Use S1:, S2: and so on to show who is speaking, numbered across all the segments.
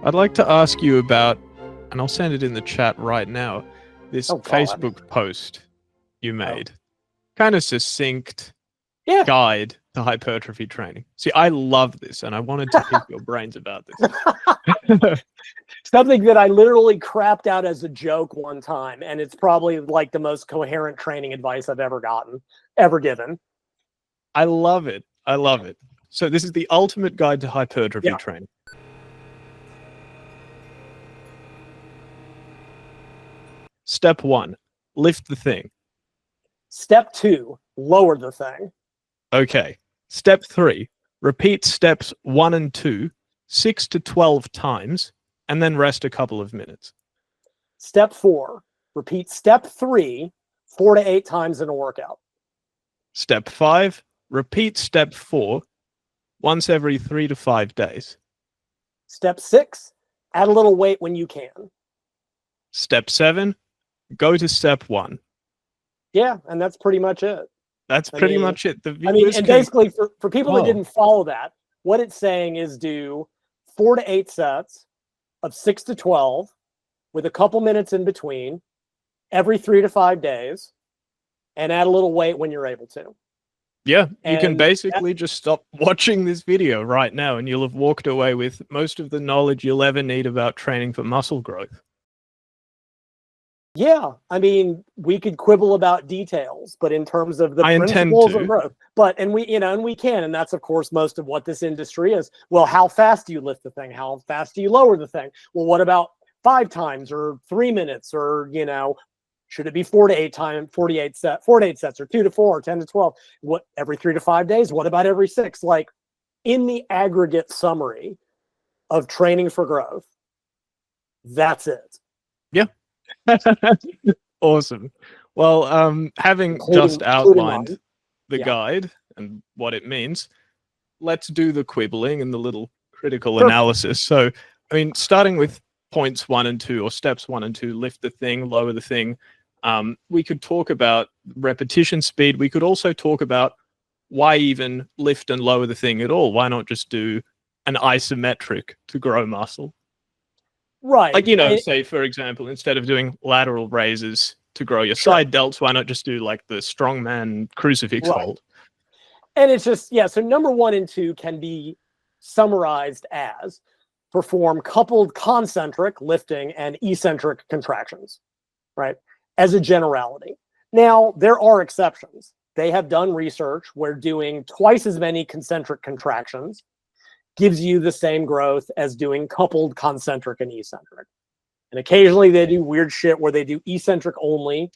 S1: I'd like to ask you about, and I'll send it in the chat right now, this Facebook post you made. Kind of succinct guide to hypertrophy training. See, I love this, and I wanted to pick your brains about this.
S2: Something that I literally crapped out as a joke one time, and it's probably like the most coherent training advice I've ever given.
S1: I love it. I love it. So this is the ultimate guide to hypertrophy training. Step 1, lift the thing.
S2: Step 2, lower the thing.
S1: Okay. Step 3, repeat steps 1 and 2 6 to 12 times, and then rest a couple of minutes.
S2: Step 4, repeat step 3 4 to 8 times in a workout.
S1: Step 5, repeat step 4 once every 3 to 5 days.
S2: Step 6, add a little weight when you can.
S1: Step 7, go to step 1.
S2: Yeah, and that's pretty much it.
S1: That's pretty much it.
S2: And basically for people that didn't follow that, what it's saying is do 4 to 8 sets of 6 to 12 with a couple minutes in between every 3 to 5 days, and add a little weight when you're able to.
S1: Yeah, you can basically just stop watching this video right now and you'll have walked away with most of the knowledge you'll ever need about training for muscle growth.
S2: Yeah, I mean, we could quibble about details, but in terms of the principles of growth, and we can, and that's of course most of what this industry is. Well, how fast do you lift the thing? How fast do you lower the thing? Well, what about 5 times or 3 minutes, or should it be 4 to 8 times, 4 to 8 sets, or 2 to 4, or 10 to 12? What, every 3 to 5 days? What about every 6? Like, in the aggregate summary of training for growth, that's it.
S1: Yeah. Awesome. Well, having just outlined the guide and what it means, let's do the quibbling and the little critical analysis. So, I mean, starting with points 1 and 2, or steps 1 and 2, lift the thing, lower the thing. We could talk about repetition speed. We could also talk about why even lift and lower the thing at all. Why not just do an isometric to grow muscle?
S2: Right.
S1: Like, say, for example, instead of doing lateral raises to grow your side delts, why not just do like the strongman crucifix hold?
S2: And it's just, so number 1 and 2 can be summarized as perform coupled concentric lifting and eccentric contractions, right? As a generality. Now, there are exceptions. They have done research where doing twice as many concentric contractions gives you the same growth as doing coupled concentric and eccentric. And occasionally they do weird shit where they do eccentric only,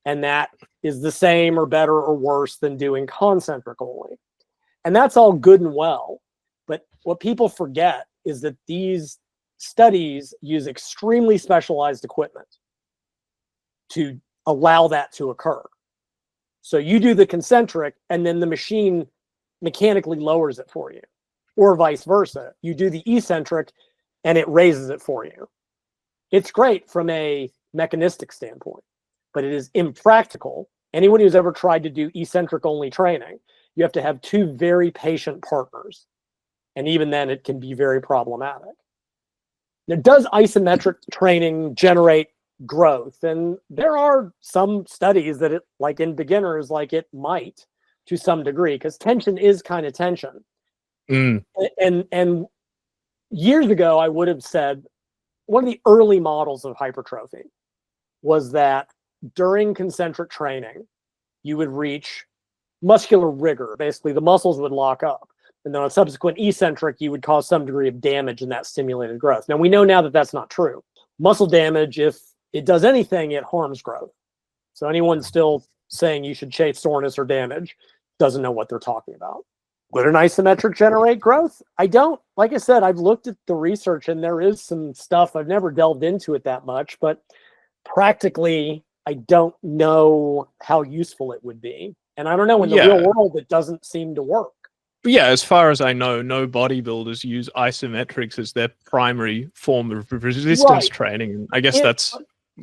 S2: and that is the same or better or worse than doing concentric only. And that's all good and well. But what people forget is that these studies use extremely specialized equipment to allow that to occur. So you do the concentric and then the machine mechanically lowers it for you. Or vice versa. You do the eccentric and it raises it for you. It's great from a mechanistic standpoint, but it is impractical. Anyone who's ever tried to do eccentric only training, you have to have 2 very patient partners. And even then it can be very problematic. Now, does isometric training generate growth? And there are some studies that it, like in beginners, like it might to some degree, because tension is kind of tension. And years ago, I would have said one of the early models of hypertrophy was that during concentric training, you would reach muscular rigor. Basically, the muscles would lock up. And then on subsequent eccentric, you would cause some degree of damage in that stimulated growth. Now, we know now that that's not true. Muscle damage, if it does anything, it harms growth. So anyone still saying you should chase soreness or damage doesn't know what they're talking about. Would an isometric generate growth? I don't. Like I said, I've looked at the research and there is some stuff. I've never delved into it that much, but practically, I don't know how useful it would be. And I don't know, in the real world, it doesn't seem to work.
S1: But yeah, as far as I know, no bodybuilders use isometrics as their primary form of resistance training. I guess that's...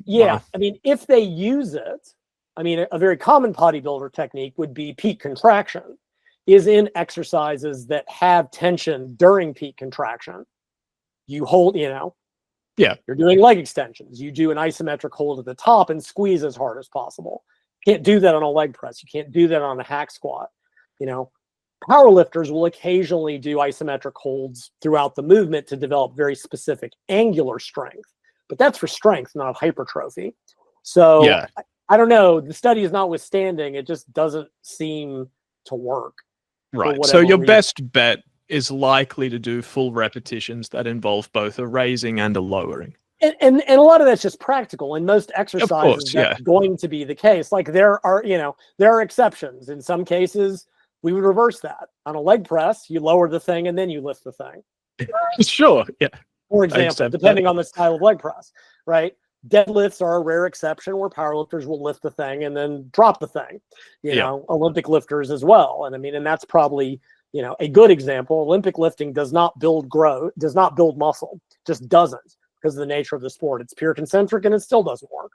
S2: Yeah, I mean, if they use it, I mean, a very common bodybuilder technique would be peak contraction, is in exercises that have tension during peak contraction. You hold,
S1: Yeah.
S2: You're doing leg extensions. You do an isometric hold at the top and squeeze as hard as possible. You can't do that on a leg press. You can't do that on a hack squat. Powerlifters will occasionally do isometric holds throughout the movement to develop very specific angular strength, but that's for strength, not hypertrophy. So
S1: Yeah.
S2: I don't know. The study is notwithstanding, it just doesn't seem to work.
S1: Right. So your best bet is likely to do full repetitions that involve both a raising and a lowering.
S2: And a lot of that's just practical. In most exercises,
S1: of course,
S2: that's going to be the case. Like there are exceptions. In some cases, we would reverse that. On a leg press, you lower the thing and then you lift the thing.
S1: Sure. Yeah.
S2: For example, depending on the style of leg press, right? Deadlifts are a rare exception where powerlifters will lift the thing and then drop the thing. Olympic lifters as well. And that's probably, a good example. Olympic lifting does not build muscle, just doesn't, because of the nature of the sport. It's pure concentric and it still doesn't work.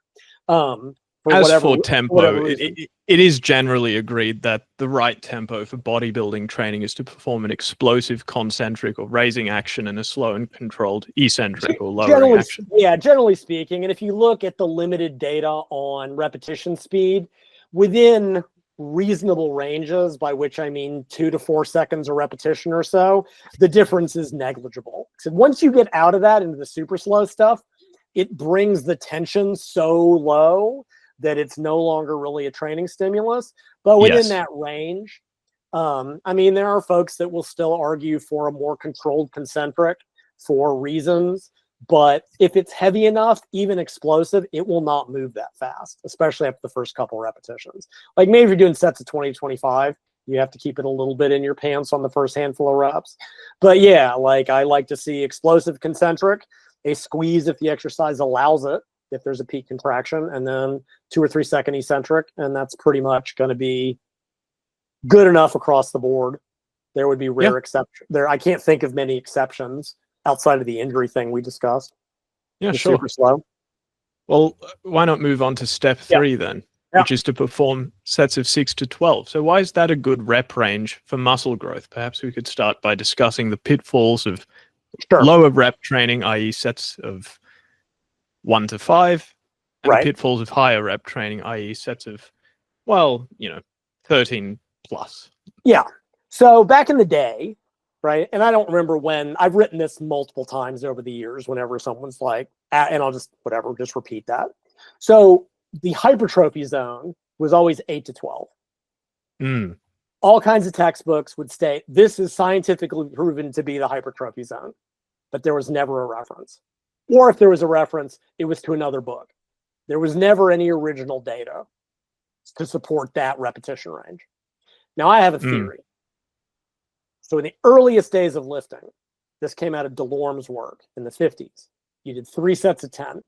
S1: For tempo, it is generally agreed that the right tempo for bodybuilding training is to perform an explosive concentric or raising action and a slow and controlled eccentric or lowering action.
S2: Yeah, generally speaking. And if you look at the limited data on repetition speed, within reasonable ranges, by which I mean 2 to 4 seconds a repetition or so, the difference is negligible. So once you get out of that into the super slow stuff, it brings the tension so low that it's no longer really a training stimulus. But within that range, there are folks that will still argue for a more controlled concentric for reasons. But if it's heavy enough, even explosive, it will not move that fast, especially after the first couple repetitions. Like maybe if you're doing sets of 20, 25, you have to keep it a little bit in your pants on the first handful of reps. But yeah, like I like to see explosive concentric, a squeeze if the exercise allows it, if there's a peak contraction, and then 2 or 3 second eccentric. And that's pretty much going to be good enough across the board. There would be rare exceptions. I can't think of many exceptions outside of the injury thing we discussed.
S1: Yeah, sure.
S2: Super slow.
S1: Well, why not move on to step 3 then, which is to perform sets of 6 to 12. So why is that a good rep range for muscle growth? Perhaps we could start by discussing the pitfalls of lower rep training, i.e. sets of 1 to 5, and the pitfalls of higher rep training, i.e. sets of, 13 plus. Yeah.
S2: So back in the day, right? And I don't remember when. I've written this multiple times over the years whenever someone's like, and I'll just repeat that. So the hypertrophy zone was always 8 to 12. All kinds of textbooks would state this is scientifically proven to be the hypertrophy zone, but there was never a reference. Or if there was a reference, it was to another book. There was never any original data to support that repetition range. Now I have a theory. So in the earliest days of lifting, this came out of DeLorme's work in the 50s. You did 3 sets of 10.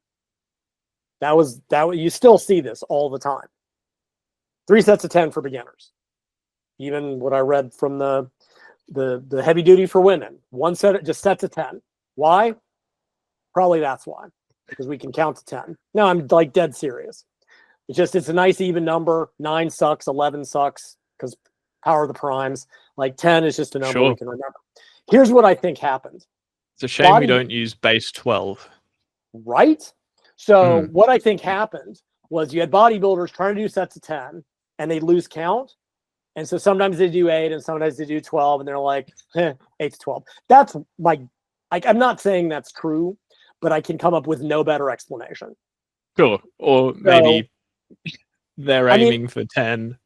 S2: That was you still see this all the time. 3 sets of 10 for beginners. Even what I read from the heavy duty for women, 1 set, just sets of 10. Why? Probably that's why, because we can count to 10. No, I'm like dead serious. It's a nice even number. 9 sucks, 11 sucks, because power of the primes. Like 10 is just a number we can remember. Here's what I think happened.
S1: It's a shame we don't use base 12.
S2: Right? So what I think happened was you had bodybuilders trying to do sets of 10 and they lose count. And so sometimes they do 8 and sometimes they do 12 and they're like, 8 to 12. That's I'm not saying that's true, but I can come up with no better explanation.
S1: Sure. Or maybe they're aiming for 10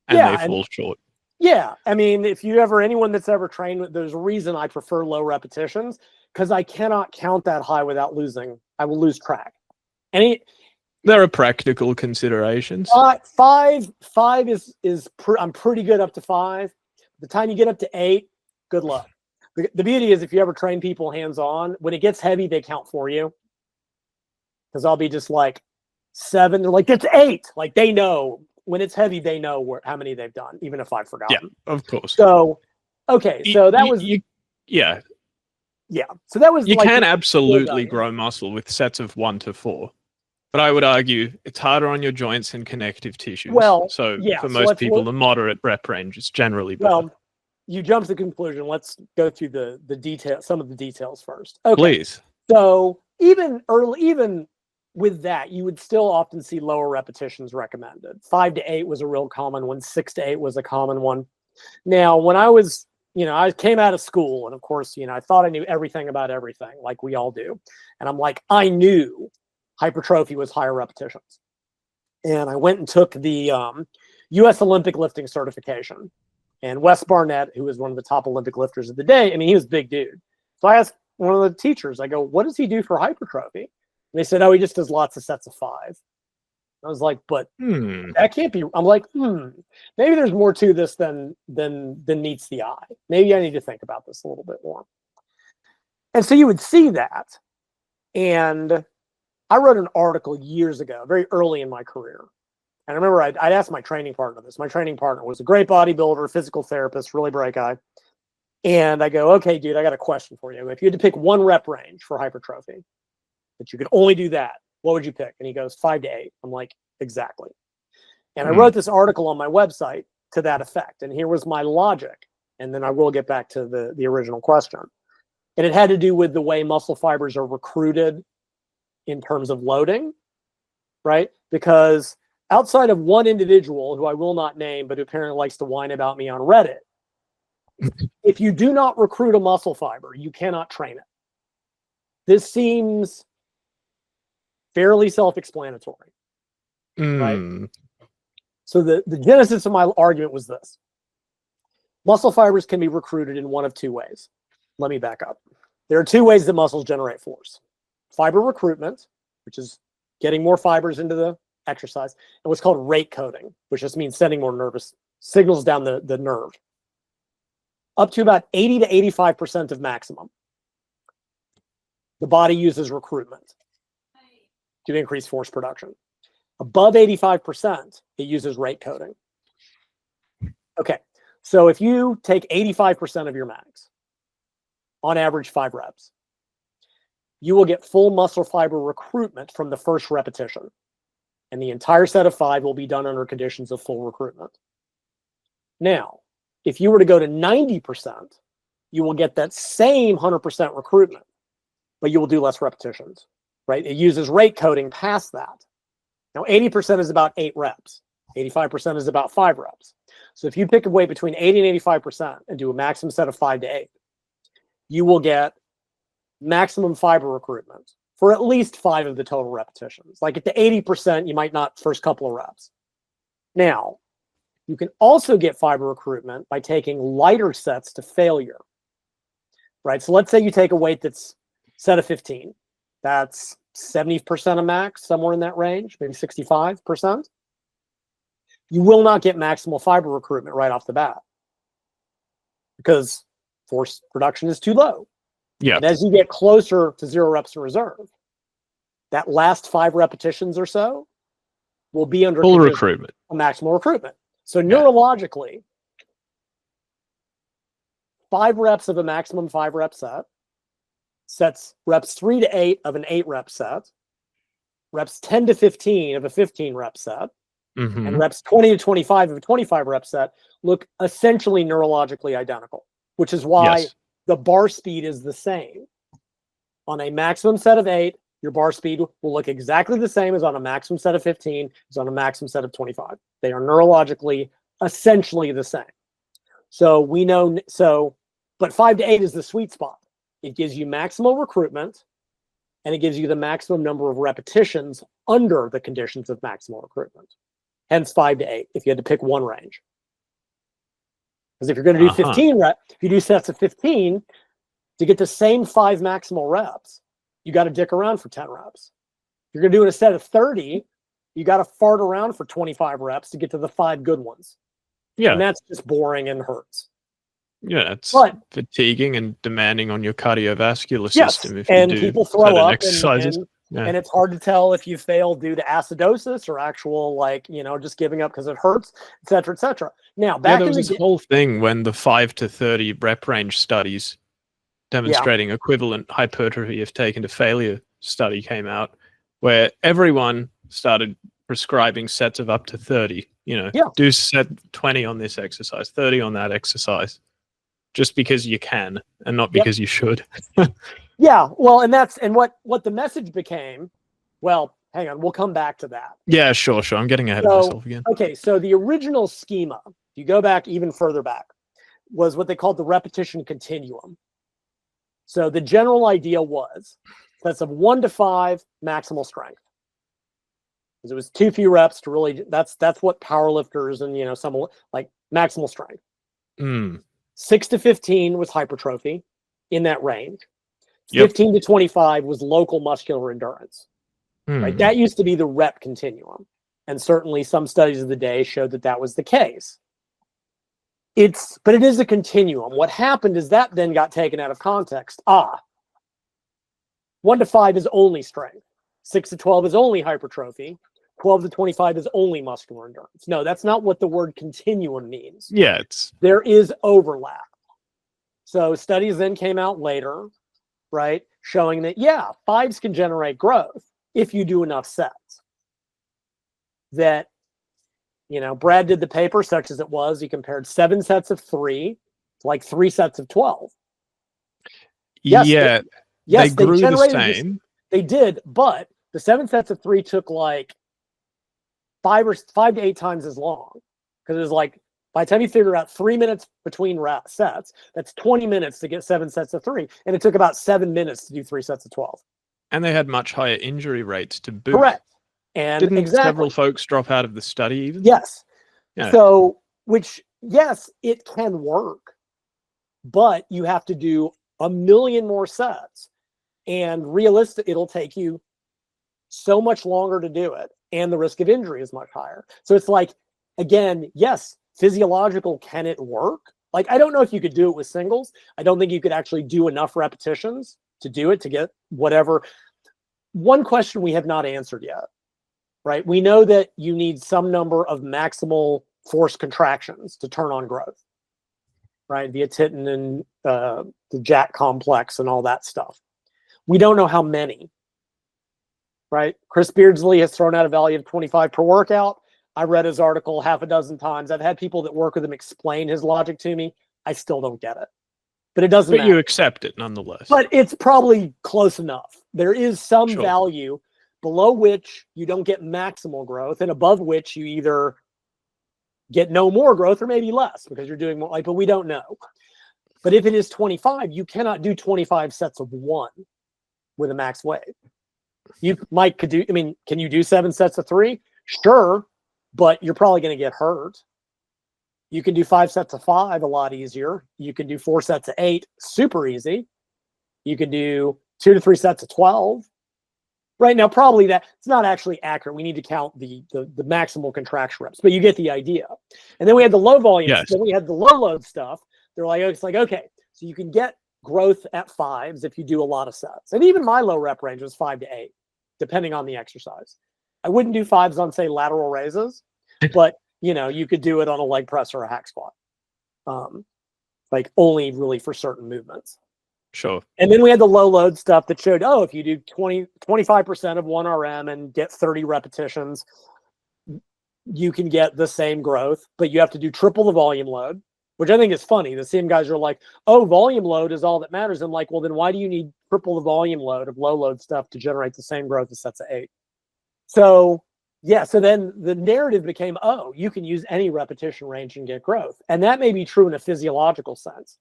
S1: and they fall short.
S2: Yeah. If anyone that's ever trained, there's a reason I prefer low repetitions, because I cannot count that high without losing. I will lose track.
S1: There are practical considerations.
S2: 5 is I'm pretty good up to 5. The time you get up to 8, good luck. The beauty is if you ever train people hands-on, when it gets heavy, they count for you. Because I'll be just like 7. They're like, it's 8. Like they know when it's heavy, they know how many they've done, even if I've forgotten.
S1: Yeah, of course.
S2: So, okay. So that was.
S1: Yeah.
S2: So that was.
S1: You can absolutely grow muscle with sets of 1 to 4. But I would argue it's harder on your joints and connective tissues.
S2: Well,
S1: for most people, the moderate rep range is generally better.
S2: Well, you jump to the conclusion. Let's go through the detail, some of the details first. Okay.
S1: Please.
S2: So even with that, you would still often see lower repetitions recommended. 5 to 8 was a real common one. 6 to 8 was a common one. Now, when I was, I came out of school, and of course, I thought I knew everything about everything, like we all do. And I'm like, I knew hypertrophy was higher repetitions. And I went and took the U.S. Olympic lifting certification. And Wes Barnett, who was one of the top Olympic lifters of the day, he was a big dude. So I asked one of the teachers, I go, what does he do for hypertrophy? And they said, oh, he just does lots of sets of 5. I was like, but that can't be. I'm like, maybe there's more to this than meets the eye. Maybe I need to think about this a little bit more. And so you would see that. And I wrote an article years ago, very early in my career. And I remember I'd asked my training partner this. My training partner was a great bodybuilder, physical therapist, really bright guy. And I go, okay, dude, I got a question for you. If you had to pick one rep range for hypertrophy, but you could only do that, what would you pick? And he goes, 5 to 8. I'm like, exactly. And I wrote this article on my website to that effect. And here was my logic. And then I will get back to the original question. And it had to do with the way muscle fibers are recruited in terms of loading, right? Because outside of one individual who I will not name, but who apparently likes to whine about me on Reddit, if you do not recruit a muscle fiber, you cannot train it. This seems fairly self-explanatory, right? So the genesis of my argument was this. Muscle fibers can be recruited in one of 2 ways. Let me back up. There are 2 ways that muscles generate force. Fiber recruitment, which is getting more fibers into the exercise, and what's called rate coding, which just means sending more nervous signals down the nerve. Up to about 80 to 85% of maximum, the body uses recruitment to increase force production. Above 85%, it uses rate coding. Okay, so if you take 85% of your max, on average 5 reps, you will get full muscle fiber recruitment from the first repetition. And the entire set of 5 will be done under conditions of full recruitment. Now, if you were to go to 90%, you will get that same 100% recruitment, but you will do less repetitions, right? It uses rate coding past that. Now, 80% is about 8 reps. 85% is about 5 reps. So if you pick a weight between 80 and 85% and do a maximum set of 5 to 8, you will get maximum fiber recruitment for at least 5 of the total repetitions. Like at the 80%, you might not first couple of reps. Now, you can also get fiber recruitment by taking lighter sets to failure, right? So let's say you take a weight that's set of 15. That's 70% of max, somewhere in that range, maybe 65%. You will not get maximal fiber recruitment right off the bat because force production is too low.
S1: Yeah.
S2: And as you get closer to 0 reps in reserve, that last 5 repetitions or so will be under
S1: full recruitment,
S2: maximal recruitment. So neurologically, 5 reps of a maximum 5 rep set sets reps 3 to 8 of an 8 rep set, reps 10 to 15 of a 15 rep set, and reps 20 to 25 of a 25 rep set look essentially neurologically identical, which is why the bar speed is the same. On a maximum set of 8, your bar speed will look exactly the same as on a maximum set of 15, as on a maximum set of 25. They are neurologically essentially the same. So we know, but 5 to 8 is the sweet spot. It gives you maximal recruitment, and it gives you the maximum number of repetitions under the conditions of maximal recruitment. Hence 5 to 8, if you had to pick one range. Because if you're going to do 15 reps, if you do sets of 15, to get the same 5 maximal reps, you got to dick around for 10 reps. If you're going to do it a set of 30, you got to fart around for 25 reps to get to the 5 good ones. Yeah. And that's just boring and hurts.
S1: Yeah, it's fatiguing and demanding on your cardiovascular system if you do
S2: people throw up
S1: exercises.
S2: And it's hard to tell if you fail due to acidosis or actual, just giving up because it hurts, et cetera, et cetera. Now, back
S1: there was this whole thing when the 5 to 30 rep range studies demonstrating equivalent hypertrophy if taken to failure study came out, where everyone started prescribing sets of up to 30. Do set 20 on this exercise, 30 on that exercise. just because you can and not because you should.
S2: Yeah, well, and what the message became, well, hang on, we'll come back to that.
S1: Yeah, sure. I'm getting ahead of myself again.
S2: Okay, so the original schema, if you go back even further back, was what they called the repetition continuum. So the general idea was sets of 1 to 5 maximal strength. Because it was too few reps to really, that's what powerlifters and some like maximal strength. 6 to 15 was hypertrophy, in that range. 15 to 25 was local muscular endurance. Right? That used to be the rep continuum. And certainly some studies of the day showed that that was the case. But it is a continuum. What happened is that then got taken out of context. 1 to 5 is only strength. 6 to 12 is only hypertrophy. 12 to 25 is only muscular endurance. No, that's not what the word continuum means.
S1: Yeah,
S2: there is overlap. So studies then came out later, right, showing that, yeah, 5s can generate growth if you do enough sets. That, Brad did the paper, such as it was. He compared 7 sets of 3 to like 3 sets of 12.
S1: Yes, they grew the same.
S2: They did, but the 7 sets of 3 took like 5 to 8 times as long, because it was like, by the time you figure out 3 minutes between sets, that's 20 minutes to get 7 sets of 3. And it took about 7 minutes to do 3 sets of 12.
S1: And they had much higher injury rates to boot.
S2: Correct. And
S1: didn't several folks drop out of the study even?
S2: Yes.
S1: Yeah.
S2: So, yes, it can work, but you have to do a million more sets. And realistic, it'll take you so much longer to do it. And the risk of injury is much higher. So it's like, again, yes, physiological, can it work? Like, I don't know if you could do it with singles. I don't think you could actually do enough repetitions to do it, to get whatever. One question we have not answered yet, right? We know that you need some number of maximal force contractions to turn on growth, right? Via Titin and the Jack complex and all that stuff. We don't know how many, right? Chris Beardsley has thrown out a value of 25 per workout. I read his article half a dozen times. I've had people that work with him explain his logic to me. I still don't get it. But it doesn't matter.
S1: You accept it nonetheless.
S2: But it's probably close enough. There is some value below which you don't get maximal growth, and above which you either get no more growth or maybe less, because you're doing more, but we don't know. But if it is 25, you cannot do 25 sets of 1 with a max weight. Can you do 7 sets of 3? Sure, but you're probably going to get hurt. You can do 5 sets of 5 a lot easier. You can do 4 sets of 8 super easy. You can do 2 to 3 sets of 12. Right now, probably it's not actually accurate. We need to count the maximal contraction reps, but you get the idea. And then we had the low volume.
S1: Yes.
S2: Then we had the low load stuff. They're like, it's like, okay, so you can get growth at 5s if you do a lot of sets. And even my low rep range was 5 to 8, depending on the exercise. I wouldn't do 5s on, say, lateral raises, but you could do it on a leg press or a hack squat. Like only really for certain movements.
S1: Sure.
S2: And then we had the low load stuff that showed, if you do 25% of 1 RM and get 30 repetitions, you can get the same growth, but you have to do triple the volume load, which I think is funny. The same guys are like, volume load is all that matters. I'm like, well, then why do you need triple the volume load of low load stuff to generate the same growth as sets of 8? So then the narrative became, you can use any repetition range and get growth. And that may be true in a physiological sense.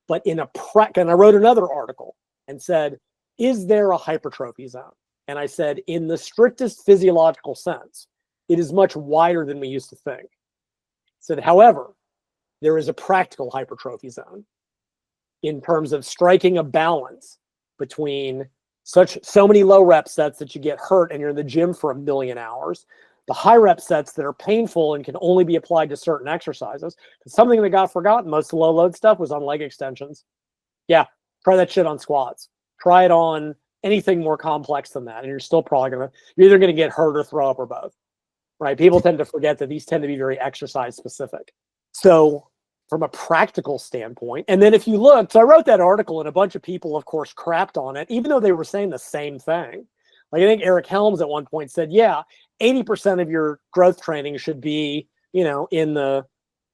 S2: But and I wrote another article and said, is there a hypertrophy zone? And I said, in the strictest physiological sense, it is much wider than we used to think. I said, however, there is a practical hypertrophy zone in terms of striking a balance between so many low rep sets that you get hurt and you're in the gym for 1 million hours, the high rep sets that are painful and can only be applied to certain exercises. Something that got forgotten, most of the low load stuff was on leg extensions. Yeah, try that shit on squats. Try it on anything more complex than that, and you're still probably you're either going to get hurt or throw up or both. Right? People tend to forget that these tend to be very exercise specific. So from a practical standpoint, and then if you look, so I wrote that article and a bunch of people, of course, crapped on it, even though they were saying the same thing. Like I think Eric Helms at one point said, 80% of your growth training should be, in the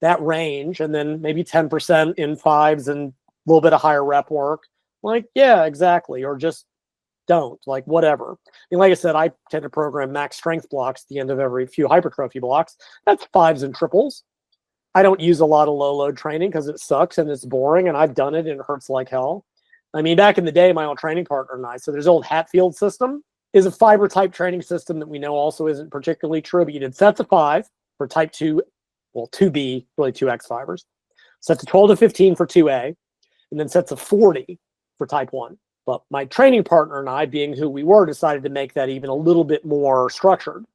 S2: that range, and then maybe 10% in fives and a little bit of higher rep work. Like, yeah, exactly. Or just don't, like, whatever. I mean, like I said, I tend to program max strength blocks at the end of every few hypertrophy blocks. That's fives and triples. I don't use a lot of low load training because it sucks and it's boring, and I've done it and it hurts like hell. I mean, back in the day, my old training partner and I, so there's old Hatfield system, is a fiber type training system that we know also isn't particularly true, but you did sets of 5 for type 2, well, 2B, really 2X fibers, sets of 12 to 15 for 2A, and then sets of 40 for type 1. But my training partner and I, being who we were, decided to make that even a little bit more structured.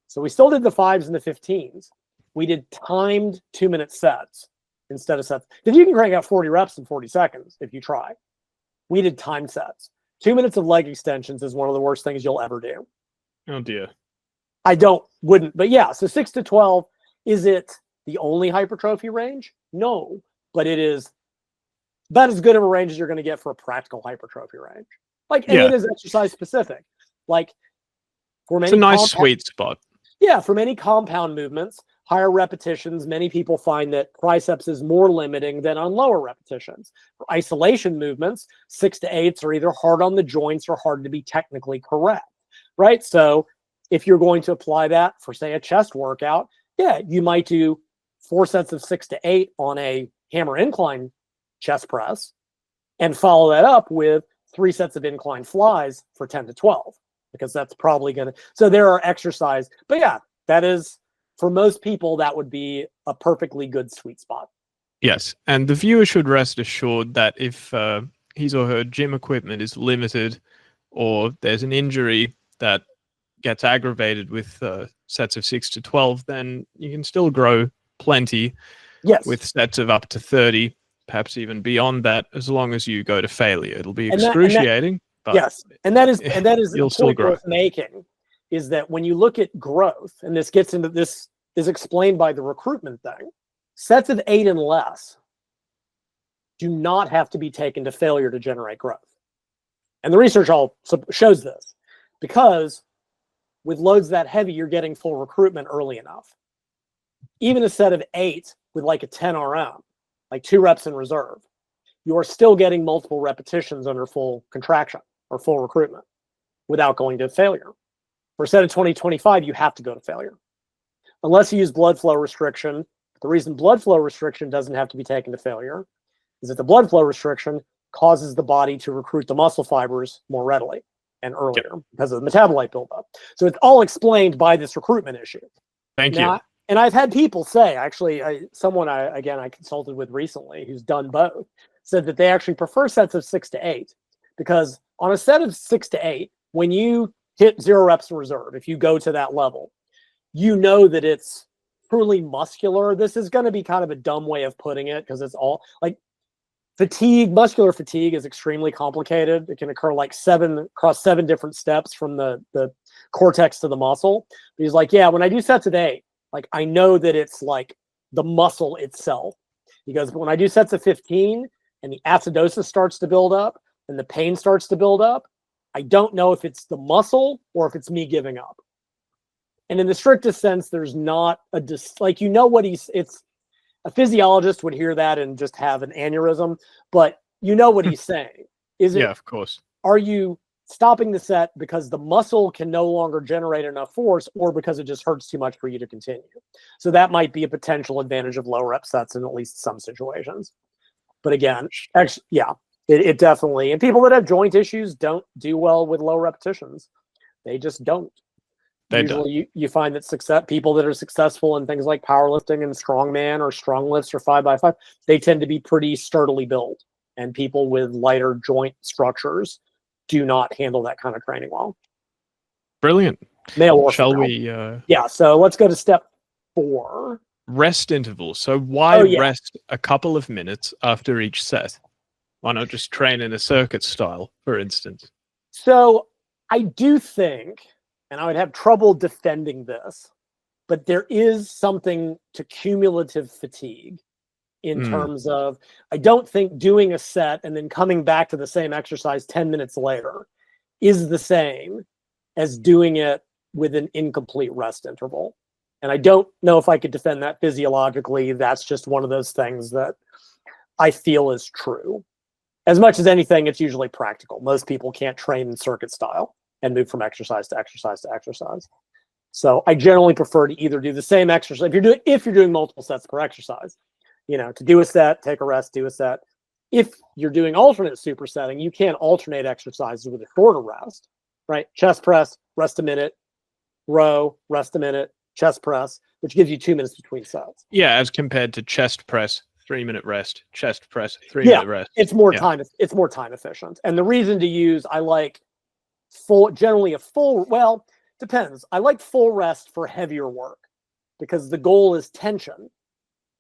S2: So we still did the 5s and the 15s. We did timed 2-minute sets instead of sets. Because you can crank out 40 reps in 40 seconds if you try. We did timed sets. 2 minutes of leg extensions is one of the worst things you'll ever do.
S1: Oh, dear.
S2: Wouldn't. But yeah, so 6 to 12, is it the only hypertrophy range? No. But it is about as good of a range as you're going to get for a practical hypertrophy range. Like, and it is exercise specific. Like, for many,
S1: it's a nice sweet spot.
S2: Yeah, for many compound movements, higher repetitions, many people find that triceps is more limiting than on lower repetitions. For isolation movements, 6 to 8s are either hard on the joints or hard to be technically correct, right? So if you're going to apply that for, say, a chest workout, yeah, you might do 4 sets of 6 to 8 on a hammer incline chest press and follow that up with 3 sets of incline flies for 10 to 12, because that's probably going to, so there are exercise, but yeah, that is, for most people, that would be a perfectly good sweet spot.
S1: Yes, and the viewer should rest assured that if his or her gym equipment is limited, or there's an injury that gets aggravated with sets of 6 to 12, then you can still grow plenty with sets of up to 30, perhaps even beyond that, as long as you go to failure. It'll be excruciating, but
S2: yes, and that is
S1: you'll
S2: a point worth making, is that when you look at growth, and this gets into, this is explained by the recruitment thing, sets of 8 and less do not have to be taken to failure to generate growth. And the research all shows this, because with loads that heavy, you're getting full recruitment early enough. Even a set of 8 with like a 10 RM, like 2 reps in reserve, you are still getting multiple repetitions under full contraction or full recruitment without going to failure. For a set of 20-25, you have to go to failure. Unless you use blood flow restriction. The reason blood flow restriction doesn't have to be taken to failure is that the blood flow restriction causes the body to recruit the muscle fibers more readily and earlier because of the metabolite buildup. So it's all explained by this recruitment issue.
S1: Thank you.
S2: And I've had people say, actually, someone I consulted with recently who's done both, said that they actually prefer sets of 6 to 8, because on a set of 6 to 8, when you hit 0 reps in reserve, if you go to that level, you know that it's truly muscular. This is going to be kind of a dumb way of putting it, because it's all like fatigue. Muscular fatigue is extremely complicated. It can occur like across 7 different steps from the cortex to the muscle. But he's like, yeah, when I do sets of 8, like, I know that it's like the muscle itself. He goes, but when I do sets of 15 and the acidosis starts to build up and the pain starts to build up, I don't know if it's the muscle or if it's me giving up. And in the strictest sense, there's not a like, you know what it's a physiologist would hear that and just have an aneurysm, but you know what he's saying. Is it?
S1: Yeah, of course.
S2: Are you stopping the set because the muscle can no longer generate enough force, or because it just hurts too much for you to continue? So that might be a potential advantage of low rep sets in at least some situations. But again, it definitely, and people that have joint issues don't do well with low repetitions. They just don't. Usually you find that people that are successful in things like powerlifting and strongman or strong lifts or 5x5, they tend to be pretty sturdily built. And people with lighter joint structures do not handle that kind of training well.
S1: Brilliant.
S2: Male or
S1: Shall
S2: female.
S1: we?
S2: Yeah, so let's go to step 4.
S1: Rest intervals. So why rest a couple of minutes after each set? Why not just train in a circuit style, for instance?
S2: So I do think, and I would have trouble defending this, but there is something to cumulative fatigue in terms of, I don't think doing a set and then coming back to the same exercise 10 minutes later is the same as doing it with an incomplete rest interval. And I don't know if I could defend that physiologically. That's just one of those things that I feel is true. As much as anything, it's usually practical. Most people can't train in circuit style and move from exercise to exercise to exercise. So I generally prefer to either do the same exercise. If you're doing multiple sets per exercise, to do a set, take a rest, do a set. If you're doing alternate supersetting, you can alternate exercises with a shorter rest, right? Chest press, rest a minute, row, rest a minute, chest press, which gives you 2 minutes between sets.
S1: Yeah, as compared to chest press, 3-minute rest, chest press, 3-minute rest.
S2: It's more time efficient. And the reason to use, I like depends. I like full rest for heavier work because the goal is tension.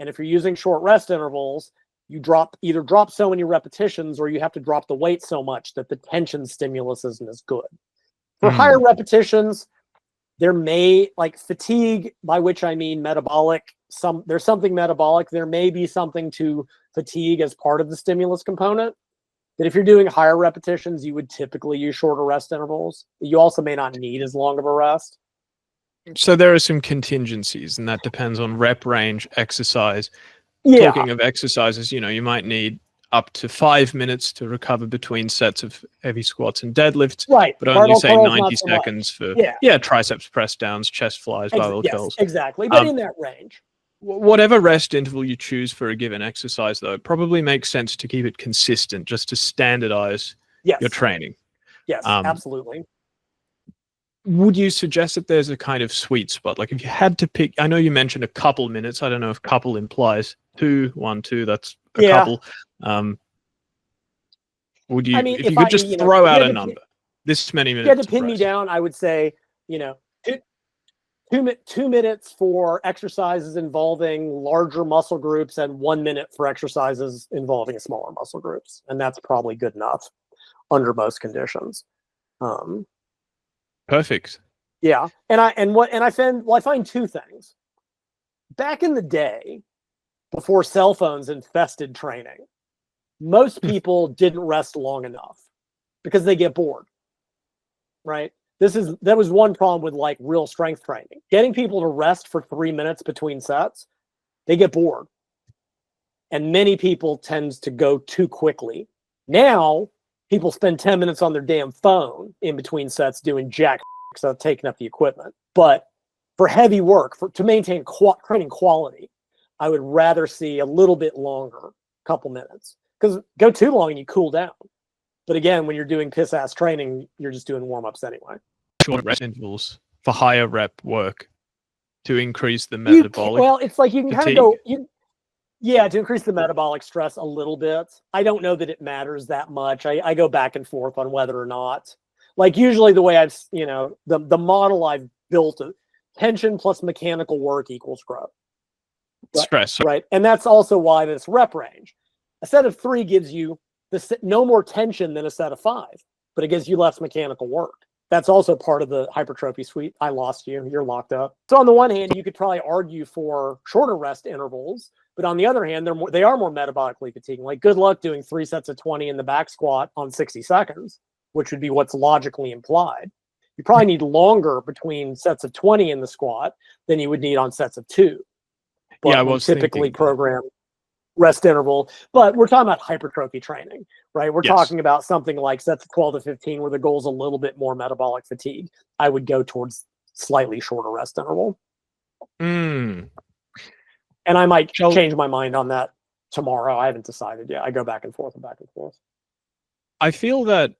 S2: And if you're using short rest intervals, you either drop so many repetitions or you have to drop the weight so much that the tension stimulus isn't as good. For higher repetitions, there may, like fatigue, by which I mean metabolic, there's something metabolic. There may be something to fatigue as part of the stimulus component. That if you're doing higher repetitions, you would typically use shorter rest intervals. You also may not need as long of a rest.
S1: So there are some contingencies, and that depends on rep range, exercise.
S2: Yeah.
S1: Talking of exercises, you might need up to 5 minutes to recover between sets of heavy squats and deadlifts.
S2: Right.
S1: But only say 90 seconds for triceps press downs, chest flies, barbell curls.
S2: Exactly. But in that range.
S1: Whatever rest interval you choose for a given exercise, though, it probably makes sense to keep it consistent, just to standardize your training.
S2: Yes, absolutely.
S1: Would you suggest that there's a kind of sweet spot? Like if you had to pick, I know you mentioned a couple minutes. I don't know if couple implies 2, 1, 2, that's a couple. Would you, if you could just throw out a number, this many minutes?
S2: If you had to pin me down, I would say, 2 minutes for exercises involving larger muscle groups and 1 minute for exercises involving smaller muscle groups. And that's probably good enough under most conditions.
S1: Perfect.
S2: Yeah. And I find two things. Back in the day, before cell phones infested training, most people didn't rest long enough because they get bored. Right? That was one problem with like real strength training. Getting people to rest for 3 minutes between sets, they get bored. And many people tend to go too quickly. Now, people spend 10 minutes on their damn phone in between sets doing jack so taking up the equipment. But for heavy work, to maintain training quality, I would rather see a little bit longer, couple minutes. Because go too long and you cool down. But again, when you're doing piss-ass training, you're just doing warm-ups anyway.
S1: Short rest intervals for higher rep work to increase the metabolic
S2: it's like you can
S1: fatigue.
S2: Kind of go... to increase the metabolic stress a little bit. I don't know that it matters that much. I go back and forth on whether or not. Like usually the way I've, the model I've built, tension plus mechanical work equals growth.
S1: Stress.
S2: Right. And that's also why this rep range. A set of 3 gives you no more tension than a set of 5, but it gives you less mechanical work. That's also part of the hypertrophy suite. I lost you. You're locked up. So on the one hand, you could probably argue for shorter rest intervals, but on the other hand, they are more metabolically fatiguing. Like good luck doing 3 sets of 20 in the back squat on 60 seconds, which would be what's logically implied. You probably need longer between sets of 20 in the squat than you would need on sets of 2. But
S1: I was
S2: typically program rest interval, but we're talking about hypertrophy training, right? We're talking about something like sets of 12 to 15 where the goal is a little bit more metabolic fatigue. I would go towards slightly shorter rest interval. And I might change my mind on that tomorrow. I haven't decided yet. I go back and forth and back and forth.
S1: I feel that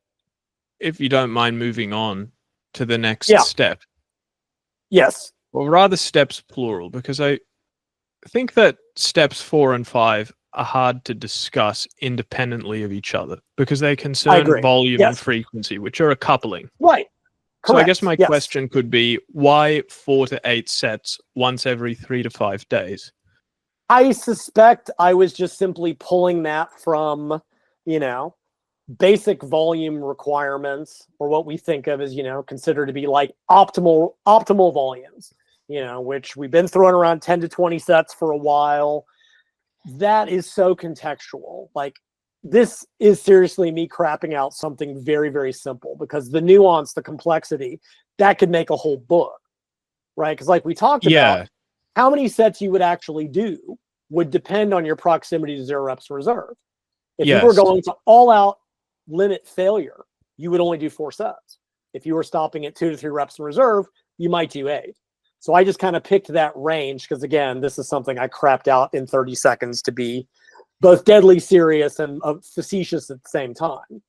S1: if you don't mind moving on to the next step.
S2: Yes.
S1: Well, rather steps plural, because I think that steps 4 and 5 are hard to discuss independently of each other because they concern volume and frequency, which are a coupling.
S2: Right. Correct.
S1: So I guess my question could be, why 4 to 8 sets once every 3 to 5 days?
S2: I suspect I was just simply pulling that from, basic volume requirements, or what we think of as, considered to be like optimal volumes. Which we've been throwing around 10 to 20 sets for a while. That is so contextual. Like, this is seriously me crapping out something very, very simple, because the nuance, the complexity, that could make a whole book, right? Because like we talked about, how many sets you would actually do would depend on your proximity to 0 reps reserve. If you were going to all out limit failure, you would only do 4 sets. If you were stopping at 2 to 3 reps in reserve, you might do 8. So I just kind of picked that range because, again, this is something I crapped out in 30 seconds to be both deadly serious and facetious at the same time.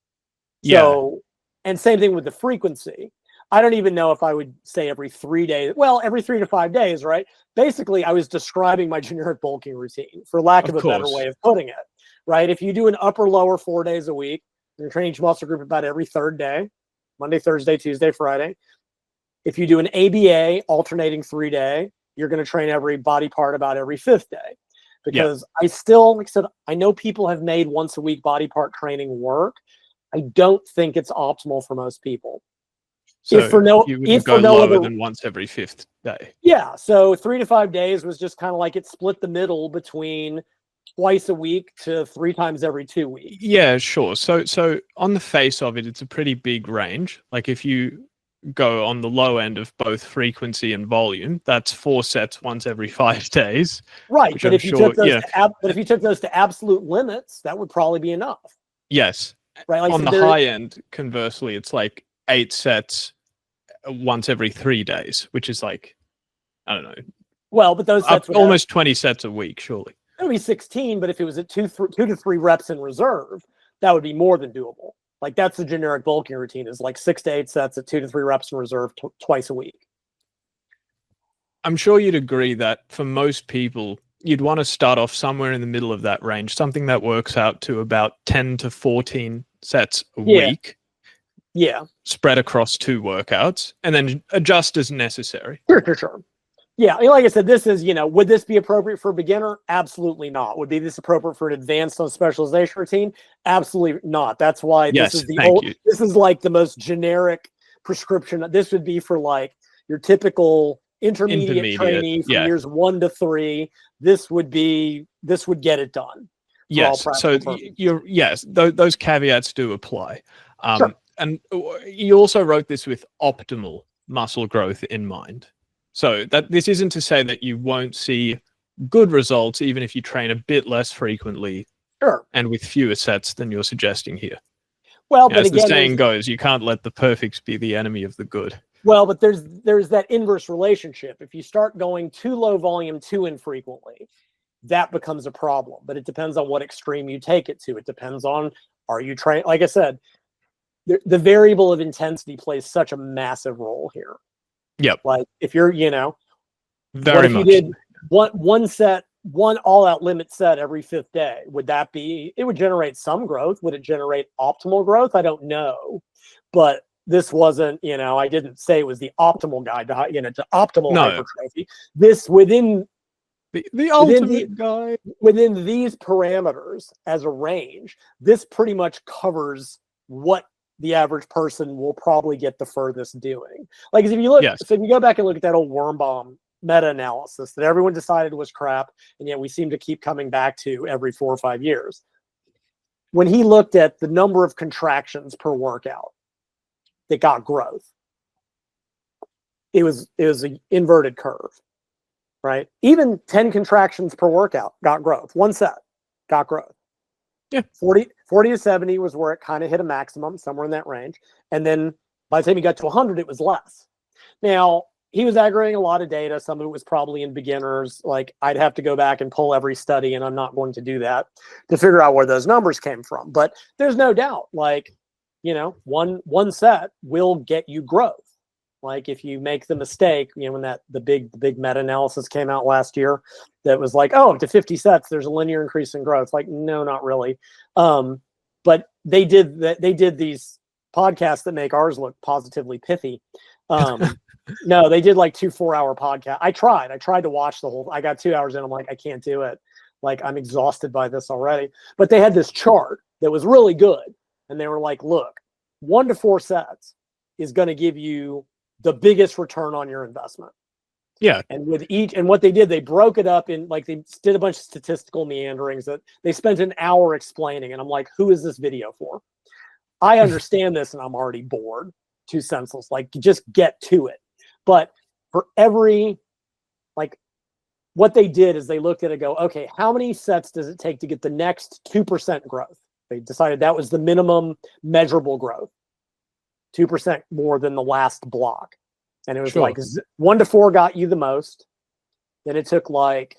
S2: So, and same thing with the frequency. I don't even know if I would say every 3 days. Well, every 3 to 5 days, right? Basically, I was describing my generic bulking routine, for lack of a better way of putting it, right? If you do an upper-lower 4 days a week, you're training each muscle group about every 3rd day, Monday, Thursday, Tuesday, Friday. If you do an ABA alternating 3-day, you're going to train every body part about every 5th day. Because I still, like I said, I know people have made once a week body part training work. I don't think it's optimal for most people.
S1: So you would go lower than once every 5th day.
S2: Yeah. So 3 to 5 days was just kind of like it split the middle between twice a week to 3 times every 2 weeks.
S1: Yeah, sure. So on the face of it, it's a pretty big range. Like if you go on the low end of both frequency and volume, that's 4 sets once every 5 days.
S2: Right. But if you took those to absolute limits, that would probably be enough.
S1: Yes.
S2: Right. Like
S1: on the high end, conversely, it's like 8 sets once every 3 days, which is like, I don't know.
S2: Well, but those sets would
S1: almost 20 sets a week, surely.
S2: It would be 16, but if it was at 2 to 3 reps in reserve, that would be more than doable. Like that's the generic bulking routine, is like 6 to 8 sets at 2 to 3 reps in reserve twice a week.
S1: I'm sure you'd agree that for most people, you'd want to start off somewhere in the middle of that range, something that works out to about 10 to 14 sets a week.
S2: Yeah.
S1: Spread across 2 workouts and then adjust as necessary.
S2: Sure. Yeah. Like I said, this is, would this be appropriate for a beginner? Absolutely not. Would be this appropriate for an advanced on specialization routine? Absolutely not. That's why this is like the most generic prescription. This would be for like your typical intermediate trainee from years 1 to 3. This would get it done.
S1: Yes. So those caveats do apply.
S2: Sure.
S1: And you also wrote this with optimal muscle growth in mind. So that this isn't to say that you won't see good results even if you train a bit less frequently and with fewer sets than you're suggesting here.
S2: Well, but
S1: as
S2: again,
S1: the saying goes, you can't let the perfect be the enemy of the good.
S2: Well, but there's that inverse relationship. If you start going too low volume too infrequently, that becomes a problem. But it depends on what extreme you take it to. It depends on, are you train? Like I said, the variable of intensity plays such a massive role here.
S1: Yep.
S2: Like if you're,
S1: very much.
S2: You did one all-out limit set every 5th day, it would generate some growth. Would it generate optimal growth? I don't know. But this wasn't, I didn't say it was the optimal guide to optimal hypertrophy. This within
S1: the ultimate guide.
S2: Within these parameters as a range, this pretty much covers what the average person will probably get the furthest doing. Like if you look, so if you go back and look at that old Wormbaum meta-analysis that everyone decided was crap, and yet we seem to keep coming back to every 4 or 5 years. When he looked at the number of contractions per workout that got growth, it was an inverted curve, right? Even 10 contractions per workout got growth. 1 set got growth.
S1: Yeah.
S2: 40 to 70 was where it kind of hit a maximum, somewhere in that range. And then by the time he got to 100, it was less. Now, he was aggregating a lot of data. Some of it was probably in beginners. Like I'd have to go back and pull every study, and I'm not going to do that to figure out where those numbers came from. But there's no doubt, like, one set will get you growth. Like if you make the mistake, when the big meta-analysis came out last year, that was like, oh, to 50 sets, there's a linear increase in growth. Like, no, not really. But they did these podcasts that make ours look positively pithy. No, they did like 2 4-hour podcasts. I tried to watch the whole. I got 2 hours in. I'm like, I can't do it. Like I'm exhausted by this already. But they had this chart that was really good, and they were like, look, 1 to 4 sets is going to give you the biggest return on your investment.
S1: Yeah.
S2: And what they did, they broke it up in, like, they did a bunch of statistical meanderings that they spent an hour explaining. And I'm like, who is this video for? I understand this and I'm already bored, too senseless. Like, just get to it. But for every, like, what they did is they looked at it and go, okay, how many sets does it take to get the next 2% growth? They decided that was the minimum measurable growth, 2% more than the last block. And it was like 1 to 4 got you the most. Then it took like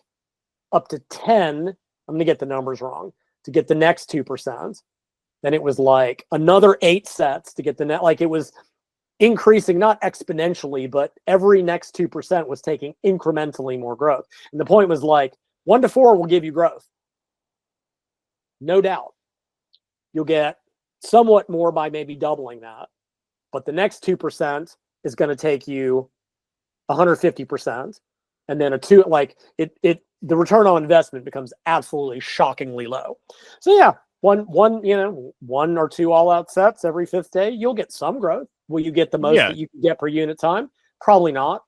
S2: up to 10. I'm going to get the numbers wrong to get the next 2%. Then it was like another 8 sets to get the net. Like it was increasing, not exponentially, but every next 2% was taking incrementally more growth. And the point was like 1 to 4 will give you growth. No doubt. You'll get somewhat more by maybe doubling that. But the next 2% is going to take you 150%. And then a 2, like the return on investment becomes absolutely shockingly low. So yeah, one, 1 or 2 all-out sets every 5th day, you'll get some growth. Will you get the most that you can get per unit time? Probably not.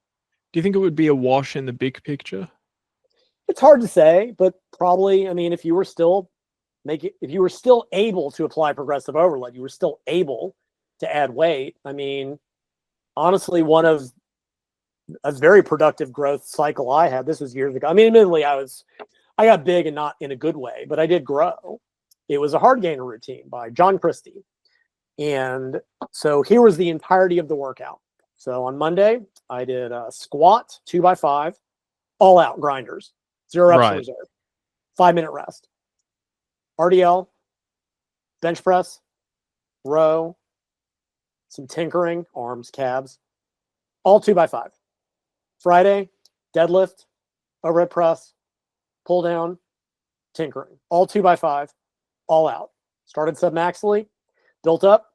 S1: Do you think it would be a wash in the big picture?
S2: It's hard to say, but probably. I mean, if you were still able to apply progressive overload, you were still able to add weight. I mean, honestly, one of a very productive growth cycle I had, this was years ago. I mean, admittedly, I got big and not in a good way, but I did grow. It was a hard gainer routine by John Christie. And so here was the entirety of the workout. So on Monday, I did a squat, 2x5, all out grinders, 0 reps in reserve, 5-minute rest. RDL, bench press, row, some tinkering, arms, calves, all 2x5. Friday, deadlift, overhead press, pull down, tinkering, all 2x5, all out. Started submaximally, built up,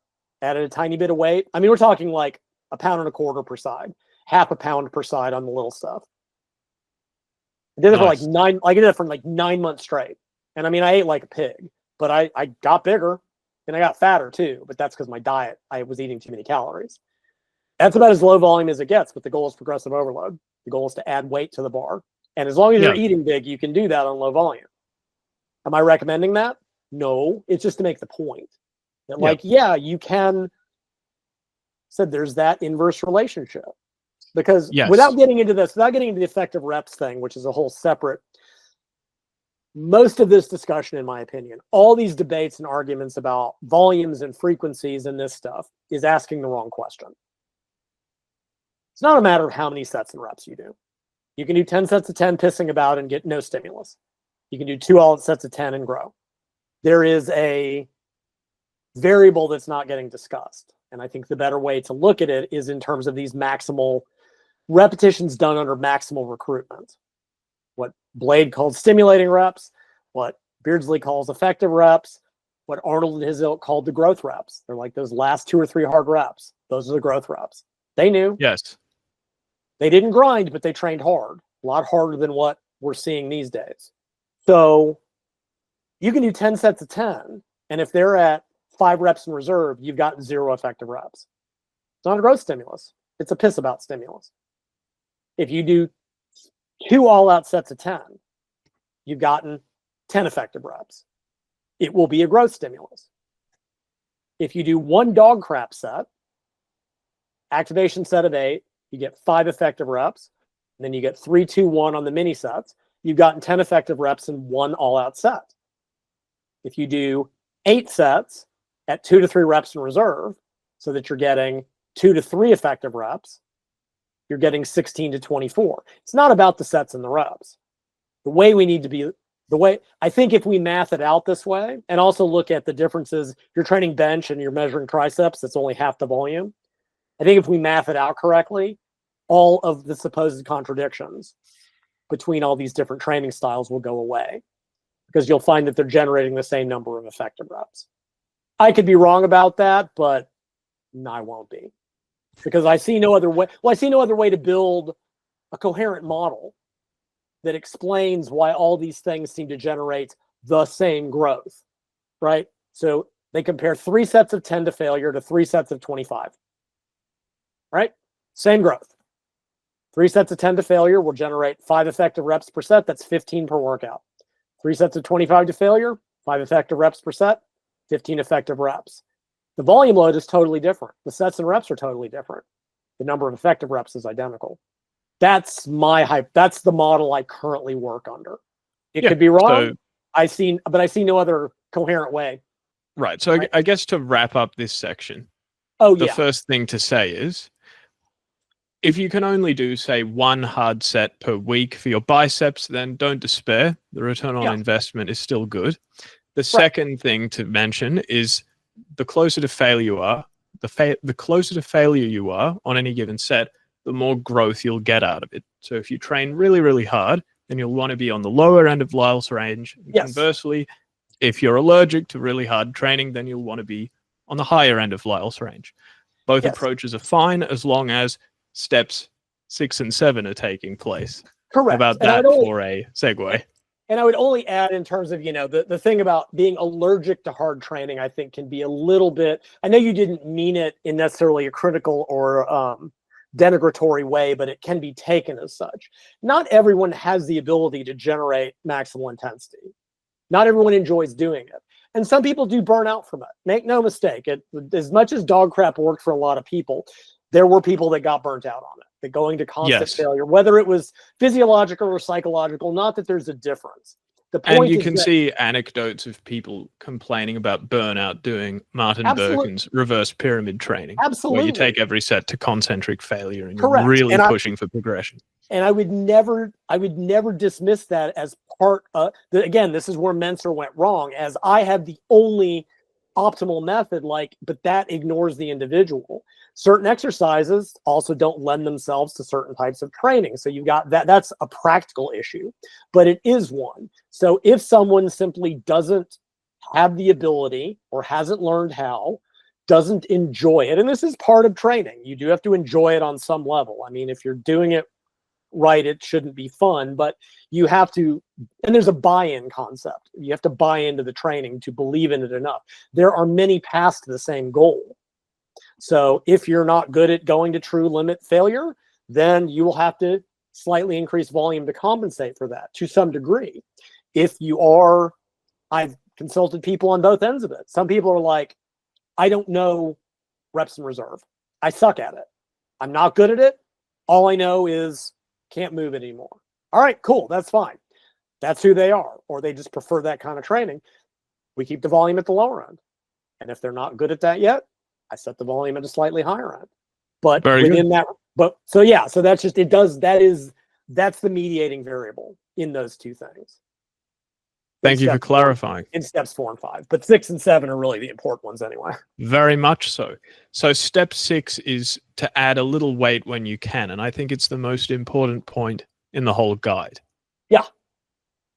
S2: added a tiny bit of weight. I mean, we're talking like 1.25 pounds per side, half a pound per side on the little stuff. I did it for like 9 months straight. And I mean, I ate like a pig, but I got bigger and I got fatter too. But that's because my diet, I was eating too many calories. That's about as low volume as it gets, but the goal is progressive overload. The goal is to add weight to the bar. And as long as you're eating big, you can do that on low volume. Am I recommending that? No, it's just to make the point. That like, you can, said there's that inverse relationship. Because without getting into this, without getting into the effective reps thing, which is a whole separate, most of this discussion, in my opinion, all these debates and arguments about volumes and frequencies and this stuff is asking the wrong question. It's not a matter of how many sets and reps you do. You can do 10 sets of 10 pissing about and get no stimulus. You can do 2 all sets of 10 and grow. There is a variable that's not getting discussed. And I think the better way to look at it is in terms of these maximal repetitions done under maximal recruitment. What Blade called stimulating reps, what Beardsley calls effective reps, what Arnold and his ilk called the growth reps. They're like those last 2 or 3 hard reps. Those are the growth reps. They knew.
S1: Yes.
S2: They didn't grind, but they trained hard. A lot harder than what we're seeing these days. So you can do 10 sets of 10. And if they're at 5 reps in reserve, you've got 0 effective reps. It's not a growth stimulus. It's a piss about stimulus. If you do 2 all-out sets of 10, you've gotten 10 effective reps. It will be a growth stimulus. If you do 1 dog crap set, activation set of 8, you get 5 effective reps, and then you get 3, 2, 1 on the mini sets. You've gotten 10 effective reps in 1 all-out set. If you do 8 sets at 2 to 3 reps in reserve, so that you're getting 2 to 3 effective reps, you're getting 16 to 24. It's not about the sets and the reps. The way we need to be, I think if we math it out this way, and also look at the differences, you're training bench and you're measuring triceps, that's only half the volume. I think if we math it out correctly, all of the supposed contradictions between all these different training styles will go away, because you'll find that they're generating the same number of effective reps. I could be wrong about that, but no, I won't be, because I see no other way. Well, I see no other way to build a coherent model that explains why all these things seem to generate the same growth, right? So they compare 3 sets of 10 to failure to 3 sets of 25, right? Same growth. 3 sets of 10 to failure will generate 5 effective reps per set. That's 15 per workout. 3 sets of 25 to failure, 5 effective reps per set, 15 effective reps. The volume load is totally different. The sets and reps are totally different. The number of effective reps is identical. That's my hype. That's the model I currently work under. It
S1: Yeah,
S2: could be wrong.
S1: so-
S2: but I see no other coherent way.
S1: Right. So I guess to wrap up this section,
S2: Oh
S1: the
S2: yeah,
S1: first thing to say is, if you can only do, say, one hard set per week for your biceps, then don't despair. The return on investment is still good. The second thing to mention is, the closer to failure you are, the closer to failure you are on any given set, the more growth you'll get out of it. So if you train really, really hard, then you'll want to be on the lower end of Lyle's range. Conversely, if you're allergic to really hard training, then you'll want to be on the higher end of Lyle's range. Both approaches are fine as long as steps 6 and 7 are taking place.
S2: correct.
S1: How about that for a segue?
S2: And I would only add, in terms of, the thing about being allergic to hard training, I think can be a little bit, I know you didn't mean it in necessarily a critical or denigratory way, but it can be taken as such. Not everyone has the ability to generate maximal intensity. Not everyone enjoys doing it. And some people do burn out from it. Make no mistake, as much as dog crap worked for a lot of people, there were people that got burnt out on it, that going to constant failure, whether it was physiological or psychological, not that there's a difference. The point
S1: and you can see anecdotes of people complaining about burnout doing Martin Birkin's reverse pyramid training.
S2: Absolutely.
S1: Where you take every set to concentric failure and you're really pushing for progression.
S2: And I would never dismiss that as part of, again, this is where Menser went wrong, as I have the only optimal method, but that ignores the individual. Certain exercises also don't lend themselves to certain types of training. So you've got that's a practical issue, but it is one. So if someone simply doesn't have the ability or hasn't learned how, doesn't enjoy it, and this is part of training, you do have to enjoy it on some level. I mean, if you're doing it right, it shouldn't be fun, but you have to, and there's a buy-in concept. You have to buy into the training to believe in it enough. There are many paths to the same goal. So if you're not good at going to true limit failure, then you will have to slightly increase volume to compensate for that to some degree. If you are, I've consulted people on both ends of it. Some people are like, I don't know reps in reserve. I suck at it. I'm not good at it. All I know is can't move it anymore. All right, cool. That's fine. That's who they are. Or they just prefer that kind of training. We keep the volume at the lower end. And if they're not good at that yet, I set the volume at a slightly higher end. But within that, so that's just, that's the mediating variable in those two things.
S1: Thank you for clarifying.
S2: In steps 4 and 5, but 6 and 7 are really the important ones anyway.
S1: Very much so. So step 6 is to add a little weight when you can. And I think it's the most important point in the whole guide.
S2: Yeah.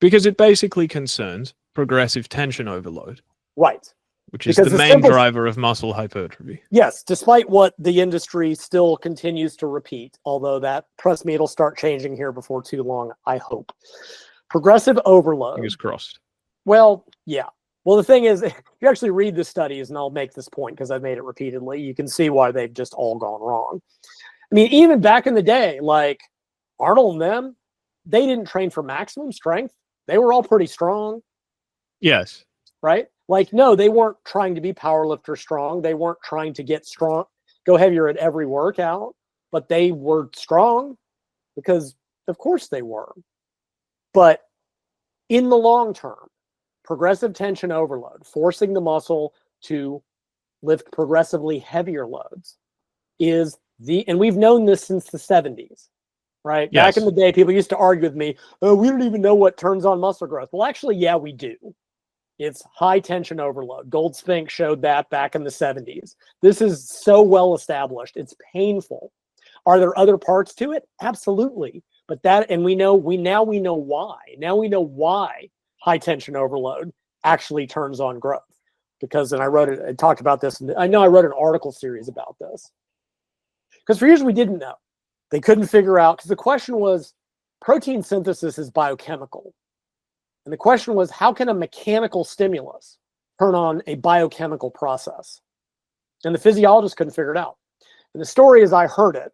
S1: Because it basically concerns progressive tension overload.
S2: Right.
S1: Which is the main driver of muscle hypertrophy.
S2: Yes, despite what the industry still continues to repeat, although that, trust me, it'll start changing here before too long, I hope. Progressive overload.
S1: Fingers crossed.
S2: Well, yeah. Well, the thing is, if you actually read the studies, and I'll make this point because I've made it repeatedly, you can see why they've just all gone wrong. I mean, even back in the day, like Arnold and them, they didn't train for maximum strength. They were all pretty strong.
S1: Yes.
S2: Right? Like, no, they weren't trying to be powerlifter strong. They weren't trying to get strong, go heavier at every workout, but they were strong because, of course, they were. But in the long term, progressive tension overload, forcing the to lift progressively heavier loads is and we've known this since the 70s, right?
S1: Yes.
S2: Back in the day, people used to argue with me, oh, we don't even know what turns on muscle growth. Well, actually, yeah, we do. It's high tension overload. Gold Spink showed that back in the 70s. This is so well established. It's painful. Are there other parts to it? Absolutely. But that, and we know why. Now we know why high tension overload actually turns on growth. Because, and I talked about this, and I know I wrote an article series about this. Because for years we didn't know. They couldn't figure out, because the question was, protein synthesis is biochemical. And the question was, how can a mechanical stimulus turn on a biochemical process? And the physiologists couldn't figure it out. And the story, as I heard it,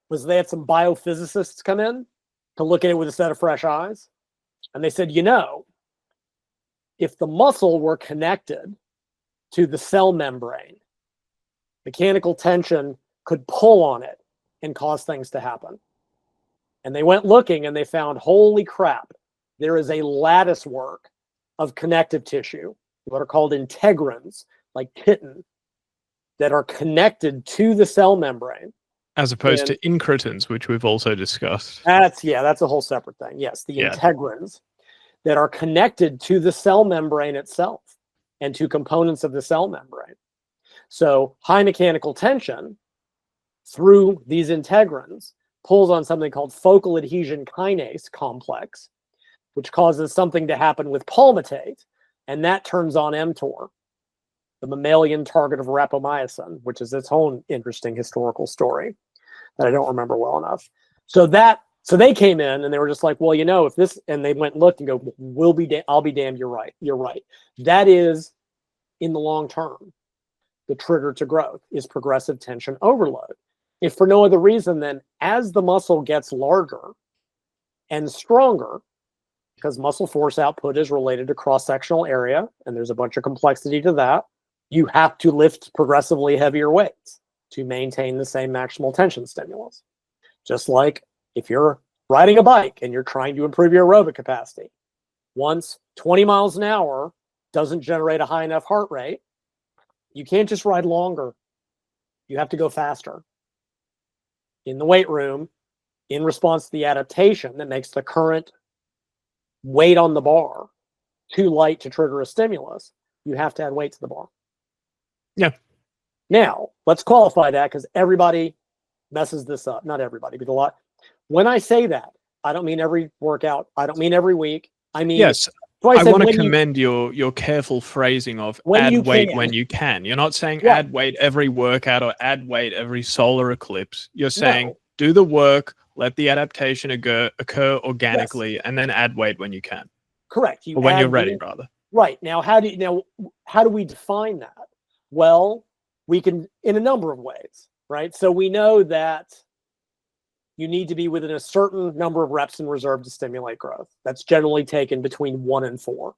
S2: was they had some biophysicists come in to look at it with a set of fresh eyes. And they said, if the muscle were connected to the cell membrane, mechanical tension could pull on it and cause things to happen. And they went looking and they found, holy crap, there is a lattice work of connective tissue, what are called integrins, like chitin, that are connected to the cell membrane.
S1: As opposed to incretins, which we've also discussed.
S2: That's a whole separate thing. Yes, the integrins that are connected to the cell membrane itself and to components of the cell membrane. So high mechanical tension through these integrins pulls on something called focal adhesion kinase complex, which causes something to happen with palmitate, and that turns on mTOR, the mammalian target of rapamycin, which is its own interesting historical story that I don't remember well enough. So they came in and they were just like, well, if this, and they went and looked and go, I'll be damned, you're right. You're right. That is, in the long term, the trigger to growth is progressive tension overload. If for no other reason than as the muscle gets larger and stronger, because muscle force output is related to cross-sectional area, and there's a bunch of complexity to that, you have to lift progressively heavier weights to maintain the same maximal tension stimulus. Just like if you're riding a bike and you're trying to improve your aerobic capacity, once 20 miles an hour doesn't generate a high enough heart rate, you can't just ride longer. You have to go faster. In the weight room, in response to the adaptation that makes the current weight on the bar too light to trigger a stimulus, you have to add weight to the bar.
S1: Yeah.
S2: Now, let's qualify that because everybody messes this up. Not everybody, but a lot. When I say that, I don't mean every workout. I don't mean every week. I mean,
S1: yes. I want to commend your careful phrasing of add weight when you can. You're not saying add weight every workout or add weight every solar eclipse. You're saying do the work, let the adaptation occur organically, and then add weight when you can.
S2: Correct.
S1: Or when you're ready, rather.
S2: Right. Now, how do we define that? Well, we can in a number of ways, right? So we know that you need to be within a certain number of reps in reserve to stimulate growth. That's generally taken between 1 and 4.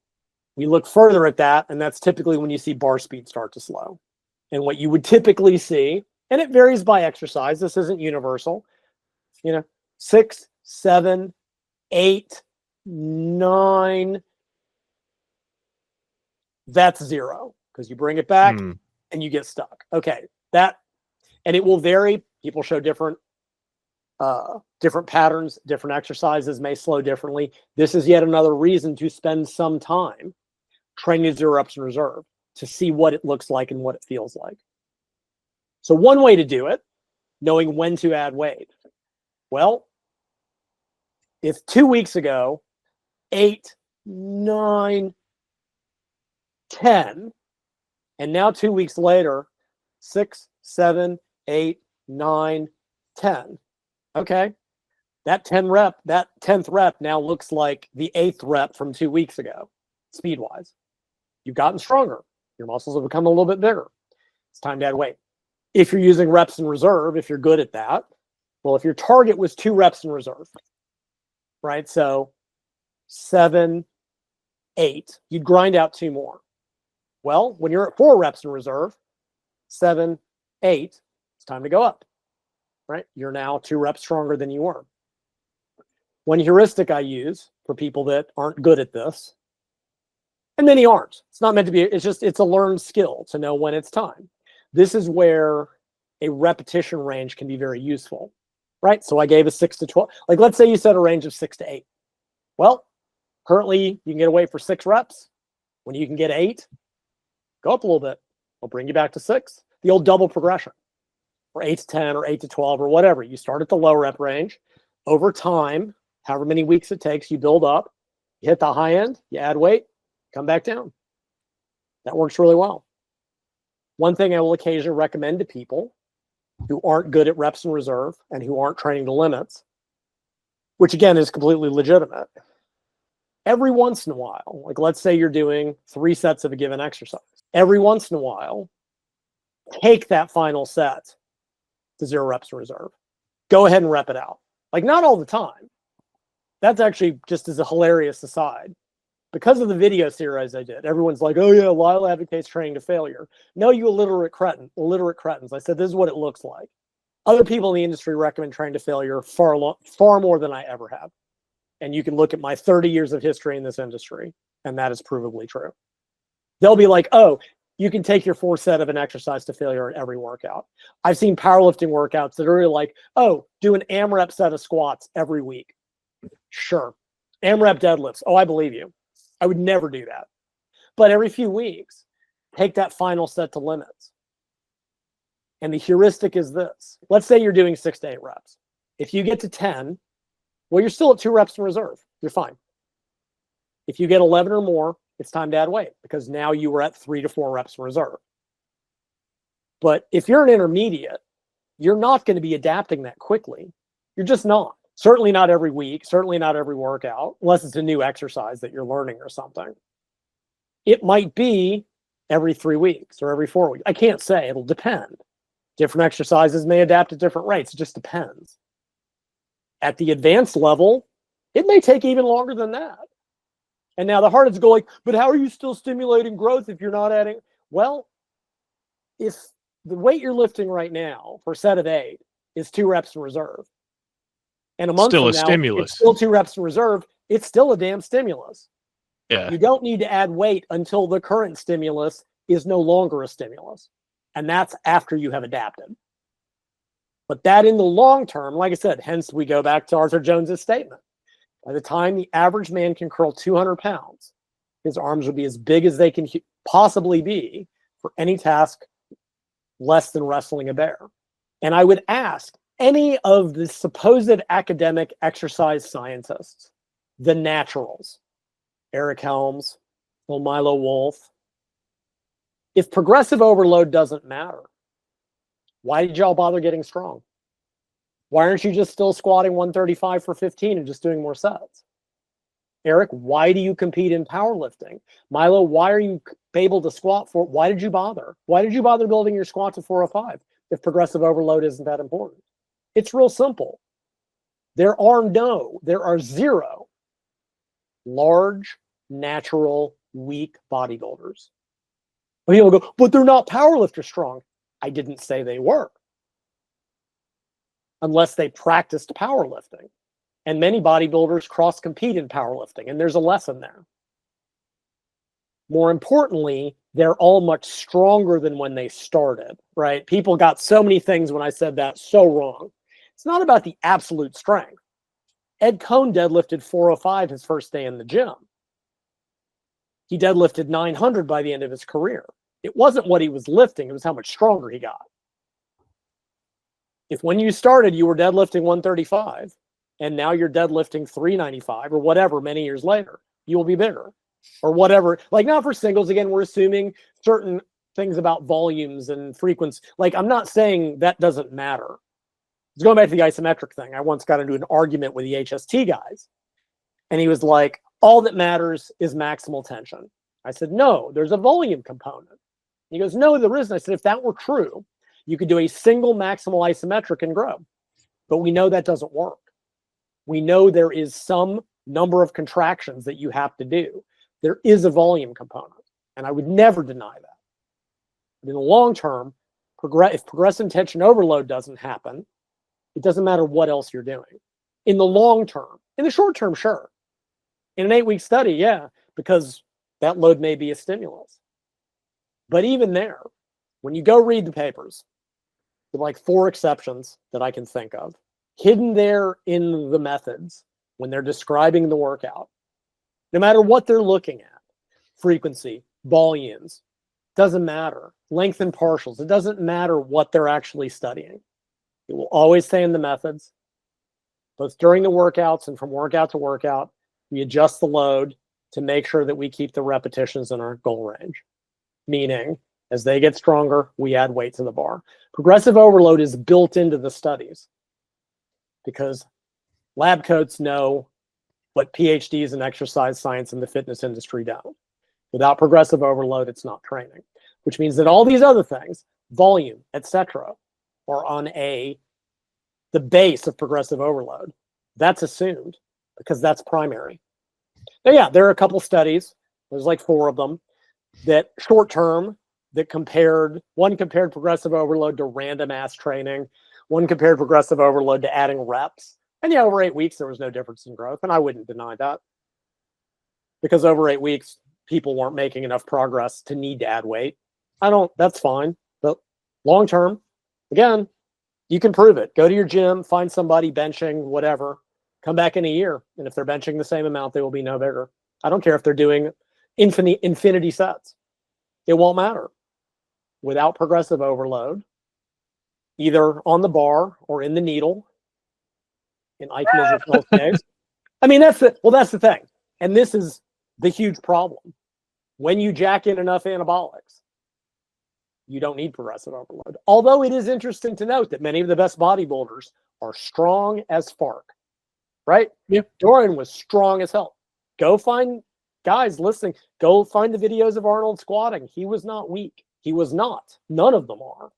S2: We look further at that, and that's typically when you see bar speed start to slow. And what you would typically see, and it varies by exercise, this isn't universal, 6, 7, 8, 9, that's 0, because you bring it back and you get stuck. Okay, and it will vary. People show different patterns, different exercises may slow differently. This is yet another reason to spend some time training 0 reps in reserve to see what it looks like and what it feels like. So one way to do it, knowing when to add weight. Well, if 2 weeks ago, 8, 9, 10, and now 2 weeks later, 6, 7, 8, 9, 10. Okay, that 10th rep now looks like the 8th rep from 2 weeks ago, speed-wise. You've gotten stronger. Your muscles have become a little bit bigger. It's time to add weight. If you're using reps in reserve, if you're good at that, well, if your target was 2 reps in reserve, right? So 7, 8, you'd grind out 2 more. Well, when you're at 4 reps in reserve, 7, 8, it's time to go up. Right? You're now 2 reps stronger than you were. One heuristic I use for people that aren't good at this, and many aren't. It's not meant to be, it's a learned skill to know when it's time. This is where a repetition range can be very useful, right? So I gave a 6 to 12. Like, let's say you set a range of 6 to 8. Well, currently you can get away for 6 reps. When you can get 8, go up a little bit. I'll bring you back to 6. The old double progression. Or 8 to 10 or 8 to 12 or whatever. You start at the low rep range. Over time, however many weeks it takes, you build up. You hit the high end, you add weight, come back down. That works really well. One thing I will occasionally recommend to people who aren't good at reps in reserve and who aren't training to limits, which again is completely legitimate, every once in a while, like let's say you're doing 3 sets of a given exercise, every once in a while, take that final set to 0 reps in reserve. Go ahead and rep it out. Like, not all the time. That's actually just as a hilarious aside. Because of the video series I did, everyone's like, oh yeah, Lyle advocates training to failure. No, you illiterate cretins. I said, this is what it looks like. Other people in the industry recommend train to failure far more than I ever have. And you can look at my 30 years of history in this industry, and that is provably true. They'll be like, oh, you can take your 4 set of an exercise to failure in every workout. I've seen powerlifting workouts that are really like, oh, do an AMRAP set of squats every week. Sure. AMRAP deadlifts. Oh, I believe you. I would never do that. But every few weeks, take that final set to limits. And the heuristic is this. Let's say you're doing 6 to 8 reps. If you get to 10, well, you're still at 2 reps in reserve. You're fine. If you get 11 or more, it's time to add weight because now you were at 3 to 4 reps in reserve. But if you're an intermediate, you're not going to be adapting that quickly. You're just not. Certainly not every week, certainly not every workout, unless it's a new exercise that you're learning or something. It might be every 3 weeks or every 4 weeks. I can't say. It'll depend. Different exercises may adapt at different rates. It just depends. At the advanced level, it may take even longer than that. And now the hard is go like, but how are you still stimulating growth if you're not adding? Well, if the weight you're lifting right now for a set of 8 is 2 reps in reserve, and a month
S1: still
S2: from
S1: a
S2: now,
S1: stimulus.
S2: it's still 2 reps in reserve, it's still a damn stimulus.
S1: Yeah.
S2: You don't need to add weight until the current stimulus is no longer a stimulus. And that's after you have adapted. But that in the long term, like I said, hence we go back to Arthur Jones's statement. By the time the average man can curl 200 pounds, his arms will be as big as they can possibly be for any task less than wrestling a bear. And I would ask any of the supposed academic exercise scientists, the naturals, Eric Helms, Phil Milo Wolf, if progressive overload doesn't matter, why did y'all bother getting strong? Why aren't you just still squatting 135 for 15 and just doing more sets? Eric, why do you compete in powerlifting? Milo, why are you able to squat for? Why did you bother? Why did you bother building your squat to 405 if progressive overload isn't that important? It's real simple. There are 0 large, natural, weak bodybuilders. But people go, but they're not powerlifter strong. I didn't say they were. Unless they practiced powerlifting. And many bodybuilders cross-compete in powerlifting, and there's a lesson there. More importantly, they're all much stronger than when they started, right? People got so many things when I said that so wrong. It's not about the absolute strength. Ed Cohn deadlifted 405 his first day in the gym. He deadlifted 900 by the end of his career. It wasn't what he was lifting, it was how much stronger he got. If when you started, you were deadlifting 135, and now you're deadlifting 395 or whatever many years later, you will be bigger. Or whatever, like not for singles, again, we're assuming certain things about volumes and frequency. Like I'm not saying that doesn't matter. It's going back to the isometric thing. I once got into an argument with the HST guys, and he was like, all that matters is maximal tension. I said, no, there's a volume component. He goes, no, there isn't. I said, if that were true, you could do a single maximal isometric and grow. But we know that doesn't work. We know there is some number of contractions that you have to do. There is a volume component, and I would never deny that. But in the long term, if progressive tension overload doesn't happen, it doesn't matter what else you're doing. In the long term, in the short term, sure. In an 8-week study, yeah, because that load may be a stimulus. But even there, when you go read the papers, there are like 4 exceptions that I can think of, hidden there in the methods when they're describing the workout. No matter what they're looking at, frequency, volumes, doesn't matter. Length and partials, it doesn't matter what they're actually studying. It will always say in the methods, both during the workouts and from workout to workout, we adjust the load to make sure that we keep the repetitions in our goal range. Meaning, as they get stronger, we add weight to the bar. Progressive overload is built into the studies because lab coats know what PhDs in exercise science and the fitness industry don't. Without progressive overload, it's not training, which means that all these other things, volume, etc., are on the base of progressive overload. That's assumed because that's primary. Now, yeah, there are a couple studies, there's like 4 of them, that short term, that one compared progressive overload to random ass training. One compared progressive overload to adding reps. And yeah, over 8 weeks, there was no difference in growth. And I wouldn't deny that. Because over 8 weeks, people weren't making enough progress to need to add weight. That's fine. But long term, again, you can prove it. Go to your gym, find somebody benching, whatever. Come back in a year. And if they're benching the same amount, they will be no bigger. I don't care if they're doing infinity sets. It won't matter. Without progressive overload, either on the bar or in the needle, in Ike Miserfell's case. I mean, that's the thing. And this is the huge problem. When you jack in enough anabolics, you don't need progressive overload. Although it is interesting to note that many of the best bodybuilders are strong as fark, right?
S1: Yeah.
S2: Dorian was strong as hell. Go find guys listening. Go find the videos of Arnold squatting. He was not weak. He was not. None of them are.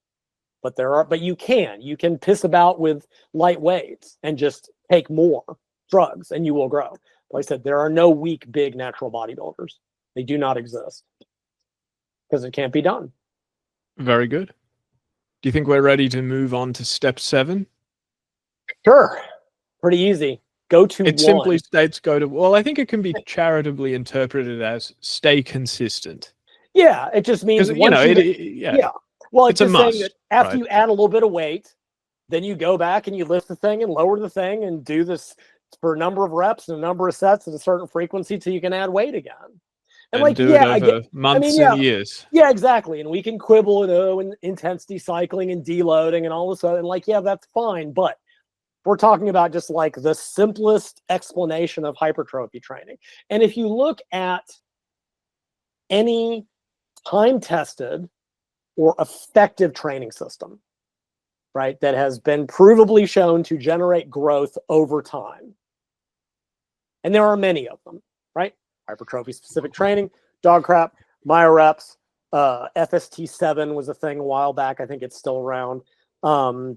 S2: But you can piss about with light weights and just take more drugs and you will grow. Like I said, there are no weak, big natural bodybuilders. They do not exist because it can't be done.
S1: Very good. Do you think we're ready to move on to step 7?
S2: Sure. Pretty easy. Go to
S1: it simply states well, I think it can be charitably interpreted as stay consistent.
S2: Yeah, it just means
S1: yeah.
S2: Well,
S1: it's
S2: just
S1: a must,
S2: saying that after
S1: right?
S2: you add a little bit of weight, then you go back and you lift the thing and lower the thing and do this for a number of reps and a number of sets at a certain frequency till you can add weight again.
S1: And do it over months and years.
S2: Yeah, exactly. And we can quibble and intensity cycling and deloading and all this other, and that's fine. But we're talking about just like the simplest explanation of hypertrophy training. And if you look at any time-tested or effective training system, right, that has been provably shown to generate growth over time, and there are many of them, right? Hypertrophy specific training, dog crap, myoreps, FST7 was a thing a while back. I think it's still around.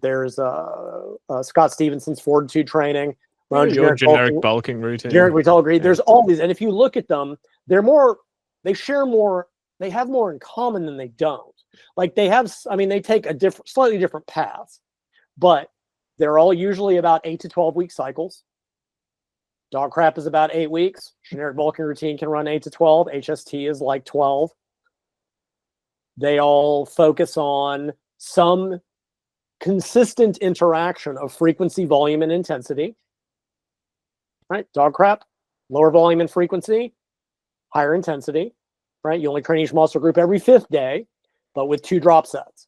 S2: There's Scott Stevenson's fortitude training,
S1: generic bulking routine.
S2: Generic, we all agree. There's all these, and if you look at them, they have more in common than they don't. Like they take slightly different paths, but they're all usually about 8 to 12 week cycles. Dog crap is about 8 weeks. Generic bulking routine can run 8 to 12. HST is like 12. They all focus on some consistent interaction of frequency, volume, and intensity. Right? Dog crap, lower volume and frequency, higher intensity. Right? You only train each muscle group every 5th day, but with 2 drop sets.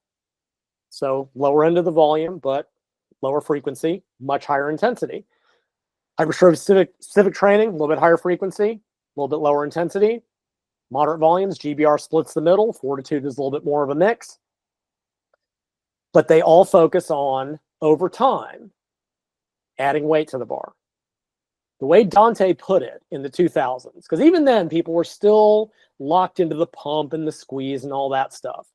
S2: So lower end of the volume, but lower frequency, much higher intensity. Hypertrophy specific training, a little bit higher frequency, a little bit lower intensity. Moderate volumes, GBR splits the middle. Fortitude is a little bit more of a mix. But they all focus on, over time, adding weight to the bar. The way Dante put it in the 2000s, because even then people were still locked into the pump and the squeeze and all that stuff.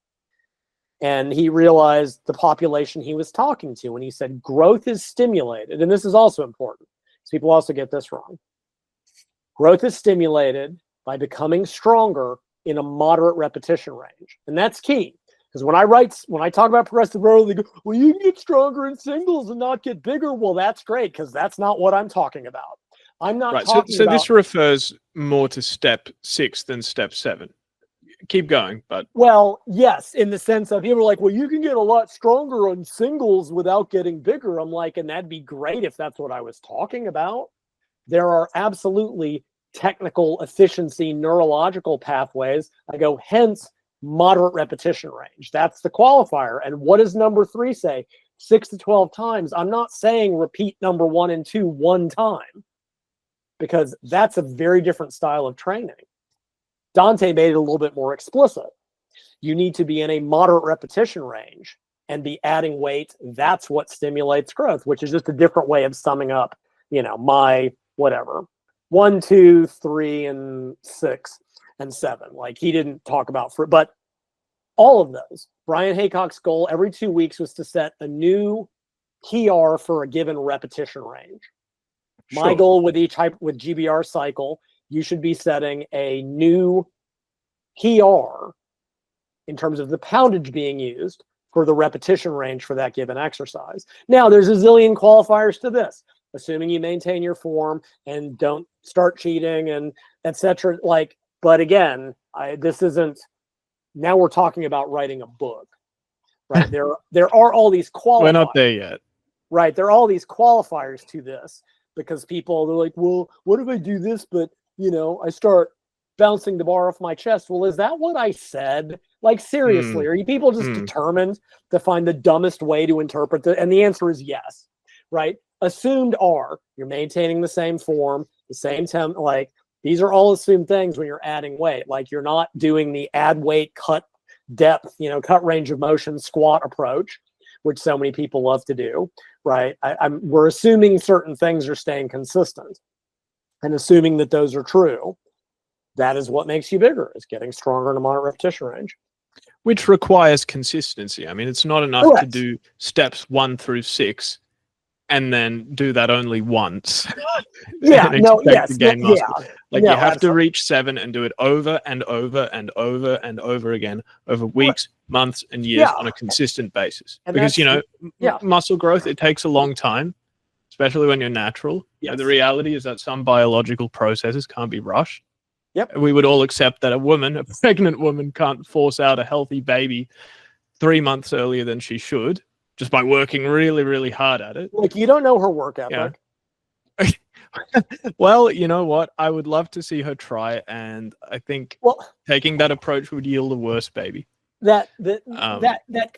S2: And he realized the population he was talking to when he said growth is stimulated. And this is also important. People also get this wrong. Growth is stimulated by becoming stronger in a moderate repetition range. And that's key. Because when I talk about progressive growth, they go, well, you can get stronger in singles and not get bigger. Well, that's great, because that's not what I'm talking about. I'm not talking
S1: so
S2: about...
S1: this refers more to step 6 than step 7. Keep going, but...
S2: Well, yes, in the sense of people are like, well, you can get a lot stronger on singles without getting bigger. I'm like, and that'd be great if that's what I was talking about. There are absolutely technical efficiency, neurological pathways. I go, hence moderate repetition range. That's the qualifier. And what does number 3 say? 6 to 12 times. I'm not saying repeat number 1 and 2 one time, because that's a very different style of training. Dante made it a little bit more explicit. You need to be in a moderate repetition range and be adding weight. That's what stimulates growth, which is just a different way of summing up, my whatever, 1, 2, 3, and 6, and 7. Like he didn't talk about but all of those. Brian Haycock's goal every 2 weeks was to set a new PR for a given repetition range. Sure. My goal with with GBR cycle, you should be setting a new PR in terms of the poundage being used for the repetition range for that given exercise. Now, there's a zillion qualifiers to this, assuming you maintain your form and don't start cheating and etc. Like, but again, this isn't. Now we're talking about writing a book, right? there are all these qualifiers.
S1: We're not there yet,
S2: right? There are all these qualifiers to this because they're like, well, what if I do this, but I start bouncing the bar off my chest? Well, is that what I said? Like, seriously, are you people just determined to find the dumbest way to interpret it? And the answer is yes, right? Assumed are you're maintaining the same form, the same temp. Like, these are all assumed things when you're adding weight. Like, you're not doing the add weight, cut depth, cut range of motion squat approach, which so many people love to do, right? We're assuming certain things are staying consistent, and assuming that those are true. That is what makes you bigger, is getting stronger in a moderate repetition range.
S1: Which requires consistency. I mean, it's not enough to do steps 1 through 6 and then do that only once.
S2: Yeah,
S1: you have to reach 7 and do it over and over and over and over again over weeks, months, and years on a consistent basis. And because, muscle growth, it takes a long time, especially when you're natural. Yes. The reality is that some biological processes can't be rushed.
S2: Yep.
S1: We would all accept that a pregnant woman can't force out a healthy baby 3 months earlier than she should, just by working really, really hard at it.
S2: Like, you don't know her work ethic.
S1: Yeah. Well, you know what? I would love to see her try, and I think taking that approach would yield a worse baby. That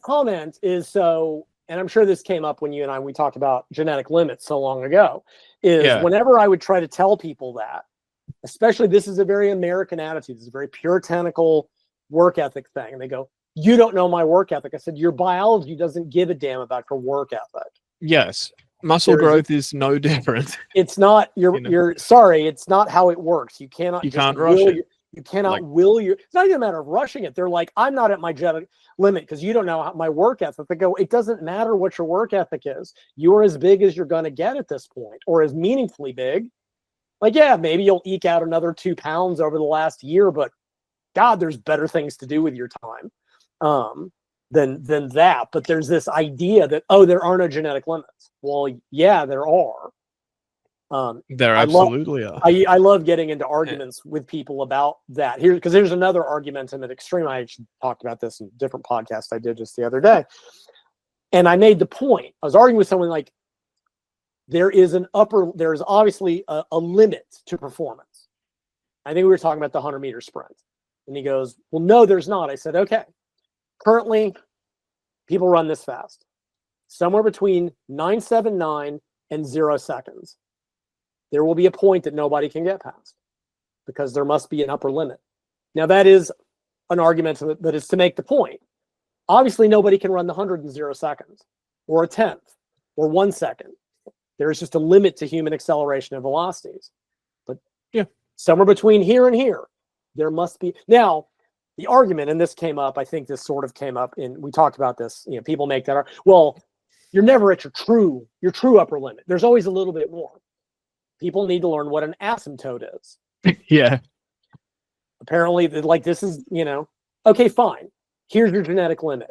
S2: comment is so, and I'm sure this came up when you and we talked about genetic limits so long ago, is whenever I would try to tell people that, especially, this is a very American attitude, this is a very puritanical work ethic thing, and they go, you don't know my work ethic. I said, your biology doesn't give a damn about your work ethic.
S1: Yes. Muscle growth is no different.
S2: It's not, you're sorry, it's not how it works. You can't
S1: rush it.
S2: You cannot it's not even a matter of rushing it. They're like, I'm not at my genetic limit because you don't know my work ethic. They go, it doesn't matter what your work ethic is. You're as big as you're going to get at this point, or as meaningfully big. Like, yeah, maybe you'll eke out another 2 pounds over the last year, but God, there's better things to do with your time than that. But there's this idea that, there are no genetic limits. Well, yeah, there are.
S1: There absolutely are.
S2: I love getting into arguments with people about that. Because there's another argument in an extreme. I actually talked about this in a different podcast I did just the other day. And I made the point. I was arguing with someone like, there's obviously a limit to performance. I think we were talking about the 100-meter sprint. And he goes, well, no, there's not. I said, okay. Currently, people run this fast. Somewhere between 9.79 and 0 seconds. There will be a point that nobody can get past because there must be an upper limit. Now, that is an argument that is to make the point. Obviously, nobody can run the 100 in 0 seconds, or a tenth, or 1 second. There is just a limit to human acceleration and velocities. But somewhere between here and here, there must be. Now, the argument, and this came up, I think this sort of came up we talked about this, people make that, well, you're never at your true upper limit. There's always a little bit more. People need to learn what an asymptote is.
S1: Yeah.
S2: Apparently, like, this is, okay, fine. Here's your genetic limit.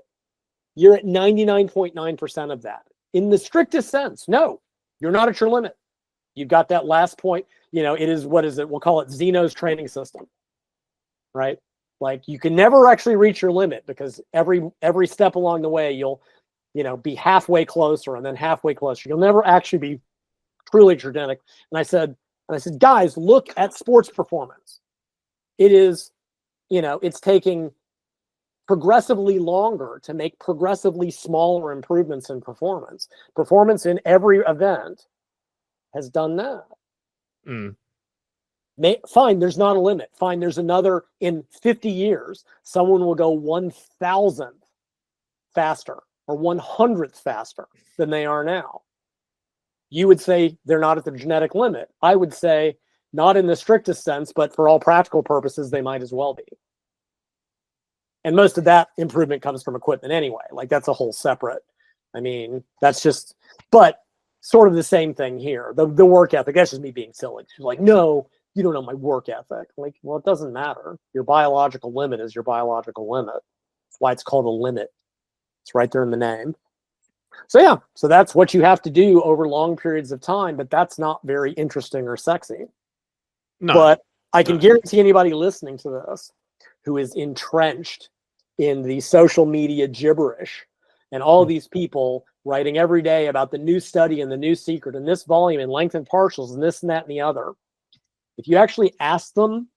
S2: You're at 99.9% of that. In the strictest sense, no, you're not at your limit. You've got that last point. It is, what is it? We'll call it Zeno's training system, right? Like, you can never actually reach your limit because every step along the way, you'll, be halfway closer and then halfway closer. You'll never actually be truly genetic. And I said, guys, look at sports performance. It is, it's taking progressively longer to make progressively smaller improvements in performance. Performance in every event has done that. Fine, there's not a limit. Fine, there's another, in 50 years, someone will go 1,000th faster or 100th faster than they are now. You would say they're not at the genetic limit. I would say not in the strictest sense, but for all practical purposes, they might as well be. And most of that improvement comes from equipment anyway. Like, that's a whole separate, that's just, but sort of the same thing here. The work ethic, that's just me being silly. She's like, no, you don't know my work ethic. Like, well, it doesn't matter. Your biological limit is your biological limit. That's why it's called a limit. It's right there in the name. So yeah, so that's what you have to do over long periods of time, but that's not very interesting or sexy.
S1: No.
S2: But I can guarantee anybody listening to this who is entrenched in the social media gibberish and all these people writing every day about the new study and the new secret and this volume and length and partials and this and that and the other. If you actually ask them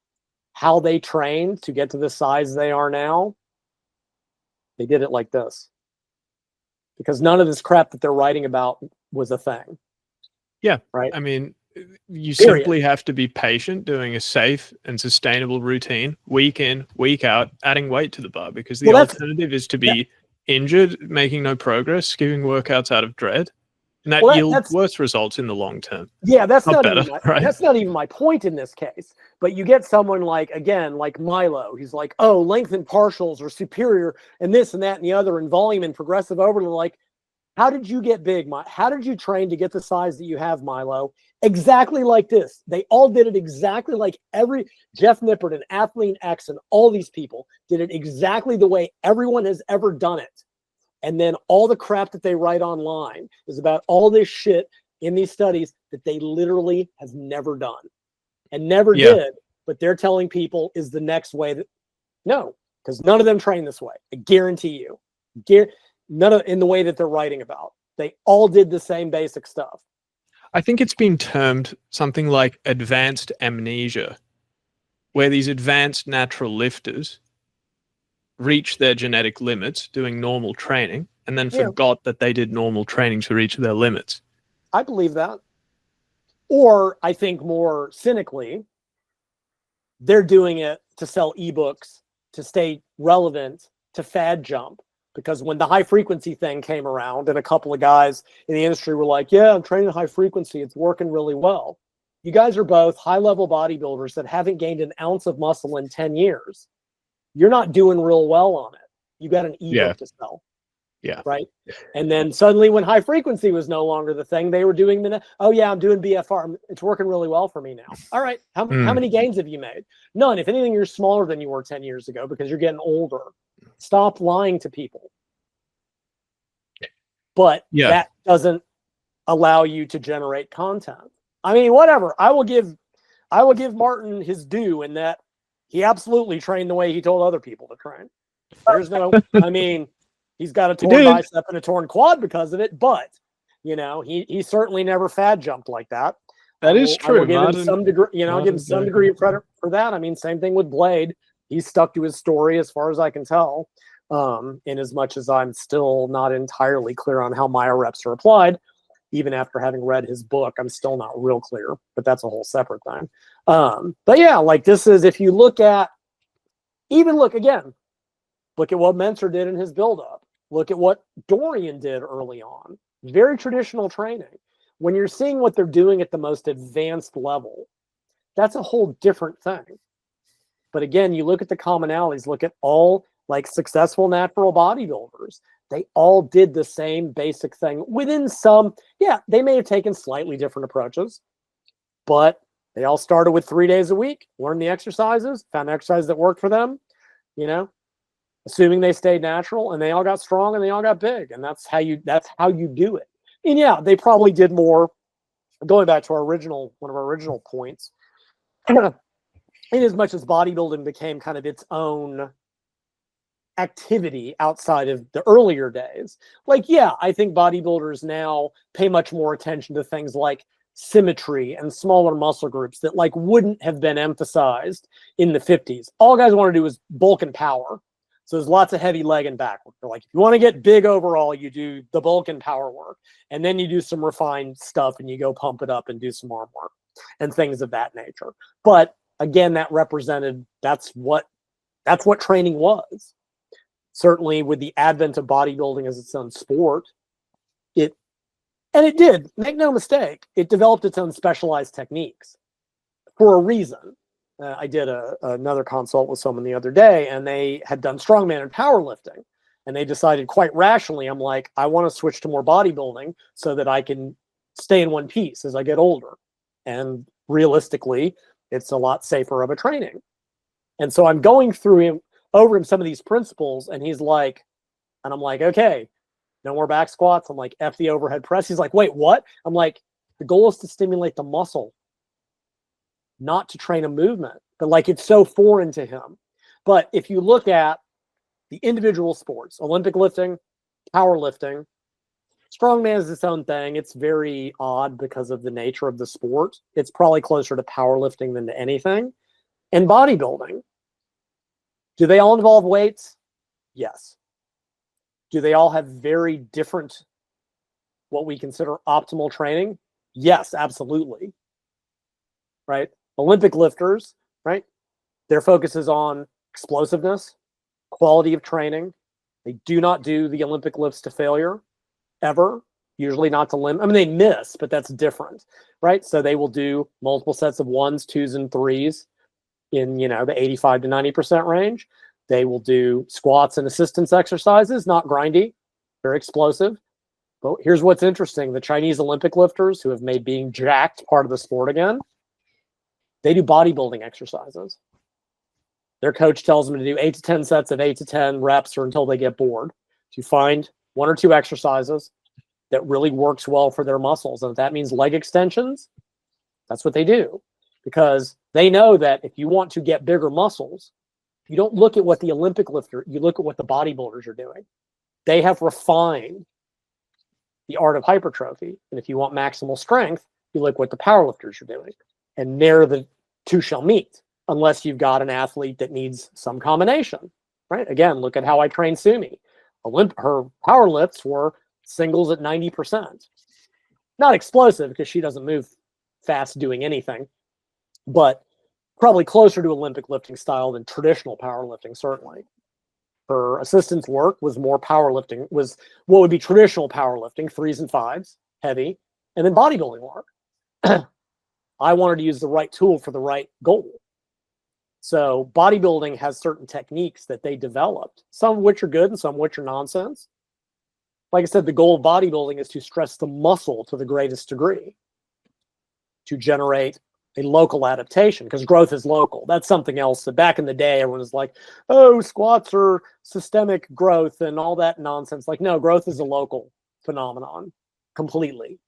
S2: how they trained to get to the size they are now, they did it like this. Because none of this crap that they're writing about was a thing.
S1: Yeah.
S2: Right.
S1: I mean, you simply have to be patient doing a safe and sustainable routine week in, week out, adding weight to the bar, because the alternative is to be injured, making no progress, skipping workouts out of dread. And that yields worse results in the long term.
S2: Yeah, that's not
S1: better,
S2: even
S1: right?
S2: That's not even my point in this case. But you get someone like, again, like Milo. He's like, oh, length and partials are superior and this and that and the other and volume and progressive overload. Like, how did you get big? How did you train to get the size that you have, Milo? Exactly like this. They all did it exactly like Jeff Nippert and Athlete X and all these people did it exactly the way everyone has ever done it. And then all the crap that they write online is about all this shit in these studies that they literally have never done and never did, but they're telling people is the next way. No, because none of them train this way. I guarantee you. None of in the way that they're writing about. They all did the same basic stuff.
S1: I think it's been termed something like advanced amnesia, where these advanced natural lifters reach their genetic limits doing normal training and then forgot that they did normal training to reach their limits.
S2: I believe that. Or I think more cynically, they're doing it to sell ebooks, to stay relevant, to fad jump. Because when the high frequency thing came around and a couple of guys in the industry were like, yeah, I'm training high frequency. It's working really well. You guys are both high level bodybuilders that haven't gained an ounce of muscle in 10 years. You're not doing real well on it. You got an ebook to sell.
S1: Yeah.
S2: Right. And then suddenly when high frequency was no longer the thing, they were doing oh yeah, I'm doing BFR. It's working really well for me now. All right. How many gains have you made? None. If anything, you're smaller than you were 10 years ago because you're getting older. Stop lying to people. But that doesn't allow you to generate content. I mean, whatever. I will give Martin his due in that he absolutely trained the way he told other people to train. There's no, I mean, he's got a torn bicep and a torn quad because of it, but you know, he certainly never fad jumped like that.
S1: That is true.
S2: I will give him some degree, give him some degree of credit for that. I mean, same thing with Blade. He's stuck to his story as far as I can tell. In as much as I'm still not entirely clear on how myoreps are applied, even after having read his book, I'm still not real clear, but that's a whole separate thing. But yeah, like this is, if you look at what Menser did in his buildup, look at what Dorian did early on, very traditional training. When you're seeing what they're doing at the most advanced level, that's a whole different thing. But again, you look at the commonalities, look at all like successful natural bodybuilders. They all did the same basic thing within some, they may have taken slightly different approaches, but they all started with 3 days a week, learned the exercises, found exercises that worked for them, assuming they stayed natural, and they all got strong and they all got big. And that's how you do it. And they probably did more, going back to one of our original points, in as much as bodybuilding became kind of its own activity outside of the earlier days. I think bodybuilders now pay much more attention to things like symmetry and smaller muscle groups that wouldn't have been emphasized in the 50s. All guys want to do is bulk and power. So there's lots of heavy leg and back work. They're like, if you want to get big overall, you do the bulk and power work. And then you do some refined stuff and you go pump it up and do some arm work and things of that nature. But again, that's what training was. Certainly with the advent of bodybuilding as its own sport, it did, make no mistake, it developed its own specialized techniques for a reason. I did another consult with someone the other day, and they had done strongman and powerlifting, and they decided quite rationally, I'm like, I want to switch to more bodybuilding so that I can stay in one piece as I get older. And realistically, it's a lot safer of a training. And so I'm going through over him some of these principles, and he's like, And I'm like, okay, no more back squats. I'm like, F the overhead press. He's like, wait, what? I'm like, the goal is to stimulate the muscle, not to train a movement. But like, it's so foreign to him. But if you look at the individual sports, Olympic lifting, powerlifting, strongman is its own thing. It's very odd because of the nature of the sport. It's probably closer to powerlifting than to anything. And bodybuilding, do they all involve weights? Yes. Do they all have very different, what we consider optimal training? Yes, absolutely. Right? Olympic lifters, right? Their focus is on explosiveness, quality of training. They do not do the Olympic lifts to failure, ever. Usually not to limit. I mean, they miss, but that's different, right? So they will do multiple sets of 1s, 2s, and 3s in, the 85 to 90% range. They will do squats and assistance exercises, not grindy, very explosive. But here's what's interesting. The Chinese Olympic lifters who have made being jacked part of the sport again, they do bodybuilding exercises. Their coach tells them to do 8 to 10 sets of 8 to 10 reps or until they get bored, to find 1 or 2 exercises that really works well for their muscles. And if that means leg extensions, that's what they do. Because they know that if you want to get bigger muscles, you don't look at what the Olympic lifter, you look at what the bodybuilders are doing. They have refined the art of hypertrophy. And if you want maximal strength, you look what the powerlifters are doing. And there the two shall meet, unless you've got an athlete that needs some combination, right? Again, look at how I train Sumi. Her power lifts were singles at 90%. Not explosive because she doesn't move fast doing anything, but probably closer to Olympic lifting style than traditional powerlifting, certainly. Her assistance work was more powerlifting, was what would be traditional powerlifting, 3s and 5s, heavy, and then bodybuilding work. I wanted to use the right tool for the right goal. So bodybuilding has certain techniques that they developed, some of which are good and some of which are nonsense. Like I said, the goal of bodybuilding is to stress the muscle to the greatest degree, to generate a local adaptation, because growth is local. That's something else that back in the day, everyone was like, oh, squats are systemic growth and all that nonsense. Like, no, growth is a local phenomenon completely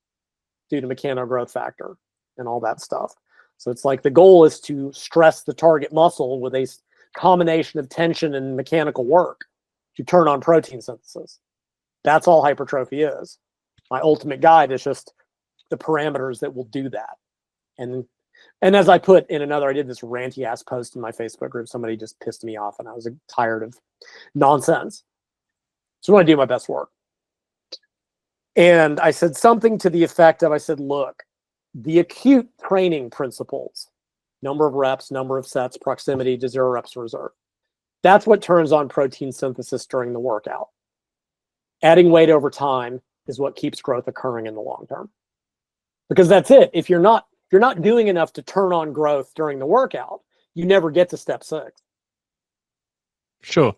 S2: due to mechano growth factor and all that stuff. So it's like the goal is to stress the target muscle with a combination of tension and mechanical work to turn on protein synthesis. That's all hypertrophy is. My ultimate guide is just the parameters that will do that. And as I put in another, I did this ranty ass post in my Facebook group. Somebody just pissed me off and I was tired of nonsense. So I want to do my best work. And I said something to the effect of, I said, look, the acute training principles, number of reps, number of sets, proximity to 0 reps reserve. That's what turns on protein synthesis during the workout. Adding weight over time is what keeps growth occurring in the long term. Because that's it. If you're not doing enough to turn on growth during the workout, you never get to step 6.
S1: Sure.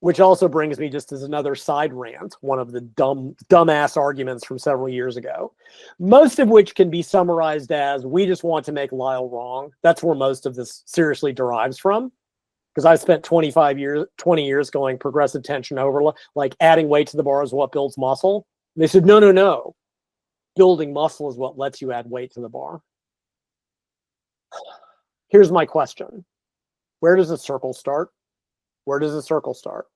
S2: Which also brings me just as another side rant, one of the dumbass arguments from several years ago, most of which can be summarized as, we just want to make Lyle wrong. That's where most of this seriously derives from. Because I spent 20 years going progressive tension over, like adding weight to the bar is what builds muscle. And they said, no. Building muscle is what lets you add weight to the bar. Here's my question. Where does a circle start? Where does a circle start?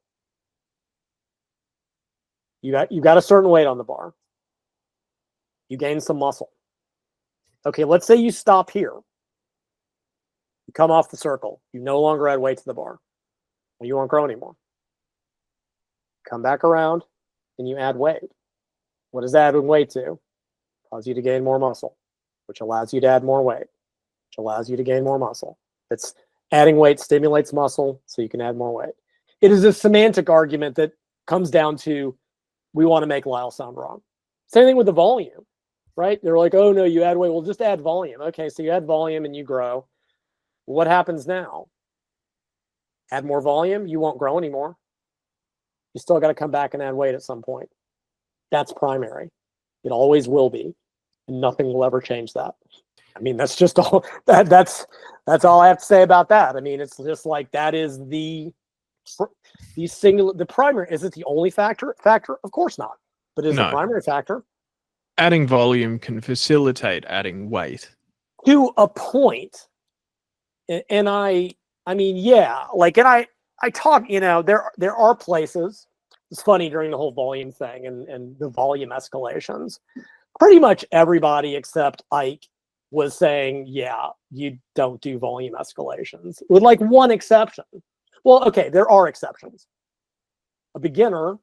S2: You got a certain weight on the bar. You gain some muscle. Okay, let's say you stop here. You come off the circle. You no longer add weight to the bar. Well, you won't grow anymore. Come back around and you add weight. What does adding weight do? Cause you to gain more muscle, which allows you to add more weight, which allows you to gain more muscle. It's adding weight stimulates muscle, so you can add more weight. It is a semantic argument that comes down to, we want to make Lyle sound wrong. Same thing with the volume, right? They're like, oh no, you add weight. Well, just add volume. Okay, so you add volume and you grow. What happens now? Add more volume, you won't grow anymore. You still got to come back and add weight at some point. That's primary. It always will be. And nothing will ever change that. I mean, that's just all that's all I have to say about that. I mean, it's just like, that is the The primary, is it the only factor? Of course not. But is
S1: No.
S2: the primary factor?
S1: Adding volume can facilitate adding weight.
S2: To a point. And I mean, yeah, like, and I talk, there are places, it's funny during the whole volume thing and the volume escalations, pretty much everybody except Ike was saying, yeah, you don't do volume escalations, with like one exception. Well, okay, there are exceptions. A beginner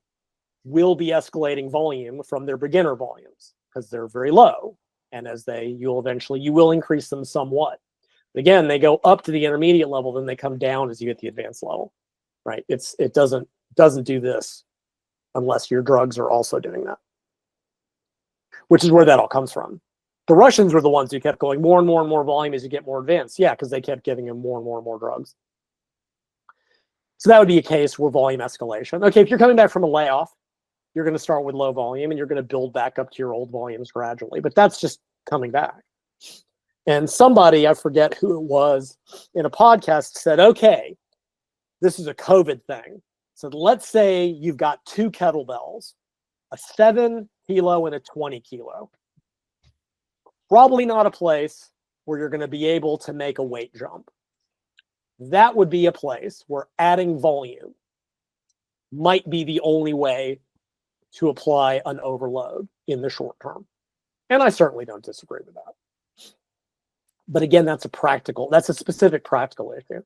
S2: will be escalating volume from their beginner volumes because they're very low. And as you will increase them somewhat. Again, they go up to the intermediate level, then they come down as you get the advanced level, right? It doesn't do this unless your drugs are also doing that, which is where that all comes from. The Russians were the ones who kept going more and more and more volume as you get more advanced. Yeah, because they kept giving them more and more and more drugs. So that would be a case where volume escalation. Okay, if you're coming back from a layoff, you're going to start with low volume and you're going to build back up to your old volumes gradually. But that's just coming back. And somebody, I forget who it was, in a podcast said, okay, this is a COVID thing. So let's say you've got 2 kettlebells, a 7 kilo and a 20 kilo. Probably not a place where you're going to be able to make a weight jump. That would be a place where adding volume might be the only way to apply an overload in the short term. And I certainly don't disagree with that. But again, that's a specific practical issue.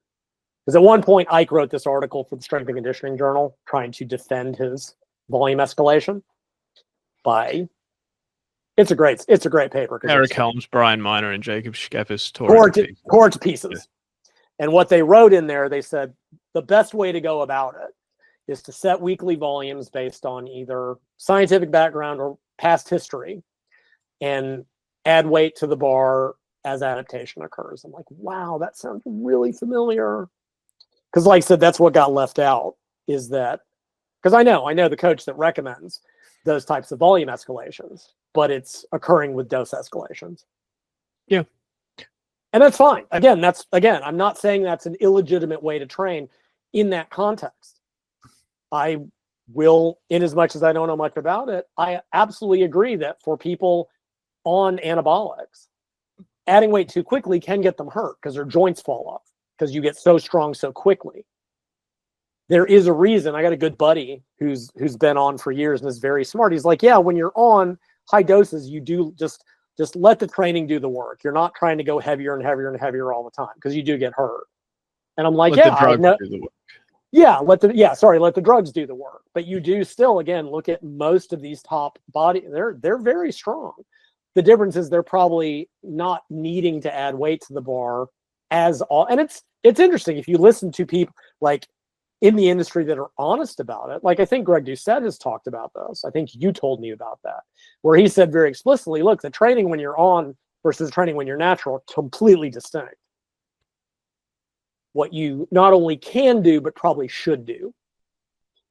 S2: Because at one point, Ike wrote this article for the Strength and Conditioning Journal trying to defend his volume escalation it's a great paper.
S1: Eric Helms, Brian Miner, and Jacob Schepis
S2: tore to pieces. Yeah. And what they wrote in there, they said the best way to go about it is to set weekly volumes based on either scientific background or past history and add weight to the bar as adaptation occurs. I'm like, wow, that sounds really familiar. Because like I said, that's what got left out, is that, because I know the coach that recommends those types of volume escalations, but it's occurring with dose escalations.
S1: Yeah.
S2: And that's fine. Again, I'm not saying that's an illegitimate way to train in that context. I will, in as much as I don't know much about it, I absolutely agree that for people on anabolics, adding weight too quickly can get them hurt because their joints fall off because you get so strong so quickly. There is a reason. I got a good buddy who's been on for years and is very smart. He's like, yeah, when you're on high doses, you do just let the training do the work. You're not trying to go heavier and heavier and heavier all the time because you do get hurt. And I'm like, let the drugs do the work. But you do still, again, look at most of these top body, they're very strong. The difference is they're probably not needing to add weight to the bar as all. And it's interesting if you listen to people like in the industry that are honest about it. Like I think Greg Doucette has talked about this. I think you told me about that, where he said very explicitly, look, the training when you're on versus training when you're natural are completely distinct. What you not only can do, but probably should do.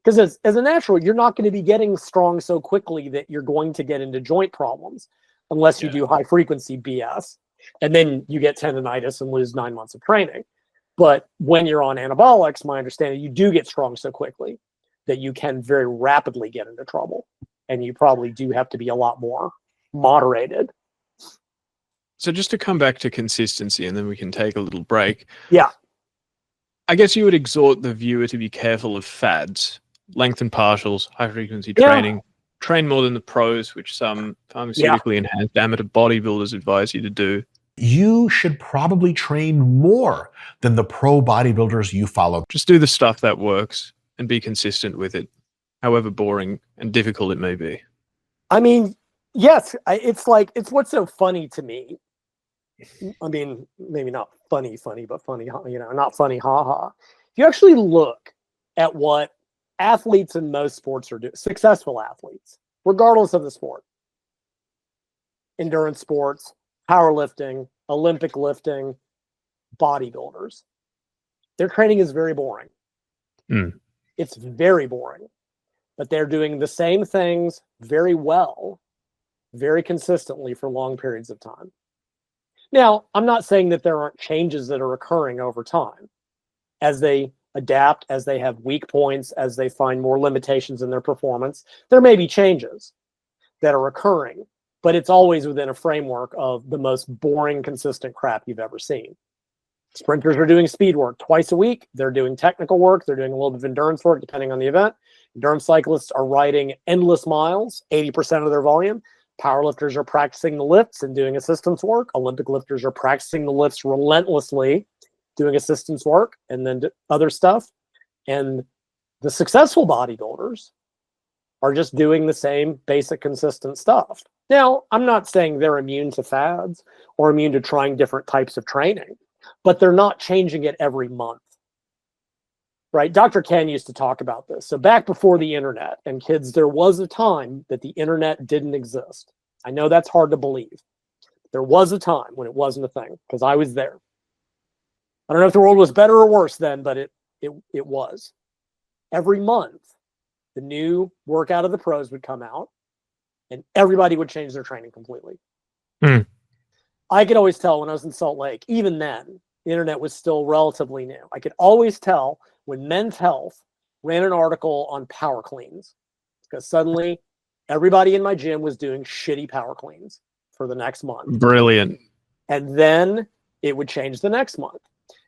S2: Because as a natural, you're not going to be getting strong so quickly that you're going to get into joint problems unless you do high frequency BS. And then you get tendonitis and lose 9 months of training. But when you're on anabolics, my understanding, you do get strong so quickly that you can very rapidly get into trouble. And you probably do have to be a lot more moderated.
S1: So just to come back to consistency, and then we can take a little break.
S2: Yeah.
S1: I guess you would exhort the viewer to be careful of fads, length and partials, high frequency training, train more than the pros, which some pharmaceutically enhanced amateur bodybuilders advise you to do.
S3: You should probably train more than the pro bodybuilders you follow.
S1: Just do the stuff that works and be consistent with it, however boring and difficult it may be.
S2: I mean, yes, it's what's so funny to me. I mean, maybe not funny, but funny, not funny, haha. If you actually look at what athletes in most sports are doing, successful athletes, regardless of the sport, endurance sports, powerlifting, Olympic lifting, bodybuilders, their training is very boring. It's very boring, but they're doing the same things very well, very consistently for long periods of time. Now, I'm not saying that there aren't changes that are occurring over time as they adapt as they have weak points, as they find more limitations in their performance. There may be changes that are occurring, but it's always within a framework of the most boring, consistent crap you've ever seen. Sprinters are doing speed work twice a week. They're doing technical work. They're doing a little bit of endurance work, depending on the event. Endurance cyclists are riding endless miles, 80% of their volume. Powerlifters are practicing the lifts and doing assistance work. Olympic lifters are practicing the lifts relentlessly, doing assistance work and then other stuff. And the successful bodybuilders are just doing the same basic consistent stuff. Now, I'm not saying they're immune to fads or immune to trying different types of training, but they're not changing it every month, right? Dr. Ken used to talk about this. So back before the internet, and kids, there was a time that the internet didn't exist. I know that's hard to believe. There was a time when it wasn't a thing, because I was there. I don't know if the world was better or worse then, but it was. Every month, the new workout of the pros would come out, and everybody would change their training completely. I could always tell when I was in Salt Lake, even then, the internet was still relatively new. I could always tell when Men's Health ran an article on power cleans, because suddenly everybody in my gym was doing shitty power cleans for the next month.
S1: Brilliant.
S2: And then it would change the next month.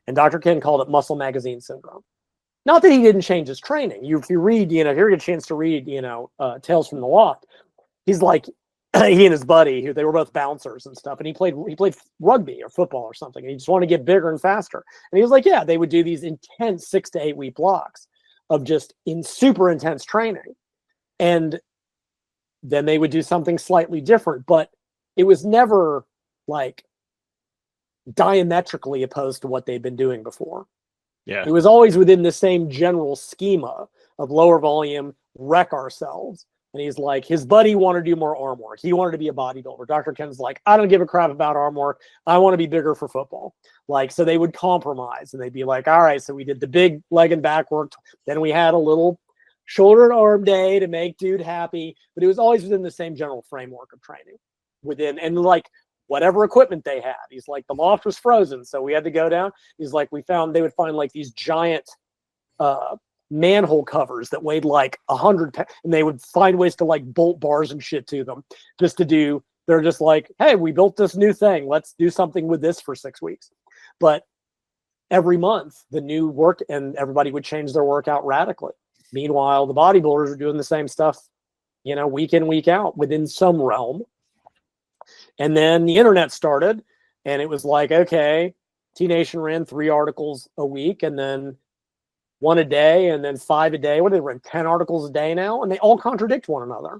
S2: And Dr. Ken called it muscle magazine syndrome. Not that he didn't change his training. If you read, if you get a chance to read, Tales from the Loft, he's like, he and his buddy, they were both bouncers and stuff, and he played rugby or football or something, and he just wanted to get bigger and faster. And he was like, yeah, they would do these intense 6 to 8 week blocks of just in super intense training. And then they would do something slightly different, but it was never like diametrically opposed to what they'd been doing before.
S1: Yeah.
S2: It was always within the same general schema of lower volume, wreck ourselves. And he's like, his buddy wanted to do more arm work. He wanted to be a bodybuilder. Dr. Ken's like, I don't give a crap about arm work. I want to be bigger for football. So they would compromise, and they'd be like, all right, so we did the big leg and back work. Then we had a little shoulder and arm day to make dude happy. But it was always within the same general framework of training and like whatever equipment they had. He's like, the loft was frozen, so we had to go down. He's like, they would find like these giant, manhole covers that weighed like 100 pounds, and they would find ways to like bolt bars and shit to them they're just like, hey, we built this new thing, let's do something with this for 6 weeks. But every month the new work, and everybody would change their workout radically. Meanwhile, the bodybuilders are doing the same stuff, week in, week out within some realm. And then the internet started, and it was like, okay, T-Nation ran 3 articles a week, and then 1 a day, and then 5 a day. What do they run? 10 articles a day now, and they all contradict one another.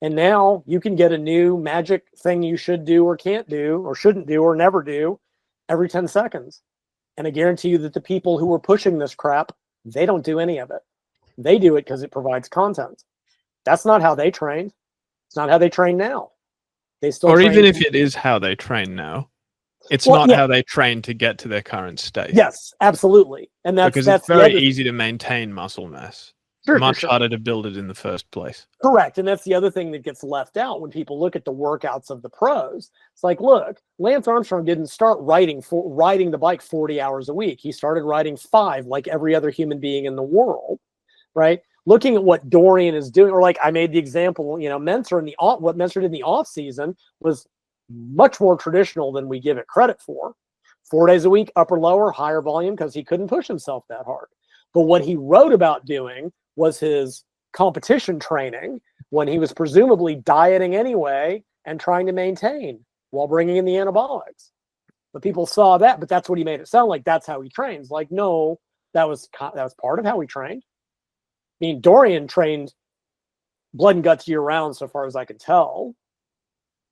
S2: And now you can get a new magic thing you should do or can't do or shouldn't do or never do every 10 seconds. And I guarantee you that the people who are pushing this crap, they don't do any of it. They do it because it provides content. That's not how they trained. It's not how they train now. They still
S1: or even if it is how they train now, it's not how they train to get to their current state.
S2: Yes, absolutely. And that's
S1: it's very easy to maintain muscle mass.
S2: Sure,
S1: much harder to build it in the first place.
S2: Correct. And that's the other thing that gets left out when people look at the workouts of the pros. It's like, look, Lance Armstrong didn't start riding the bike 40 hours a week. He started riding 5 like every other human being in the world, right? Looking at what Dorian is doing, or like I made the example, Mentor what Mentor did in the off season was much more traditional than we give it credit for. 4 days a week, upper, lower, higher volume, because he couldn't push himself that hard. But what he wrote about doing was his competition training when he was presumably dieting anyway and trying to maintain while bringing in the anabolics. But people saw that, but that's what he made it sound like. That's how he trains. Like, no, that was part of how he trained. I mean, Dorian trained blood and guts year round, so far as I can tell.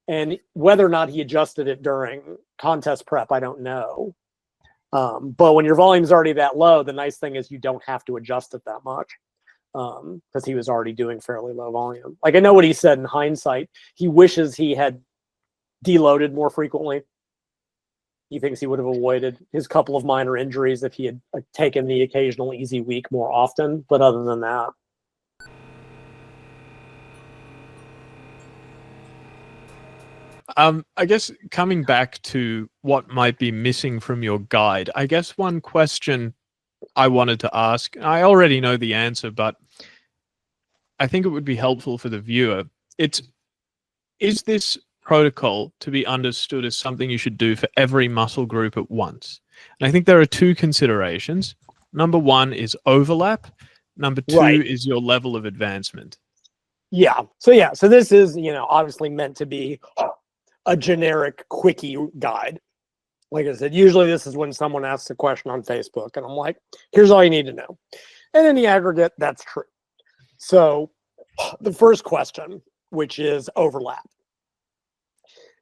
S2: And whether or not he adjusted it during contest prep, I don't know. But when your volume's already that low, the nice thing is you don't have to adjust it that much, because he was already doing fairly low volume. Like, I know what he said in hindsight. He wishes he had deloaded more frequently. He thinks he would have avoided his couple of minor injuries if he had taken the occasional easy week more often. But other than that.
S1: I guess coming back to what might be missing from your guide, I guess one question I wanted to ask. I already know the answer, but I think it would be helpful for the viewer. Is this protocol to be understood as something you should do for every muscle group at once? And I think there are two considerations. Number one is overlap. Number two is your level of advancement.
S2: Yeah. So this is, obviously meant to be a generic quickie guide. Like I said, usually this is when someone asks a question on Facebook and I'm like, here's all you need to know. And in the aggregate, that's true. So the first question, which is overlap,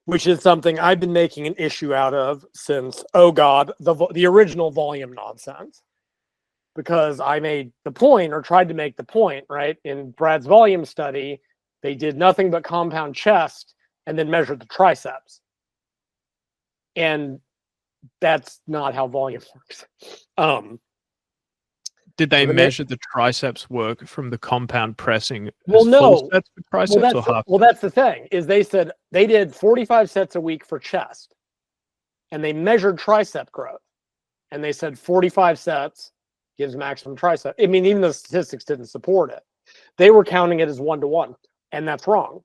S2: which is something I've been making an issue out of since, oh God, the original volume nonsense. Because I made the point, or tried to make the point, right? In Brad's volume study, they did nothing but compound chest and then measured the triceps. And that's not how volume works.
S1: Did they measure the triceps work from the compound pressing?
S2: Well, no.
S1: Sets for triceps or half?
S2: Well, that's the thing, is they said they did 45 sets a week for chest, and they measured tricep growth. And they said 45 sets gives maximum tricep. I mean, even the statistics didn't support it. They were counting it as 1-to-1, and that's wrong.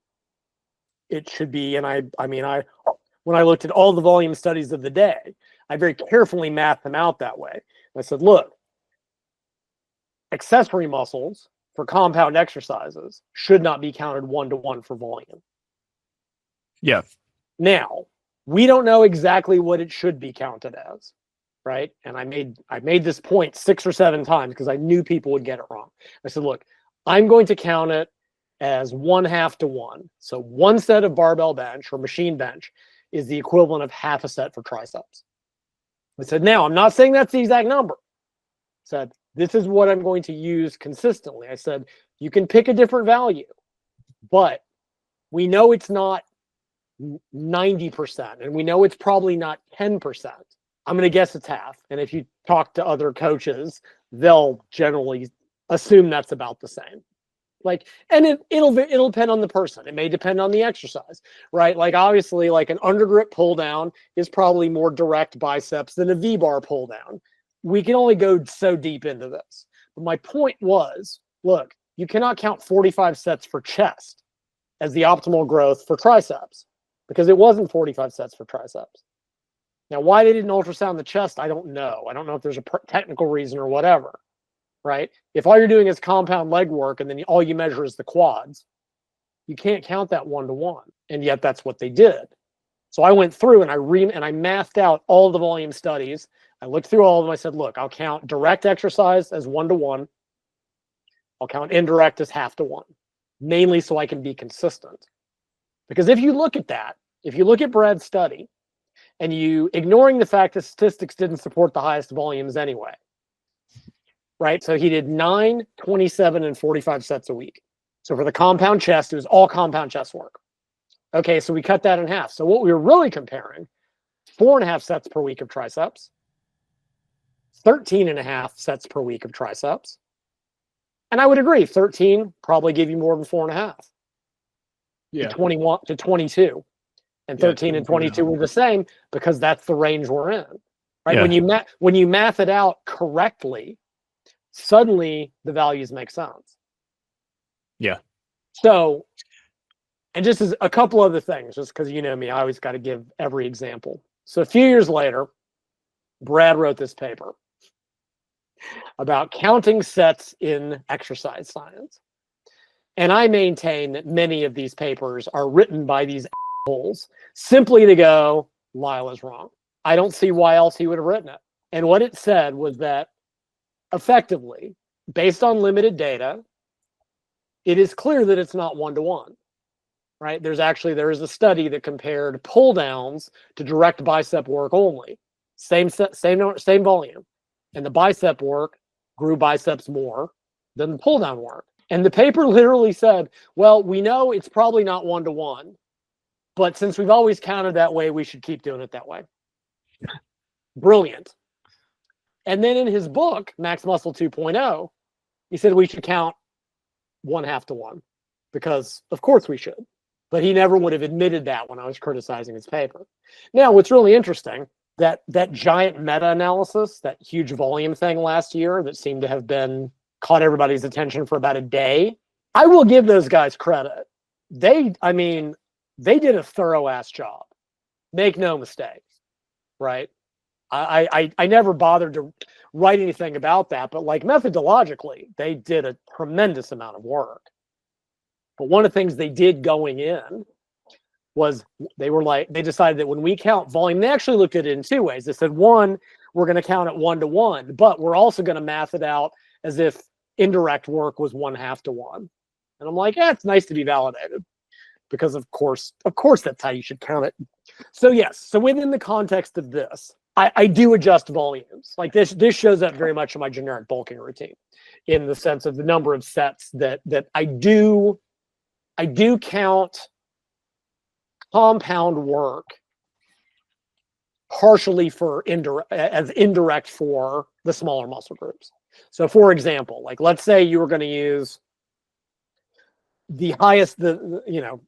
S2: It should be, and I when I looked at all the volume studies of the day, I very carefully mathed them out that way. I said, look, accessory muscles for compound exercises should not be counted 1-to-1 for volume.
S1: Yeah.
S2: Now, we don't know exactly what it should be counted as, right? And I made this point 6 or 7 times because I knew people would get it wrong. I said, look, I'm going to count it as 1/2-to-1. So one set of barbell bench or machine bench is the equivalent of half a set for triceps. I said, now, I'm not saying that's the exact number. I said, this is what I'm going to use consistently. I said, you can pick a different value, but we know it's not 90%, and we know it's probably not 10%. I'm going to guess it's half. And if you talk to other coaches, they'll generally assume that's about the same. Like, and it'll depend on the person. It may depend on the exercise, right? Like, obviously, like an undergrip pull down is probably more direct biceps than a V-bar pull down. We can only go so deep into this. But my point was, look, you cannot count 45 sets for chest as the optimal growth for triceps because it wasn't 45 sets for triceps. Now, why they didn't ultrasound the chest, I don't know. I don't know if there's a technical reason or whatever, right? If all you're doing is compound leg work and then all you measure is the quads, you can't count that 1-to-1. And yet that's what they did. So I went through and I mathed out all the volume studies. I looked through all of them. I said, look, I'll count direct exercise as 1-to-1. I'll count indirect as 1/2-to-1, mainly so I can be consistent. Because if you look at that, if you look at Brad's study, and you ignoring the fact that statistics didn't support the highest volumes anyway, right? So he did 9, 27, and 45 sets a week. So for the compound chest, it was all compound chest work. Okay, so we cut that in half. So what we were really comparing, 4.5 sets per week of triceps, 13.5 sets per week of triceps. And I would agree, 13 probably give you more than 4.5.
S1: Yeah.
S2: 21 to 22. And 13 and 22 were the same because that's the range we're in, right? Yeah. When you math it out correctly, suddenly the values make sense.
S1: Yeah.
S2: So, and just as a couple other things, just because you know me, I always got to give every example. So a few years later, Brad wrote this paper about counting sets in exercise science. And I maintain that many of these papers are written by these assholes simply to go, Lyle is wrong. I don't see why else he would have written it. And what it said was that effectively, based on limited data, it is clear that it's not 1-to-1, right? There is a study that compared pull downs to direct bicep work only. Same volume. And the bicep work grew biceps more than the pull down work. And the paper literally said, well, we know it's probably not 1-to-1, but since we've always counted that way, we should keep doing it that way. Brilliant. And then in his book, Max Muscle 2.0, he said we should count 1/2-to-1 because of course we should. But he never would have admitted that when I was criticizing his paper. Now, what's really interesting that giant meta-analysis, that huge volume thing last year that seemed to have been caught everybody's attention for about a day. I will give those guys credit. They did a thorough ass job. Make no mistake, right? I never bothered to write anything about that, but like methodologically, they did a tremendous amount of work. But one of the things they did going in was they decided that when we count volume, they actually looked at it in two ways. They said, one, we're going to count it 1-to-1, but we're also going to math it out as if indirect work was 1/2 to 1. And I'm like, it's nice to be validated, because of course that's how you should count it. So yes, so within the context of this, I do adjust volumes. Like this shows up very much in my generic bulking routine, in the sense of the number of sets that I do count compound work partially for indirect for the smaller muscle groups. So for example, like let's say you were going to use the highest,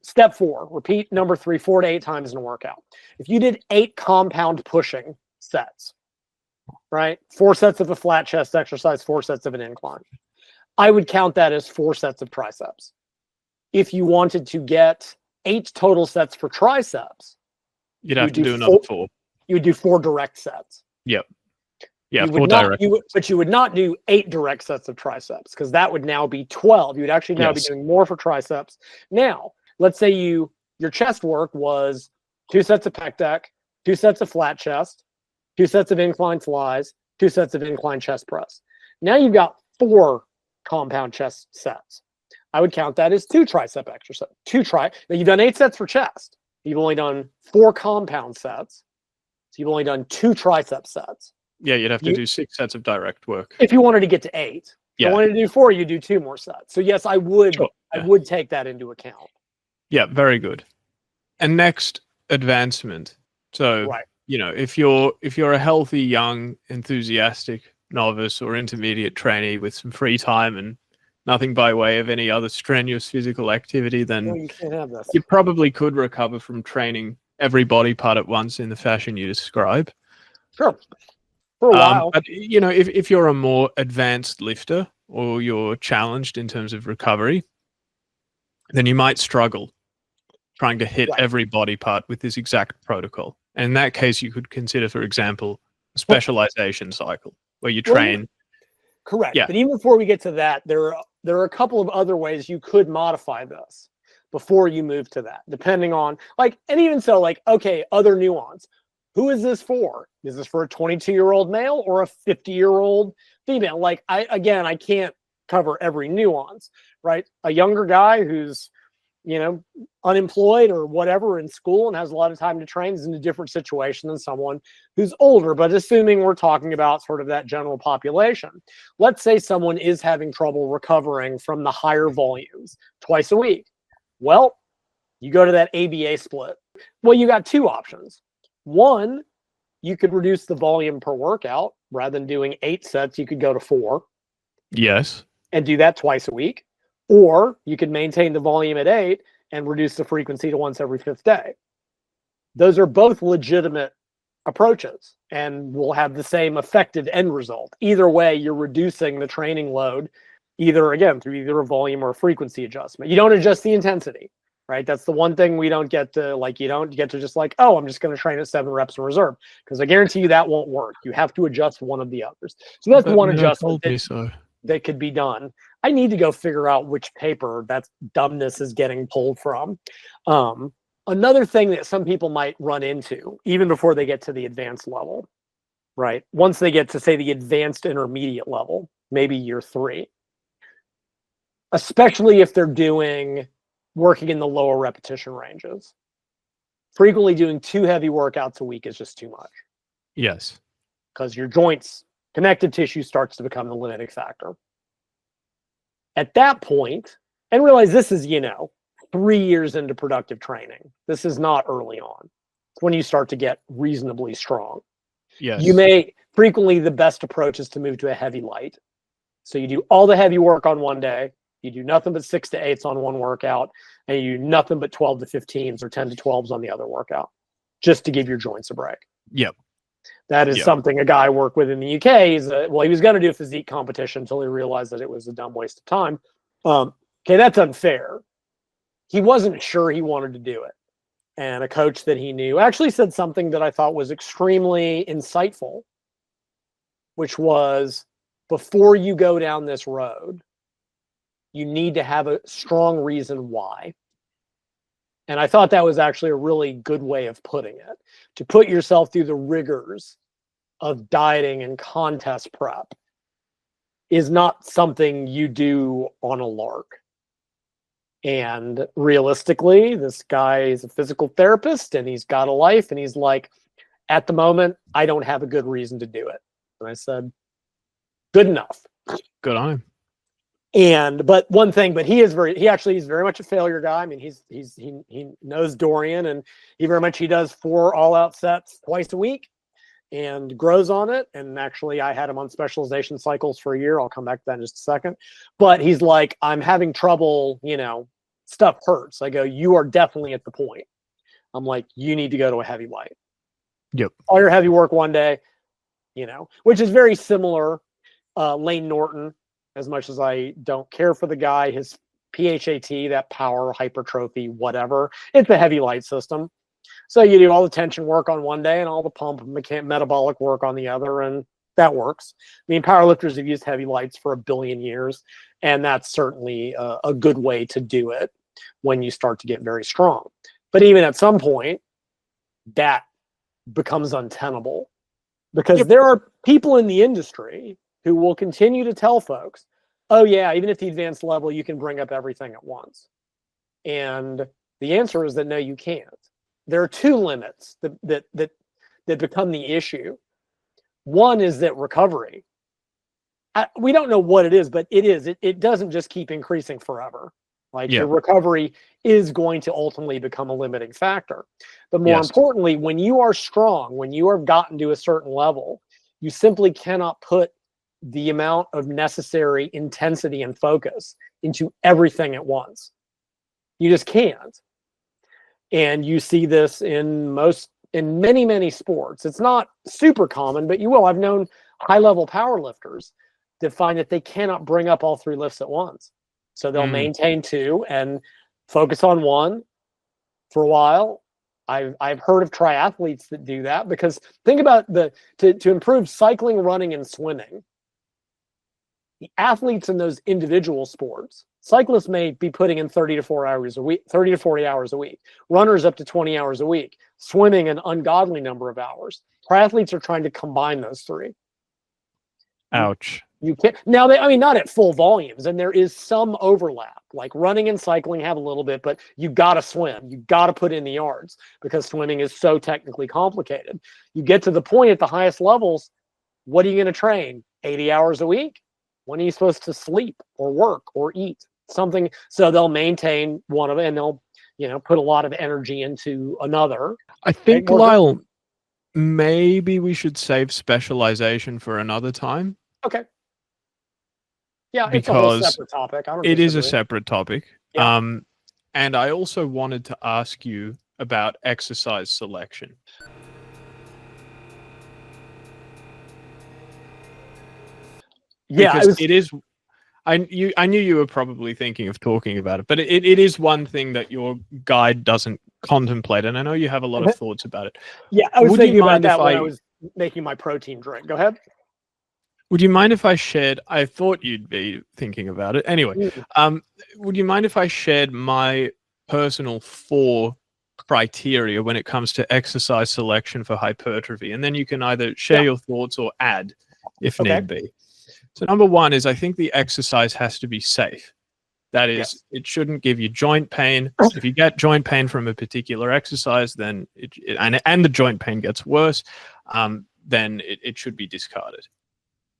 S2: step 4, repeat number 3, 4 to 8 times in a workout. If you did 8 compound pushing sets, right? 4 sets of a flat chest exercise, 4 sets of an incline. I would count that as 4 sets of triceps. If you wanted to get 8 total sets for triceps,
S1: you'd have to do another 4.
S2: You would do 4 direct sets.
S1: Yep. Yeah,
S2: you would not do 8 direct sets of triceps, because that would now be 12. You would actually now be doing more for triceps. Now, let's say your chest work was 2 sets of pec deck, 2 sets of flat chest, 2 sets of incline flies, 2 sets of incline chest press. Now you've got 4 compound chest sets. I would count that as 2 tricep exercises. Now you've done 8 sets for chest. You've only done 4 compound sets. So you've only done 2 tricep sets.
S1: Yeah, you'd have to do 6 sets of direct work.
S2: If you wanted to get to 8. If I wanted to do 4, you do 2 more sets. So yes, I would take that into account.
S1: Yeah, very good. And next, advancement. So if you're a healthy, young, enthusiastic novice or intermediate trainee with some free time and nothing by way of any other strenuous physical activity, then
S2: you can't have this.
S1: You probably could recover from training every body part at once in the fashion you describe.
S2: Sure. For a while.
S1: But if you're a more advanced lifter, or you're challenged in terms of recovery, then you might struggle trying to hit every body part with this exact protocol. And in that case, you could consider, for example, a specialization cycle where you train.
S2: Correct. Yeah. But even before we get to that, there are a couple of other ways you could modify this before you move to that, depending on and even so, other nuance. Who is this for? Is this for a 22-year-old male or a 50-year-old female? I can't cover every nuance, right? A younger guy who's, unemployed or whatever in school and has a lot of time to train is in a different situation than someone who's older. But assuming we're talking about sort of that general population, let's say someone is having trouble recovering from the higher volumes twice a week. Well, you go to that ABA split. Well, you got 2 options. One, you could reduce the volume per workout. Rather than doing 8 sets, you could go to 4.
S1: Yes.
S2: And do that twice a week. Or you could maintain the volume at 8 and reduce the frequency to once every 5th day. Those are both legitimate approaches and will have the same effective end result. Either way, you're reducing the training load, through either a volume or a frequency adjustment. You don't adjust the intensity. Right? That's the one thing we don't get to, you don't get to just I'm just going to train at 7 reps in reserve, because I guarantee you that won't work. You have to adjust one of the others. So that's one adjustment that could be done. I need to go figure out which paper that dumbness is getting pulled from. Another thing that some people might run into, even before they get to the advanced level, right? Once they get to, say, the advanced intermediate level, maybe year 3, especially if they're working in the lower repetition ranges. Frequently doing 2 heavy workouts a week is just too much.
S1: Yes.
S2: Because your joints, connective tissue starts to become the limiting factor. At that point, and realize this is, 3 years into productive training. This is not early on. It's when you start to get reasonably strong.
S1: Yes.
S2: Frequently the best approach is to move to a heavy light. So you do all the heavy work on one day. You do nothing but 6 to 8s on one workout, and you do nothing but 12 to 15s or 10 to 12s on the other workout, just to give your joints a break.
S1: Yep.
S2: That is something a guy I work with in the UK. He was going to do a physique competition until he realized that it was a dumb waste of time. Okay, that's unfair. He wasn't sure he wanted to do it. And a coach that he knew actually said something that I thought was extremely insightful, which was, before you go down this road, you need to have a strong reason why. And I thought that was actually a really good way of putting it. To put yourself through the rigors of dieting and contest prep is not something you do on a lark. And realistically, this guy is a physical therapist and he's got a life, and he's like, at the moment, I don't have a good reason to do it. And I said, good enough.
S1: Good on him.
S2: But he actually is very much a failure guy. I mean, he knows Dorian, and he does 4 all-out sets twice a week and grows on it. And actually, I had him on specialization cycles for a year. I'll come back to that in just a second. But he's like, I'm having trouble, stuff hurts. I go, you are definitely at the point. I'm like, you need to go to a heavy light.
S1: Yep.
S2: All your heavy work one day, which is very similar. Lane Norton, as much as I don't care for the guy, his PHAT, that power, hypertrophy, whatever, it's a heavy light system. So you do all the tension work on one day and all the pump metabolic work on the other, and that works. I mean, powerlifters have used heavy lights for 1 billion years, and that's certainly a good way to do it when you start to get very strong. But even at some point, that becomes untenable, because there are people in the industry who will continue to tell folks, oh yeah, even at the advanced level, you can bring up everything at once. And the answer is that no, you can't. There are 2 limits that become the issue. One is that recovery. We don't know what it is, but it doesn't just keep increasing forever. Your recovery is going to ultimately become a limiting factor. But more importantly, when you are strong, when you have gotten to a certain level, you simply cannot put the amount of necessary intensity and focus into everything at once. You just can't. And you see this in many, many sports. It's not super common, but you will. I've known high-level power lifters that find that they cannot bring up all 3 lifts at once. So they'll maintain 2 and focus on 1 for a while. I've heard of triathletes that do that, because think about to improve cycling, running, and swimming. The athletes in those individual sports, cyclists may be putting in 30 to 40 hours a week. Runners up to 20 hours a week. Swimming an ungodly number of hours. Triathletes are trying to combine those 3.
S1: Ouch.
S2: You can't now. Not at full volumes, and there is some overlap. Like running and cycling have a little bit, but you got to swim. You got to put in the yards, because swimming is so technically complicated. You get to the point at the highest levels. What are you going to train? 80 hours a week? When are you supposed to sleep or work or eat? Something. So they'll maintain one of it, and they'll, put a lot of energy into another.
S1: I think, Lyle, maybe we should save specialization for another time.
S2: Okay. Yeah,
S1: because
S2: it's a whole separate topic.
S1: It is a separate topic.
S2: Yeah.
S1: And I also wanted to ask you about exercise selection.
S2: Yeah,
S1: because I knew you were probably thinking of talking about it, but it is one thing that your guide doesn't contemplate, and I know you have a lot of thoughts about it.
S2: Yeah, I was thinking about that when I was making my protein drink. Go ahead.
S1: Would you mind if I shared? I thought you'd be thinking about it anyway. Would you mind if I shared my personal 4 criteria when it comes to exercise selection for hypertrophy, and then you can either share your thoughts or add if need be. So number 1 is, I think the exercise has to be safe. That is, it shouldn't give you joint pain. If you get joint pain from a particular exercise, then and the joint pain gets worse, then it should be discarded.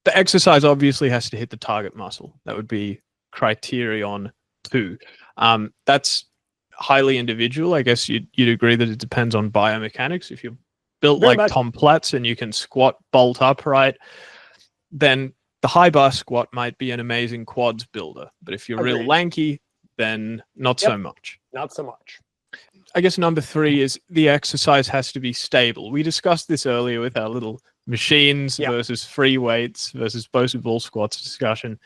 S1: The exercise obviously has to hit the target muscle. That would be criterion 2. That's highly individual. I guess you'd agree that it depends on biomechanics. If you're built like Tom Platz and you can squat bolt upright, then the high bar squat might be an amazing quads builder. But if you're real lanky, then not so much.
S2: Not so much.
S1: I guess number 3 is the exercise has to be stable. We discussed this earlier with our little machines versus free weights versus Bosu ball squats discussion.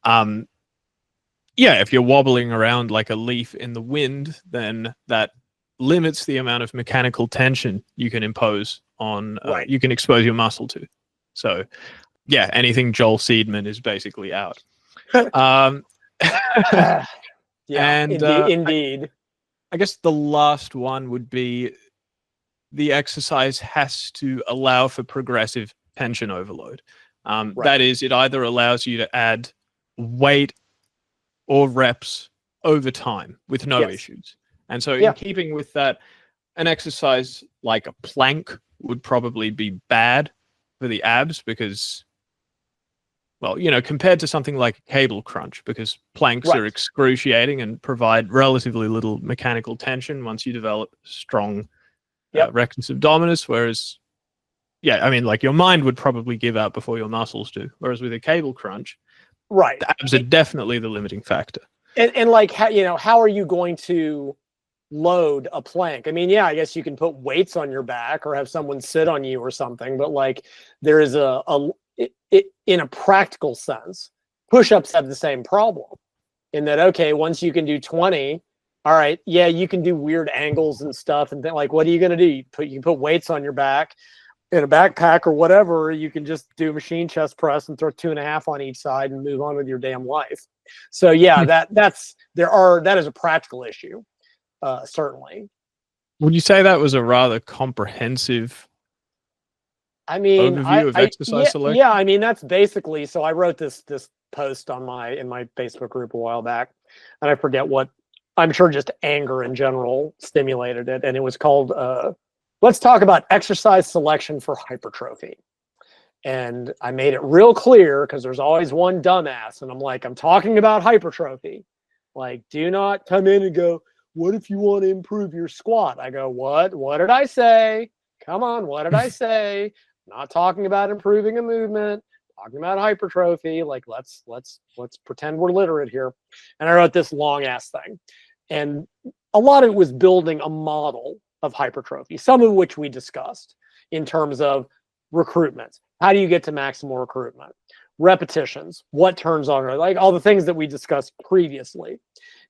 S1: Yeah, if you're wobbling around like a leaf in the wind, then that limits the amount of mechanical tension you can impose on, you can expose your muscle to. So, yeah, anything Joel Seedman is basically out.
S2: Yeah,
S1: and
S2: indeed.
S1: I guess the last one would be the exercise has to allow for progressive tension overload. That is, it either allows you to add weight or reps over time with no issues. And so in keeping with that, an exercise like a plank would probably be bad for the abs because, well, you know, compared to something like a cable crunch, because planks are excruciating and provide relatively little mechanical tension once you develop strong rectus abdominis, whereas, I mean, like your mind would probably give out before your muscles do. Whereas with a cable crunch, the abs are definitely the limiting factor.
S2: And like, how are you going to load a plank? I mean, yeah, I guess you can put weights on your back or have someone sit on you or something, but like there is in a practical sense, push-ups have the same problem in that, okay, once you can do 20, all right, yeah, you can do weird angles and stuff. And then like, what are you going to do? You can put weights on your back in a backpack or whatever. You can just do machine chest press and throw 2.5 on each side and move on with your damn life. So yeah, that is a practical issue. Certainly.
S1: Would you say that was a rather comprehensive overview of exercise selection?
S2: Yeah, I mean, that's basically, so I wrote this post on in my Facebook group a while back, and I forget what, I'm sure just anger in general stimulated it, and it was called let's talk about exercise selection for hypertrophy. And I made it real clear because there's always one dumbass, and I'm like, I'm talking about hypertrophy. Like, do not come in and go, what if you want to improve your squat? I go, what? What did I say? Come on, what did I say? Not talking about improving a movement, talking about hypertrophy. Like, let's pretend we're literate here. And I wrote this long ass thing. And a lot of it was building a model of hypertrophy, some of which we discussed in terms of recruitment. How do you get to maximal recruitment? Repetitions, what turns on, like all the things that we discussed previously.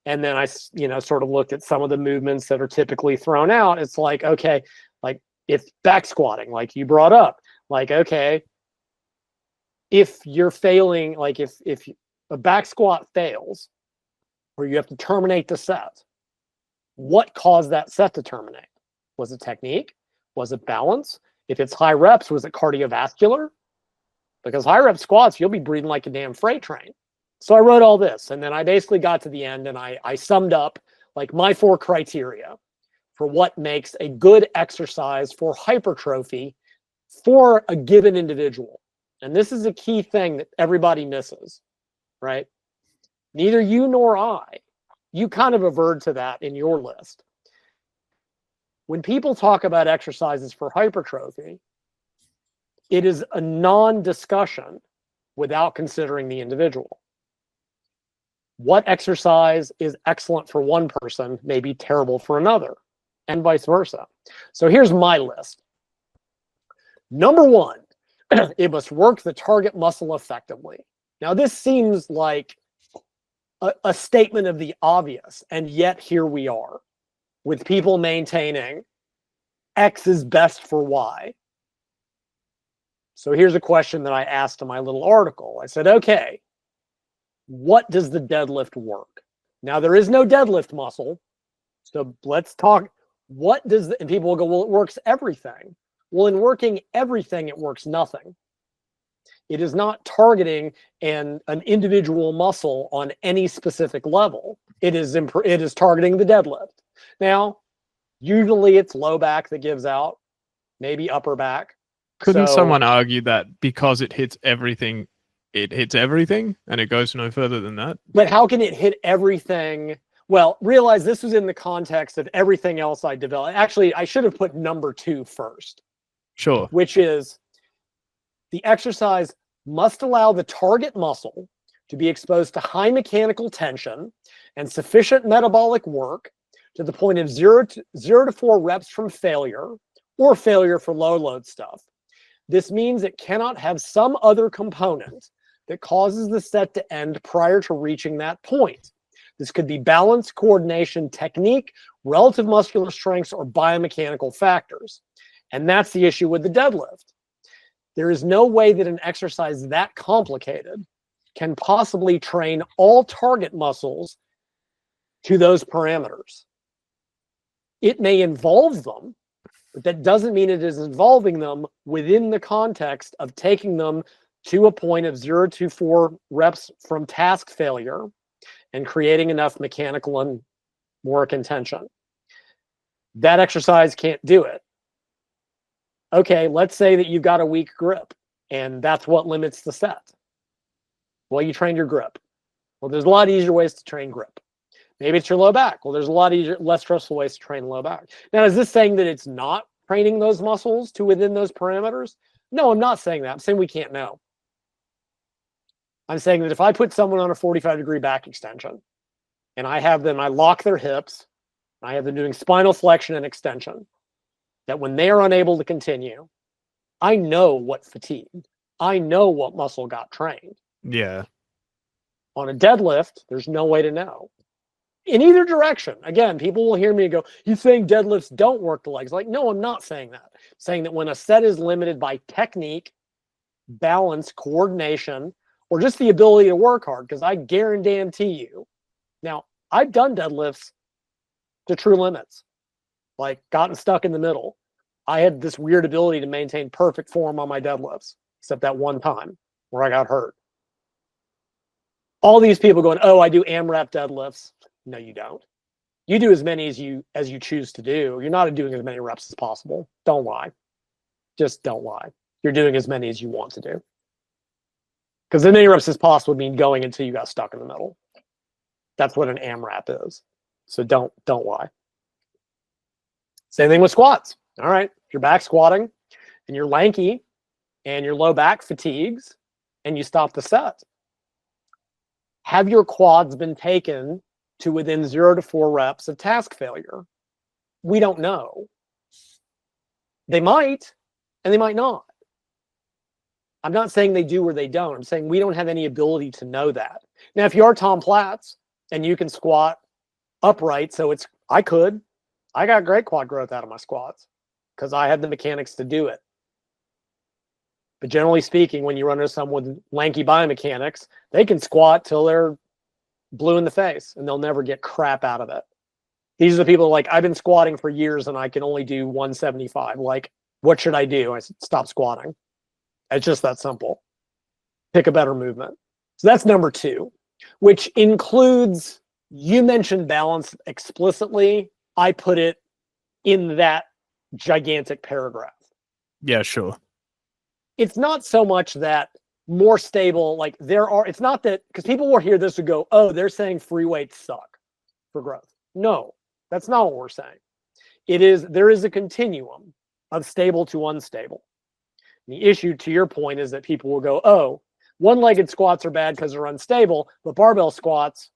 S2: And then I, sort of looked at some of the movements that are typically thrown out. It's like, okay, like if back squatting, like you brought up, like, okay, if you're failing, like if a back squat fails, or you have to terminate the set, what caused that set to terminate? Was it technique? Was it balance? If it's high reps, was it cardiovascular? Because high rep squats, you'll be breathing like a damn freight train. So I wrote all this, and then I basically got to the end, and I summed up like my 4 criteria for what makes a good exercise for hypertrophy for a given individual. And this is a key thing that everybody misses, right? Neither you nor I, you kind of averred to that in your list. When people talk about exercises for hypertrophy, it is a non-discussion without considering the individual. What exercise is excellent for one person may be terrible for another, and vice versa. So here's my list. Number 1, it must work the target muscle effectively. Now, this seems like a statement of the obvious, and yet here we are with people maintaining X is best for Y. So here's a question that I asked in my little article. I said, okay, what does the deadlift work? Now, there is no deadlift muscle. So let's talk, what does and people will go, well, it works everything. Well, in working everything, it works nothing. It is not targeting an individual muscle on any specific level. It is targeting the deadlift. Now, usually it's low back that gives out, maybe upper back.
S1: Couldn't someone argue that because it hits everything, it hits everything and it goes no further than that?
S2: But how can it hit everything? Well, realize this was in the context of everything else I developed. Actually, I should have put number 2 first.
S1: Sure.
S2: Which is the exercise must allow the target muscle to be exposed to high mechanical tension and sufficient metabolic work to the point of 0 to 4 reps from failure or failure for low load stuff. This means it cannot have some other component that causes the set to end prior to reaching that point. This could be balance, coordination, technique, relative muscular strengths, or biomechanical factors. And that's the issue with the deadlift. There is no way that an exercise that complicated can possibly train all target muscles to those parameters. It may involve them, but that doesn't mean it is involving them within the context of taking them to a point of 0 to 4 reps from task failure and creating enough mechanical and work intention. That exercise can't do it. Okay, let's say that you've got a weak grip and that's what limits the set. Well, you trained your grip. Well, there's a lot easier ways to train grip. Maybe it's your low back. Well, there's a lot easier, less stressful ways to train low back. Now, is this saying that it's not training those muscles to within those parameters? No, I'm not saying that. I'm saying we can't know. I'm saying that if I put someone on a 45-degree back extension and I have them, I lock their hips, and I have them doing spinal flexion and extension, that when they are unable to continue, I know what fatigued. I know what muscle got trained.
S1: Yeah.
S2: On a deadlift, there's no way to know. In either direction. Again, people will hear me and go, "You're saying deadlifts don't work the legs." Like, no, I'm not saying that. I'm saying that when a set is limited by technique, balance, coordination, or just the ability to work hard, because I guarantee you, now, I've done deadlifts to true limits, like gotten stuck in the middle. I had this weird ability to maintain perfect form on my deadlifts, except that one time where I got hurt. All these people going, "Oh, I do AMRAP deadlifts." No, you don't. You do as many as you choose to do. You're not doing as many reps as possible. Don't lie. Just don't lie. You're doing as many as you want to do. Because as many reps as possible would mean going until you got stuck in the middle. That's what an AMRAP is. So don't lie. Same thing with squats. All right, if you're back squatting and you're lanky and your low back fatigues and you stop the set, have your quads been taken to within 0 to 4 reps of task failure? We don't know. They might, and they might not. I'm not saying they do or they don't. I'm saying we don't have any ability to know that. Now, if you are Tom Platz and you can squat upright, so I got great quad growth out of my squats because I had the mechanics to do it. But generally speaking, when you run into someone with lanky biomechanics, they can squat till they're blue in the face and they'll never get crap out of it. These are the people like, I've been squatting for years and I can only do 175. Like, what should I do? I said, stop squatting. It's just that simple. Pick a better movement. So that's number 2, which includes, you mentioned balance explicitly. I put it in that gigantic paragraph.
S1: Yeah, sure.
S2: It's not so much that more stable, like it's not that, because people will hear this and go, "Oh, they're saying free weights suck for growth." No, that's not what we're saying. There is a continuum of stable to unstable. The issue, to your point, is that people will go, "Oh, one-legged squats are bad because they're unstable, but barbell squats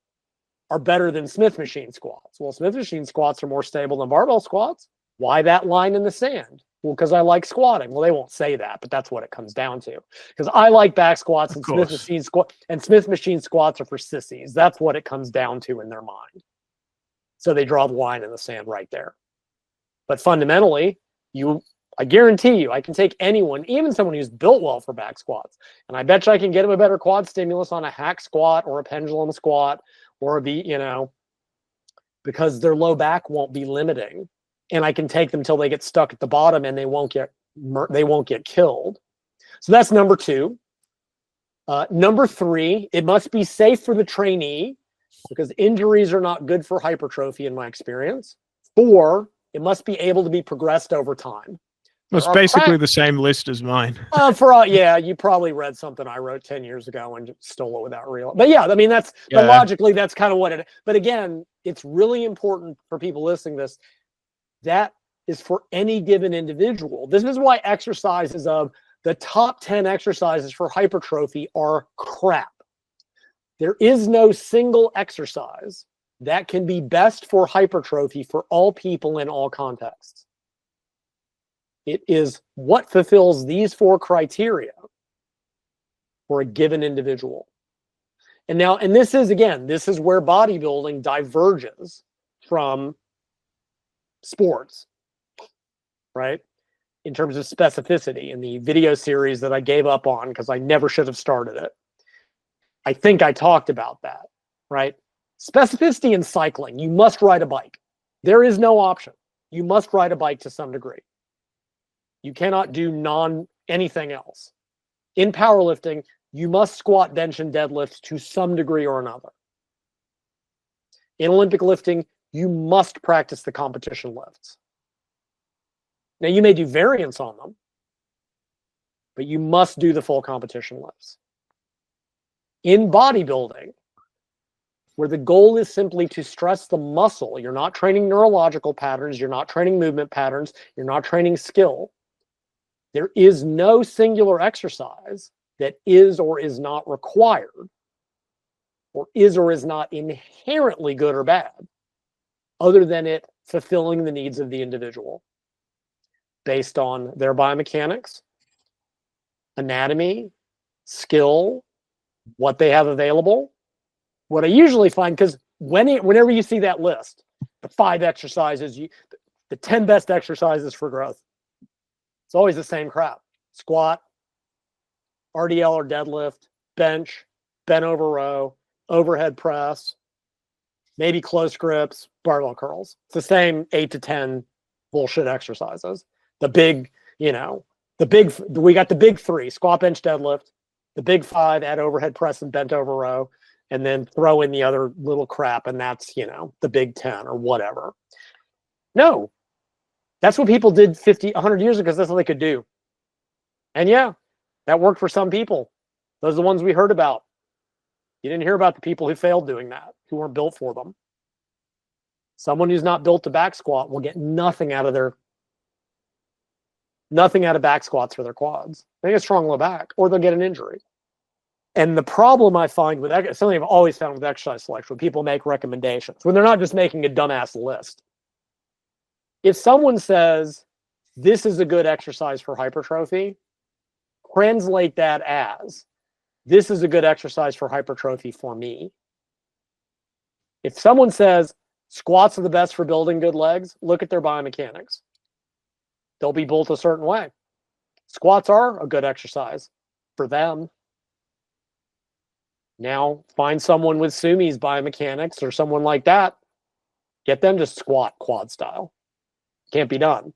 S2: are better than Smith machine squats." Well, Smith machine squats are more stable than barbell squats. Why that line in the sand? Well, because I like squatting. Well, they won't say that, but that's what it comes down to. Because I like back squats and Smith machine squats are for sissies. That's what it comes down to in their mind. So they draw the line in the sand right there. But fundamentally, I guarantee you, I can take anyone, even someone who's built well for back squats, and I bet you I can get them a better quad stimulus on a hack squat or a pendulum squat or because their low back won't be limiting. And I can take them till they get stuck at the bottom and they won't get killed. So that's number 2. Number 3, it must be safe for the trainee because injuries are not good for hypertrophy in my experience. 4, it must be able to be progressed over time.
S1: It's basically the same list as mine.
S2: You probably read something I wrote 10 years ago and stole it without real. But yeah, I mean, logically, that's kind of what it is. But again, it's really important for people listening to this. That is for any given individual. This is why exercises of the top 10 exercises for hypertrophy are crap. There is no single exercise that can be best for hypertrophy for all people in all contexts. It is what fulfills these 4 criteria for a given individual. And now, and this is, again, this is where bodybuilding diverges from sports, right? In terms of specificity. In the video series that I gave up on because I never should have started it, I think I talked about that, right? Specificity in cycling, you must ride a bike. There is no option. You must ride a bike to some degree. You cannot do anything else. In powerlifting, you must squat, bench, and deadlift to some degree or another. In Olympic lifting, you must practice the competition lifts. Now, you may do variants on them, but you must do the full competition lifts. In bodybuilding, where the goal is simply to stress the muscle, you're not training neurological patterns, you're not training movement patterns, you're not training skill. There is no singular exercise that is or is not required, or is or is not inherently good or bad, other than it fulfilling the needs of the individual based on their biomechanics, anatomy, skill, what they have available. What I usually find, because whenever you see that list, the 5 exercises, the 10 best exercises for growth, it's always the same crap. Squat, RDL or deadlift, bench, bent over row, overhead press, maybe close grips, barbell curls. It's the same 8 to 10 bullshit exercises. The big, we got the big 3, squat, bench, deadlift, the big 5, add overhead press and bent over row, and then throw in the other little crap, and that's, the big 10 or whatever. No, that's what people did 50, 100 years ago because that's what they could do. And yeah, that worked for some people. Those are the ones we heard about. You didn't hear about the people who failed doing that, who weren't built for them. Someone who's not built to back squat will get nothing out of back squats for their quads. They get strong low back, or they'll get an injury. And the problem I find with something I've always found with exercise selection, when people make recommendations, when they're not just making a dumbass list. If someone says, this is a good exercise for hypertrophy, translate that as, this is a good exercise for hypertrophy for me. If someone says, squats are the best for building good legs, look at their biomechanics. They'll be built a certain way. Squats are a good exercise for them. Now, find someone with Sumi's biomechanics or someone like that. Get them to squat quad style. Can't be done.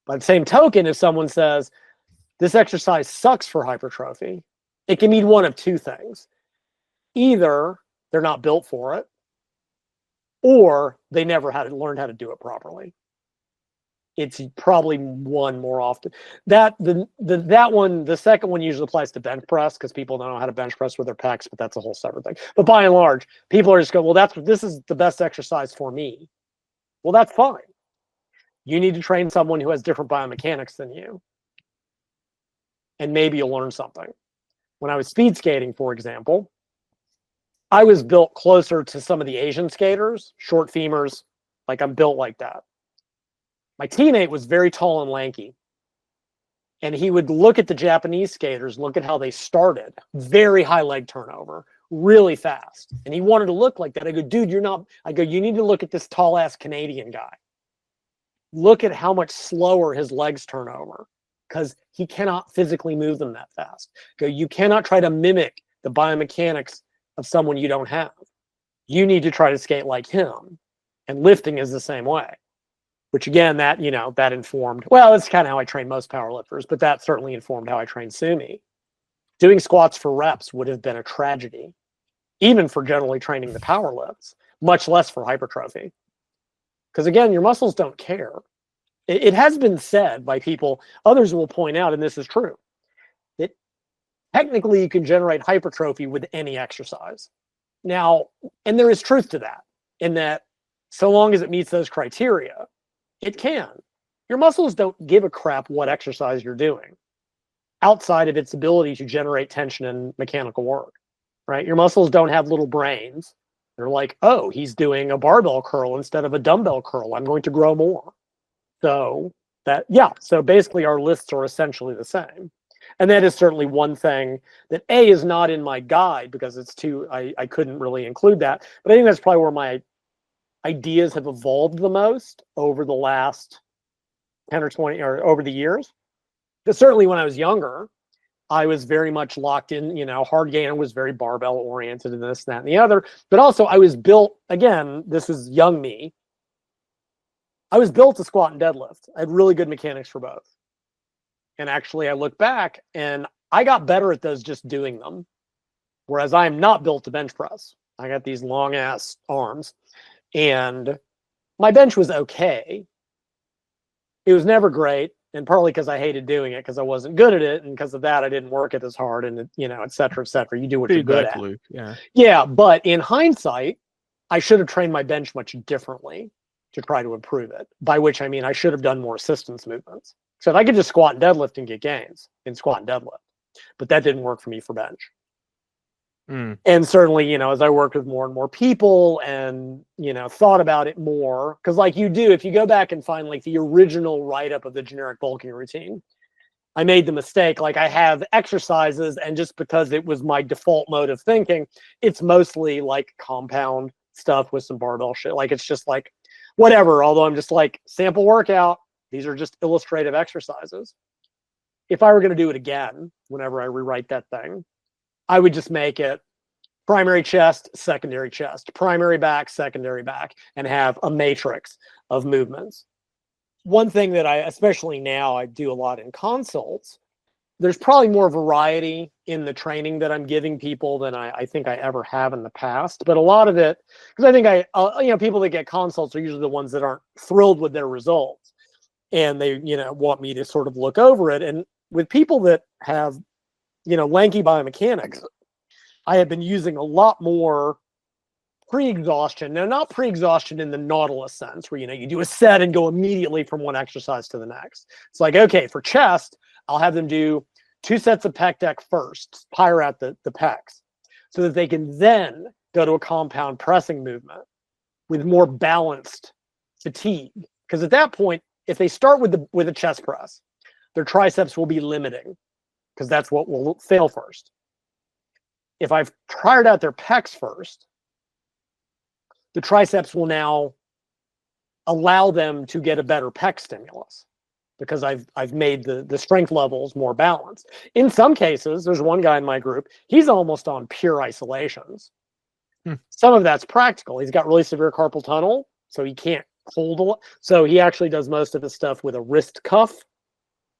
S2: By the same token, if someone says, this exercise sucks for hypertrophy, it can mean one of 2 things. Either they're not built for it, or they never learned how to do it properly. It's probably one more often. The second one usually applies to bench press because people don't know how to bench press with their pecs, but that's a whole separate thing. But by and large, people are just going, well, this is the best exercise for me. Well, that's fine. You need to train someone who has different biomechanics than you. And maybe you'll learn something. When I was speed skating, for example, I was built closer to some of the Asian skaters, short femurs, like I'm built like that. My teammate was very tall and lanky. And he would look at the Japanese skaters, look at how they started. Very high leg turnover, really fast. And he wanted to look like that. I go, dude, you're not. I go, you need to look at this tall ass Canadian guy. Look at how much slower his legs turn over because he cannot physically move them that fast. Go, you cannot try to mimic the biomechanics of someone you don't have. You need to try to skate like him. And lifting is the same way. Which again, that informed, well, it's kind of how I train most powerlifters, but that certainly informed how I train Sumi. Doing squats for reps would have been a tragedy, even for generally training the power lifts, much less for hypertrophy. Because again, your muscles don't care. It has been said by people, others will point out, and this is true, that technically you can generate hypertrophy with any exercise. Now, and there is truth to that, in that so long as it meets those criteria, it can. Your muscles don't give a crap what exercise you're doing outside of its ability to generate tension and mechanical work, right? Your muscles don't have little brains They're like, oh, he's doing a barbell curl instead of a dumbbell curl. I'm going to grow more. So so basically our lists are essentially the same. And that is certainly one thing that is not in my guide because it's too, I couldn't really include that. But I think that's probably where my ideas have evolved the most over the last 10 or 20 or over the years. But certainly when I was younger, I was very much locked in, hard gainer was very barbell oriented and this, that, and the other. But also I was built, again, this was young me. I was built to squat and deadlift. I had really good mechanics for both. And actually I look back and I got better at those just doing them. Whereas I am not built to bench press. I got these long ass arms and my bench was okay. It was never great. And partly because I hated doing it because I wasn't good at it. And because of that, I didn't work it as hard and, et cetera, et cetera. You do what you're good at.
S1: Loop, yeah.
S2: Yeah. But in hindsight, I should have trained my bench much differently to try to improve it. By which I mean, I should have done more assistance movements. So if I could just squat and deadlift and get gains in squat and deadlift, but that didn't work for me for bench. And certainly, as I worked with more and more people and, thought about it more, because like you do, if you go back and find like the original write-up of the generic bulking routine, I made the mistake, like I have exercises and just because it was my default mode of thinking, it's mostly like compound stuff with some barbell shit. Like, it's just like, whatever, although I'm just like, sample workout, these are just illustrative exercises. If I were going to do it again, whenever I rewrite that thing, I would just make it primary chest, primary back, secondary back, and have a matrix of movements. One thing that especially now, I do a lot in consults, there's probably more variety in the training that I'm giving people than I think I ever have in the past. But a lot of it, because I think people that get consults are usually the ones that aren't thrilled with their results. And they, want me to sort of look over it. And with people that have, lanky biomechanics, I have been using a lot more pre-exhaustion. Now, not pre-exhaustion in the Nautilus sense, where, you do a set and go immediately from one exercise to the next. It's like, okay, for chest, I'll have them do 2 sets of pec deck first, hire out the pecs, so that they can then go to a compound pressing movement with more balanced fatigue. Because at that point, if they start with a chest press, their triceps will be limiting because that's what will fail first. If I've tired out their pecs first, the triceps will now allow them to get a better pec stimulus because I've made the strength levels more balanced. In some cases, there's one guy in my group, he's almost on pure isolations. Some of that's practical. He's got really severe carpal tunnel, so he can't hold a lot. So he actually does most of his stuff with a wrist cuff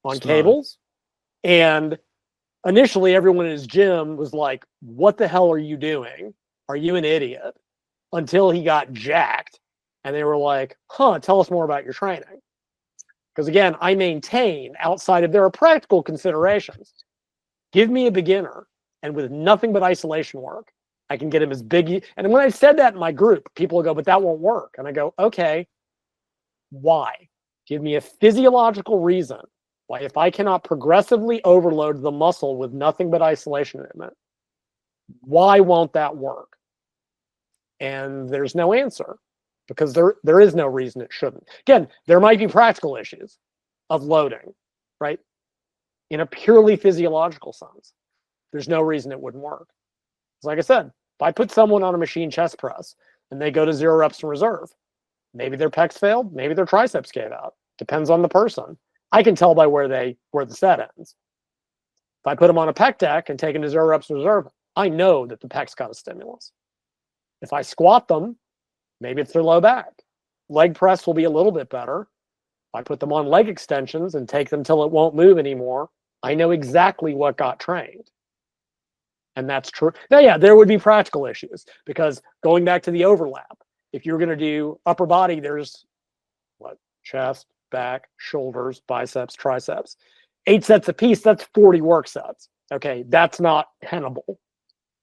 S2: on cables. And initially, everyone in his gym was like, what the hell are you doing? Are you an idiot? Until he got jacked. And they were like, tell us more about your training. Because again, I maintain outside of there are practical considerations. Give me a beginner, and with nothing but isolation work, I can get him as big. And when I said that in my group, people will go, but that won't work. And I go, okay, why? Give me a physiological reason why, if I cannot progressively overload the muscle with nothing but isolation movement, why won't that work? And there's no answer, because there is no reason it shouldn't. Again, there might be practical issues of loading, right? In a purely physiological sense, there's no reason it wouldn't work. It's like I said, if I put someone on a machine chest press and they go to 0 reps in reserve, maybe their pecs failed, maybe their triceps gave out. Depends on the person. I can tell by where the set ends. If I put them on a pec deck and take them to 0 reps in reserve, I know that the pec's got a stimulus. If I squat them, maybe it's their low back. Leg press will be a little bit better. If I put them on leg extensions and take them till it won't move anymore, I know exactly what got trained. And that's true. Now, yeah, there would be practical issues, because going back to the overlap, if you're going to do upper body, there's chest, back, shoulders, biceps, triceps, 8 sets apiece. That's 40 work sets. Okay, that's not tenable.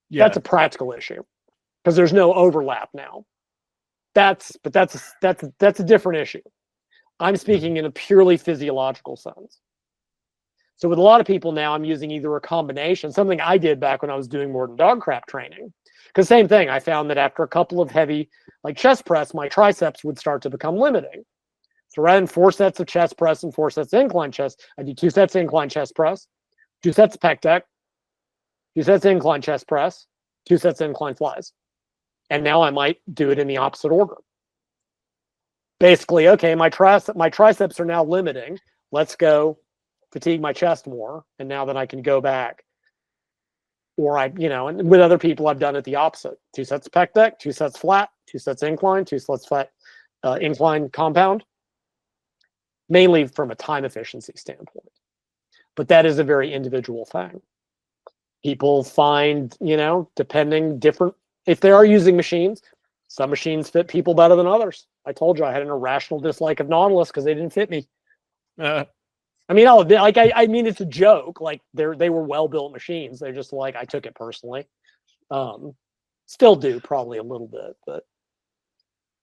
S2: Yeah. That's a practical issue because there's no overlap now. That's a different issue. I'm speaking in a purely physiological sense. So with a lot of people now, I'm using either a combination, something I did back when I was doing more than dog crap training, Because same thing, I found that after a couple of heavy, like chest press, my triceps would start to become limiting. So rather than 4 sets of chest press and 4 sets of incline chest, I do 2 sets of incline chest press, 2 sets of pec deck, 2 sets of incline chest press, 2 sets of incline flies. And now I might do it in the opposite order. Basically, okay, my triceps are now limiting. Let's go fatigue my chest more. And now that I can go back. Or and with other people, I've done it the opposite. 2 sets of pec deck, 2 sets flat, 2 sets incline, 2 sets flat, incline compound. Mainly from a time efficiency standpoint. But that is a very individual thing. People find, depending different, if they are using machines, some machines fit people better than others. I told you I had an irrational dislike of Nautilus because they didn't fit me. I mean, it's a joke. Like they were well-built machines. They're just like, I took it personally. Still do probably a little bit, but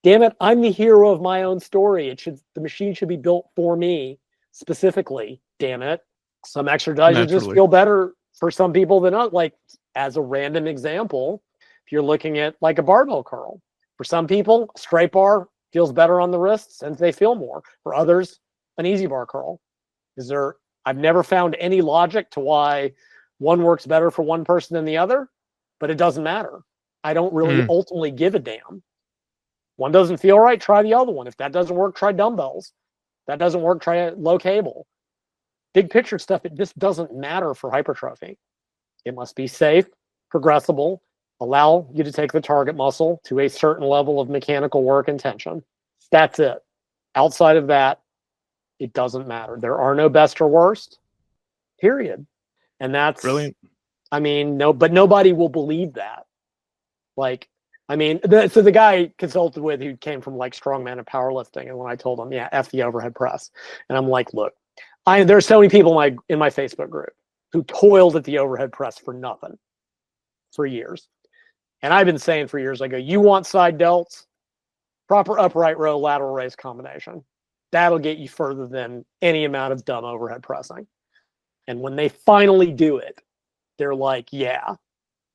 S2: damn it, I'm the hero of my own story. The machine should be built for me specifically. Damn it. Some exercises just feel better for some people than others. Like as a random example, if you're looking at like a barbell curl, for some people, a straight bar feels better on the wrists and they feel more. For others, an easy bar curl. I've never found any logic to why one works better for one person than the other, but it doesn't matter. I don't really ultimately give a damn. One doesn't feel right, try the other one. If that doesn't work, try dumbbells. That doesn't work, try low cable. Big picture stuff, it just doesn't matter for hypertrophy. It must be safe, progressible, allow you to take the target muscle to a certain level of mechanical work and tension. That's it. Outside of that, it doesn't matter. There are no best or worst, period. And that's
S1: brilliant.
S2: I mean, but nobody will believe that. So the guy I consulted with who came from like strongman and powerlifting, and when I told him, F the overhead press, and I'm like, look, there's so many people in my Facebook group who toiled at the overhead press for nothing for years. And I've been saying for years, I go, you want side delts, proper upright row, lateral raise combination. That'll get you further than any amount of dumb overhead pressing. And when they finally do it, they're like, yeah,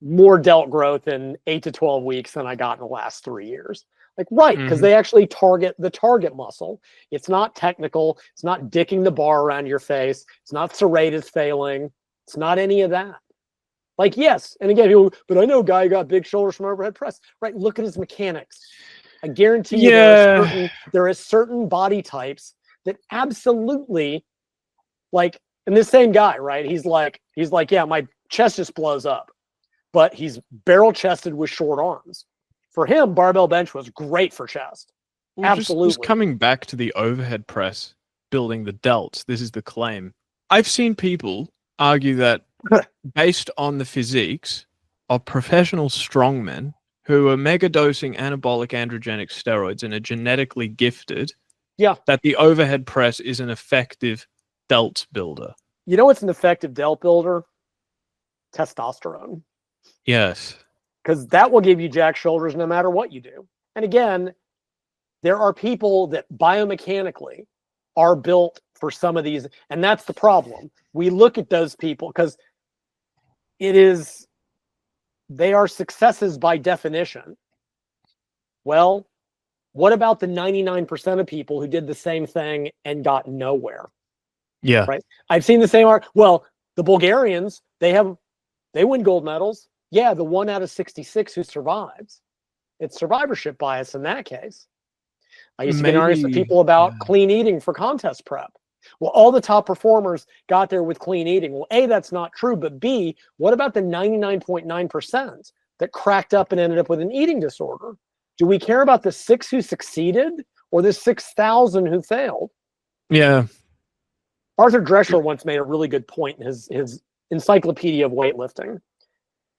S2: more delt growth in 8 to 12 weeks than I got in the last 3 years. Like, right, because they actually target the target muscle. It's not technical. It's not dicking the bar around your face. It's not serratus failing. It's not any of that. Like, yes, and again, but I know a guy who got big shoulders from overhead press. Right, look at his mechanics. I guarantee you there are certain body types that absolutely, like, and this same guy, right, he's like, yeah, my chest just blows up. But he's barrel-chested with short arms. For him, barbell bench was great for chest.
S1: Well,
S2: absolutely.
S1: Just coming back to the overhead press, building the delts, this is the claim. I've seen people argue that based on the physiques of professional strongmen who are megadosing anabolic androgenic steroids and are genetically gifted, that the overhead press is an effective delt builder.
S2: You know what's an effective delt builder? Testosterone.
S1: Yes.
S2: Because that will give you jack shoulders no matter what you do. And again, there are people that biomechanically are built for some of these. And that's the problem. We look at those people because they are successes by definition. Well, what about the 99% of people who did the same thing and got nowhere?
S1: Yeah.
S2: Right. I've seen the same art. Well, the Bulgarians, they win gold medals. Yeah, the 1 out of 66 who survives. It's survivorship bias in that case. I used to get arguments with people about clean eating for contest prep. Well, all the top performers got there with clean eating. Well, A, that's not true. But B, what about the 99.9% that cracked up and ended up with an eating disorder? Do we care about the 6 who succeeded or the 6,000 who failed?
S1: Yeah.
S2: Arthur Drescher once made a really good point in his Encyclopedia of Weightlifting.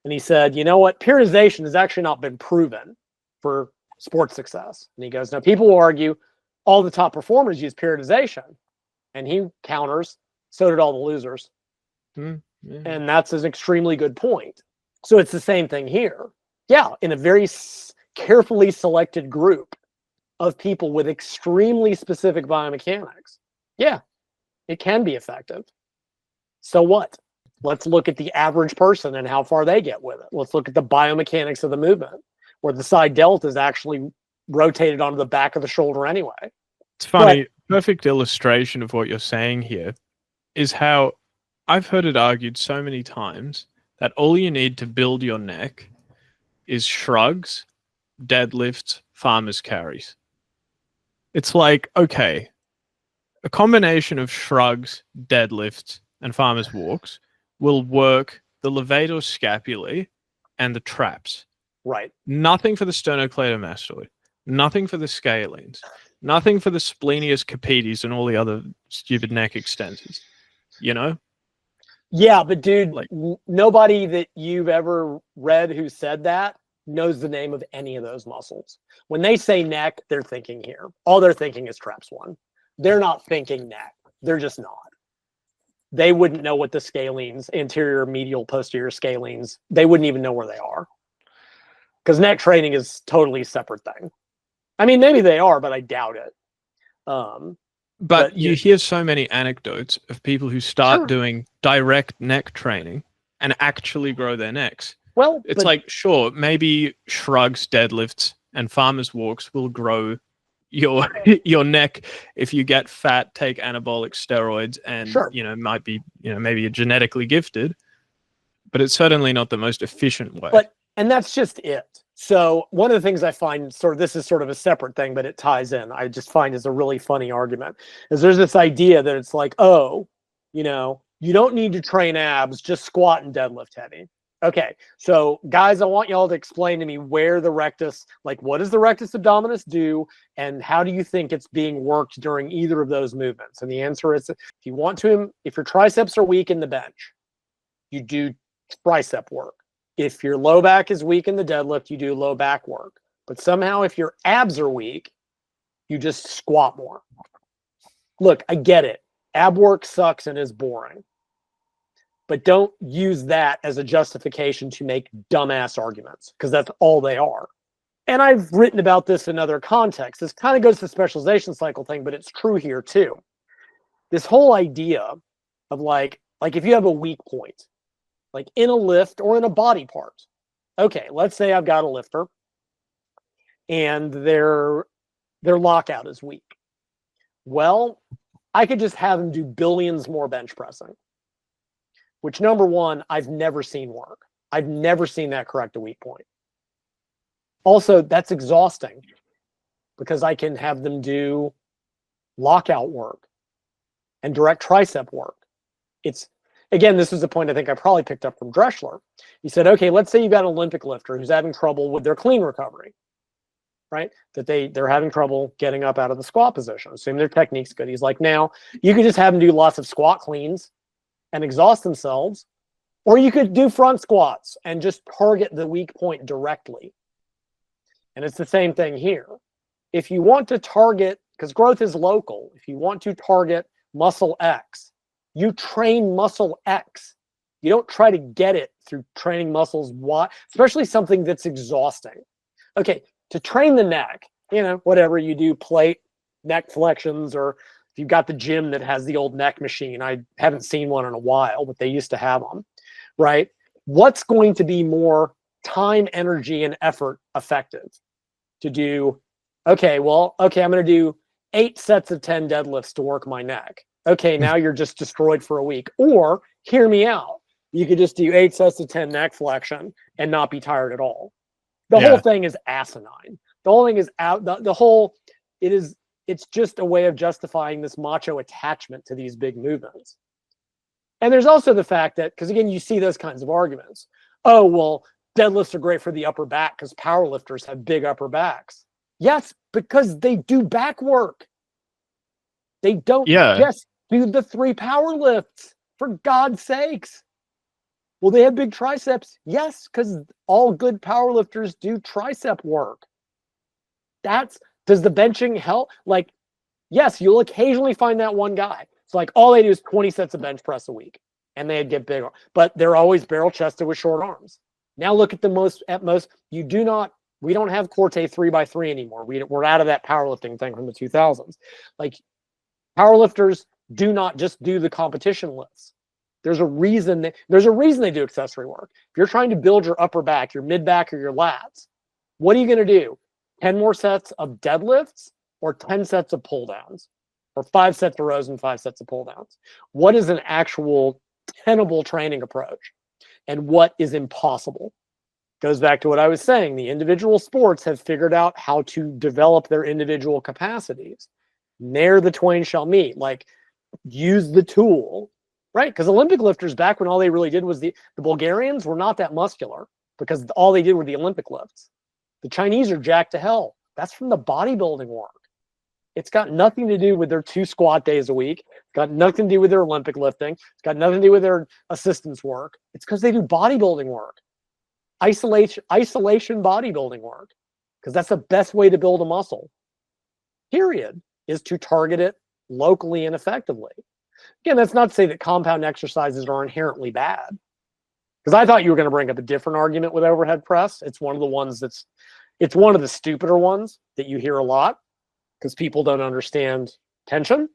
S2: And he said, you know what? Periodization has actually not been proven for sports success. And he goes, now people will argue all the top performers use periodization. And he counters, so did all the losers. And that's an extremely good point. So it's the same thing here. Yeah, in a very carefully selected group of people with extremely specific biomechanics. Yeah, it can be effective. So what? let's look at the average person and how far they get with it. Let's look at the biomechanics of the movement, where the side delt is actually rotated onto the back of the shoulder anyway.
S1: It's funny. Perfect illustration of what you're saying here is how I've heard it argued so many times that all you need to build your neck is shrugs, deadlifts, farmer's carries. It's like, okay, a combination of shrugs, deadlifts, and farmer's walks will work the levator scapulae and the traps.
S2: Right.
S1: Nothing for the sternocleidomastoid. Nothing for the scalenes. Nothing for the splenius capitis and all the other stupid neck extensors. You know?
S2: Yeah, but dude,
S1: Like,
S2: nobody that you've ever read who said that knows the name of any of those muscles. When they say neck, they're thinking here. All they're thinking is traps 1. They're not thinking neck. They're just not. They wouldn't know what the scalenes, anterior, medial, posterior scalenes, they wouldn't even know where they are. Because neck training is totally a separate thing. I mean, maybe they are, but I doubt it.
S1: But you hear so many anecdotes of people who start doing direct neck training and actually grow their necks.
S2: Well,
S1: it's like, sure, maybe shrugs, deadlifts, and farmer's walks will grow your neck if you get fat, take anabolic steroids, and might be, maybe you're genetically gifted, but it's certainly not the most efficient way.
S2: And that's just it. So one of the things I find this is sort of a separate thing, but it ties in. I just find is a really funny argument is there's this idea that it's like, oh, you don't need to train abs, just squat and deadlift heavy. Okay. So guys, I want y'all to explain to me where the rectus, like what does the rectus abdominis do? And how do you think it's being worked during either of those movements? And the answer is if your triceps are weak in the bench, you do tricep work. If your low back is weak in the deadlift, you do low back work. But somehow if your abs are weak, you just squat more. Look, I get it. Ab work sucks and is boring. But don't use that as a justification to make dumbass arguments, because that's all they are. And I've written about this in other contexts. This kind of goes to the specialization cycle thing, but it's true here too. This whole idea of like if you have a weak point, like in a lift or in a body part. Okay, let's say I've got a lifter and their lockout is weak. Well, I could just have them do billions more bench pressing, which number one, I've never seen work. I've never seen that correct a weak point. Also, that's exhausting because I can have them do lockout work and direct tricep work. Again, this is a point I think I probably picked up from Dreschler. He said, okay, let's say you've got an Olympic lifter who's having trouble with their clean recovery, right? That they're having trouble getting up out of the squat position. Assume their technique's good. He's like, now, you could just have them do lots of squat cleans and exhaust themselves, or you could do front squats and just target the weak point directly. And it's the same thing here. If you want to target, because growth is local, if you want to target muscle X, you train muscle X. You don't try to get it through training muscles Y, especially something that's exhausting. Okay, to train the neck, whatever you do, plate, neck flexions, or if you've got the gym that has the old neck machine, I haven't seen one in a while, but they used to have them, right? What's going to be more time, energy, and effort effective to do? Okay, I'm going to do 8 sets of 10 deadlifts to work my neck. Okay, now you're just destroyed for a week. Or, hear me out, you could just do 8 sets of 10 neck flexion and not be tired at all. The whole thing is asinine. The whole thing is out. It's just a way of justifying this macho attachment to these big movements. And there's also the fact that, because again, you see those kinds of arguments. Oh, well, deadlifts are great for the upper back because powerlifters have big upper backs. Yes, because they do back work. They don't just do the 3 power lifts, for God's sakes. Well, they have big triceps. Yes, because all good powerlifters do tricep work. Does the benching help? Like, yes, you'll occasionally find that one guy. It's like all they do is 20 sets of bench press a week, and they'd get bigger. But they're always barrel chested with short arms. Now look at at most. We don't have Corte 3x3 anymore. We're out of that powerlifting thing from the 2000s. Like, powerlifters do not just do the competition lifts. There's a reason they do accessory work. If you're trying to build your upper back, your mid back, or your lats, what are you going to do? 10 more sets of deadlifts or 10 sets of pull downs, or 5 sets of rows and 5 sets of pull downs? What is an actual tenable training approach, and what is impossible? Goes back to what I was saying. The individual sports have figured out how to develop their individual capacities. Ne'er the twain shall meet. Like, use the tool, right? Because Olympic lifters, back when all they really did was the Bulgarians were not that muscular because all they did were the Olympic lifts. The Chinese are jacked to hell. That's from the bodybuilding work. It's got nothing to do with their 2 squat days a week. It's got nothing to do with their Olympic lifting. It's got nothing to do with their assistance work. It's because they do bodybuilding work. Isolation bodybuilding work, because that's the best way to build a muscle, period, is to target it locally and effectively. Again, that's not to say that compound exercises are inherently bad, because I thought you were going to bring up a different argument with overhead press. It's one of the ones it's one of the stupider ones that you hear a lot because people don't understand tension.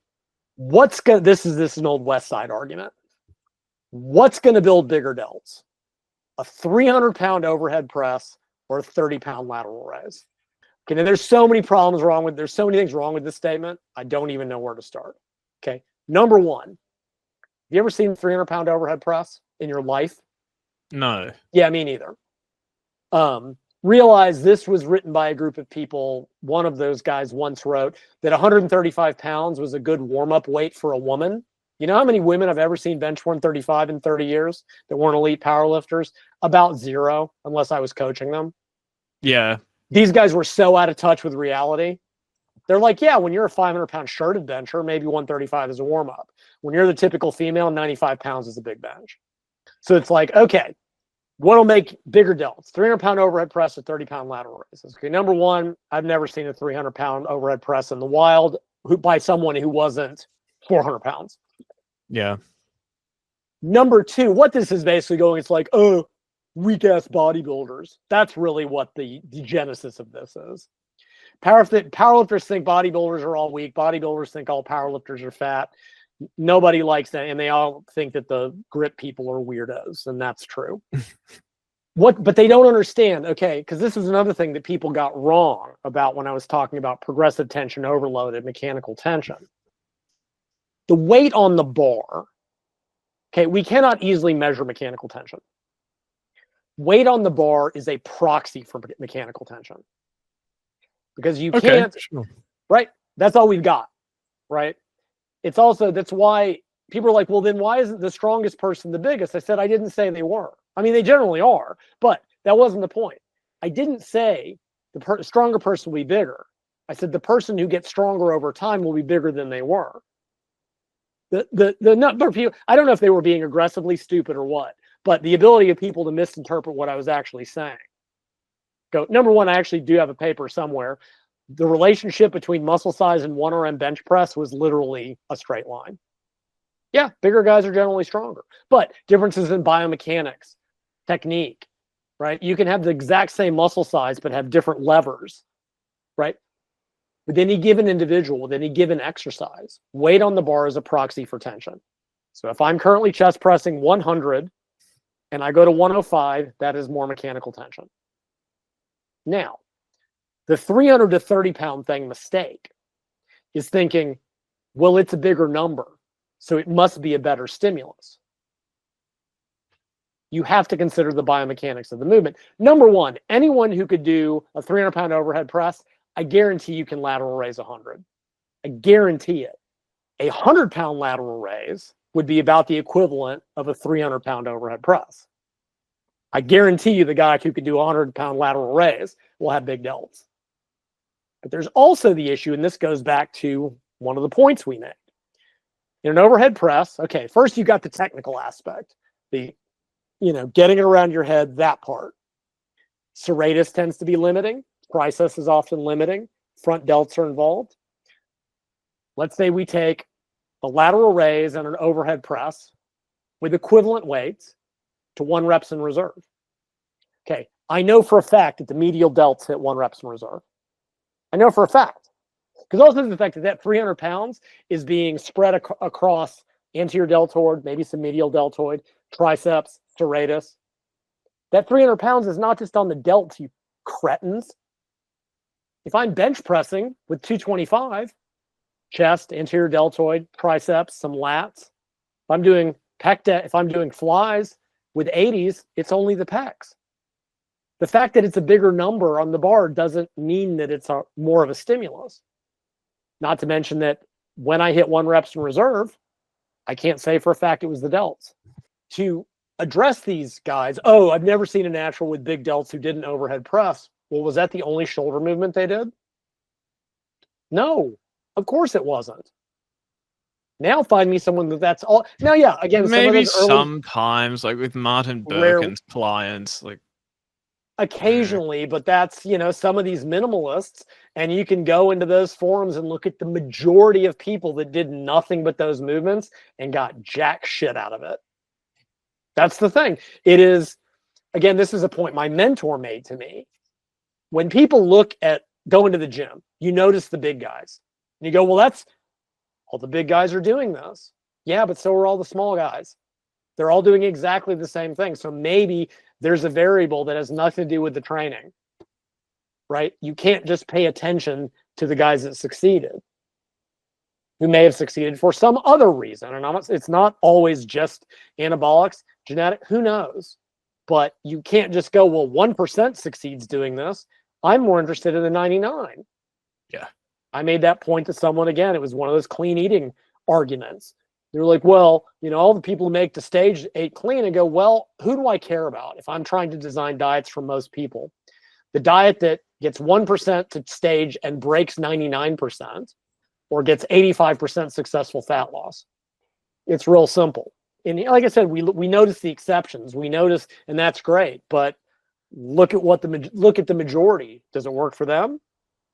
S2: This is an old West Side argument. What's going to build bigger delts? A 300-pound overhead press or a 30-pound lateral raise? Okay, now there's so many things wrong with this statement. I don't even know where to start. Okay, number one, have you ever seen a 300-pound overhead press in your life?
S1: No.
S2: Yeah, me neither. Realize this was written by a group of people. One of those guys once wrote that 135 pounds was a good warm-up weight for a woman. You know how many women I've ever seen bench 135 in 30 years that weren't elite powerlifters? About 0, unless I was coaching them.
S1: Yeah.
S2: These guys were so out of touch with reality. They're like, yeah, when you're a 500-pound shirted bencher, maybe 135 is a warm-up. When you're the typical female, 95 pounds is a big bench. So it's like, okay, what'll make bigger delts? 300-pound overhead press or 30-pound lateral raises. Okay, number one, I've never seen a 300-pound overhead press in the wild by someone who wasn't 400 pounds.
S1: Yeah.
S2: Number two, what this is basically going, it's like, oh, weak-ass bodybuilders. That's really what the genesis of this is. Powerlifters think bodybuilders are all weak. Bodybuilders think all powerlifters are fat. Nobody likes that, and they all think that the grip people are weirdos, and that's true. But they don't understand, okay, because this is another thing that people got wrong about when I was talking about progressive tension overload and mechanical tension. The weight on the bar, okay, we cannot easily measure mechanical tension. Weight on the bar is a proxy for mechanical tension. Because you can't,
S1: sure.
S2: Right? That's all we've got, right? It's also, that's why people are like, well, then why isn't the strongest person the biggest? I said, I didn't say they were. I mean, they generally are, but that wasn't the point. I didn't say the stronger person will be bigger. I said the person who gets stronger over time will be bigger than they were. The number of people, I don't know if they were being aggressively stupid or what, but the ability of people to misinterpret what I was actually saying. Number one, I actually do have a paper somewhere. The relationship between muscle size and 1RM bench press was literally a straight line. Yeah, bigger guys are generally stronger, but differences in biomechanics, technique, right? You can have the exact same muscle size, but have different levers, right? With any given individual, with any given exercise, weight on the bar is a proxy for tension. So if I'm currently chest pressing 100 and I go to 105, that is more mechanical tension. Now, the 300 to 30 pound thing mistake is thinking, well, it's a bigger number, so it must be a better stimulus. You have to consider the biomechanics of the movement. Number one, anyone who could do a 300 pound overhead press, I guarantee you can lateral raise 100. I guarantee it. A 100 pound lateral raise would be about the equivalent of a 300 pound overhead press. I guarantee you the guy who could do a 100 pound lateral raise will have big delts. But there's also the issue, and this goes back to one of the points we made. In an overhead press, okay, first you got the technical aspect, the, getting it around your head, that part. Serratus tends to be limiting. Triceps is often limiting. Front delts are involved. Let's say we take a lateral raise and an overhead press with equivalent weights to 1 reps in reserve. Okay, I know for a fact that the medial delts hit 1 reps in reserve. I know for a fact. Because also the fact that 300 pounds is being spread across anterior deltoid, maybe some medial deltoid, triceps, serratus. That 300 pounds is not just on the delts, you cretins. If I'm bench pressing with 225, chest, anterior deltoid, triceps, some lats. If I'm doing if I'm doing flies with 80s, it's only the pecs. The fact that it's a bigger number on the bar doesn't mean that it's more of a stimulus. Not to mention that when I hit 1 reps in reserve, I can't say for a fact it was the delts. To address these guys, oh, I've never seen a natural with big delts who didn't overhead press. Well, was that the only shoulder movement they did? No, of course it wasn't. Now find me someone that's all. Now, yeah, again,
S1: maybe sometimes, like with Martin Birkin's clients, like
S2: occasionally, but that's, some of these minimalists, and you can go into those forums and look at the majority of people that did nothing but those movements and got jack shit out of it. That's the thing. It is, again, this is a point my mentor made to me. When people look at going to the gym, you notice the big guys. And you go, well, that's all the big guys are doing this. Yeah, but so are all the small guys. They're all doing exactly the same thing. So maybe there's a variable that has nothing to do with the training, right? You can't just pay attention to the guys that succeeded, who may have succeeded for some other reason. And it's not always just anabolics, genetic, who knows? But you can't just go, well, 1% succeeds doing this. I'm more interested in the 99.
S1: Yeah.
S2: I made that point to someone again. It was one of those clean eating arguments. They were like, well, all the people who make the stage ate clean. And go, well, who do I care about if I'm trying to design diets for most people? The diet that gets 1% to stage and breaks 99%, or gets 85% successful fat loss. It's real simple. And like I said, we notice the exceptions. We notice, and that's great. But look at the majority. Does it work for them?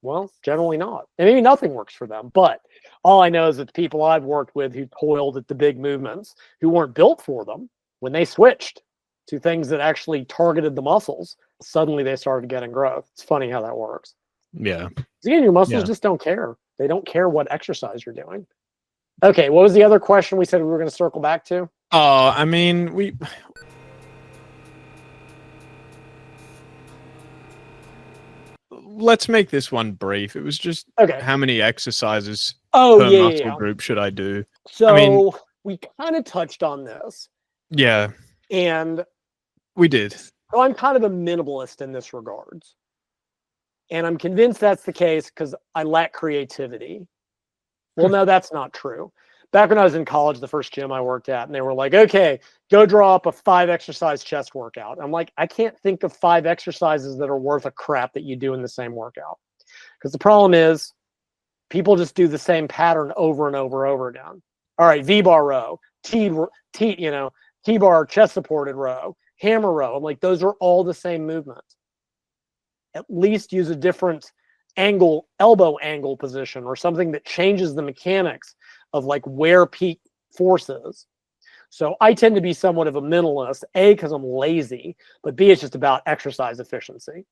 S2: Well, generally not. And maybe nothing works for them. But all I know is that the people I've worked with who toiled at the big movements, who weren't built for them, when they switched to things that actually targeted the muscles, suddenly they started getting growth. It's funny how that works.
S1: Yeah.
S2: Again, your muscles just don't care. They don't care what exercise you're doing. Okay, what was the other question we said we were going to circle back to?
S1: Oh, I mean, let's make this one brief. It was just how many exercises per muscle group should I do?
S2: So we kind of touched on this.
S1: Yeah.
S2: And
S1: we did.
S2: So I'm kind of a minimalist in this regards. And I'm convinced that's the case because I lack creativity. Well, no, that's not true. Back when I was in college, the first gym I worked at, and they were like, okay, go draw up a 5-exercise chest workout. I'm like, I can't think of 5 exercises that are worth a crap that you do in the same workout. Because the problem is people just do the same pattern over and over again. All right, V-bar row, T-bar chest supported row, hammer row. I'm like, those are all the same movements. At least use a different angle, elbow angle position, or something that changes the mechanics of like where peak force is. So I tend to be somewhat of a minimalist, A, because I'm lazy, but B, it's just about exercise efficiency.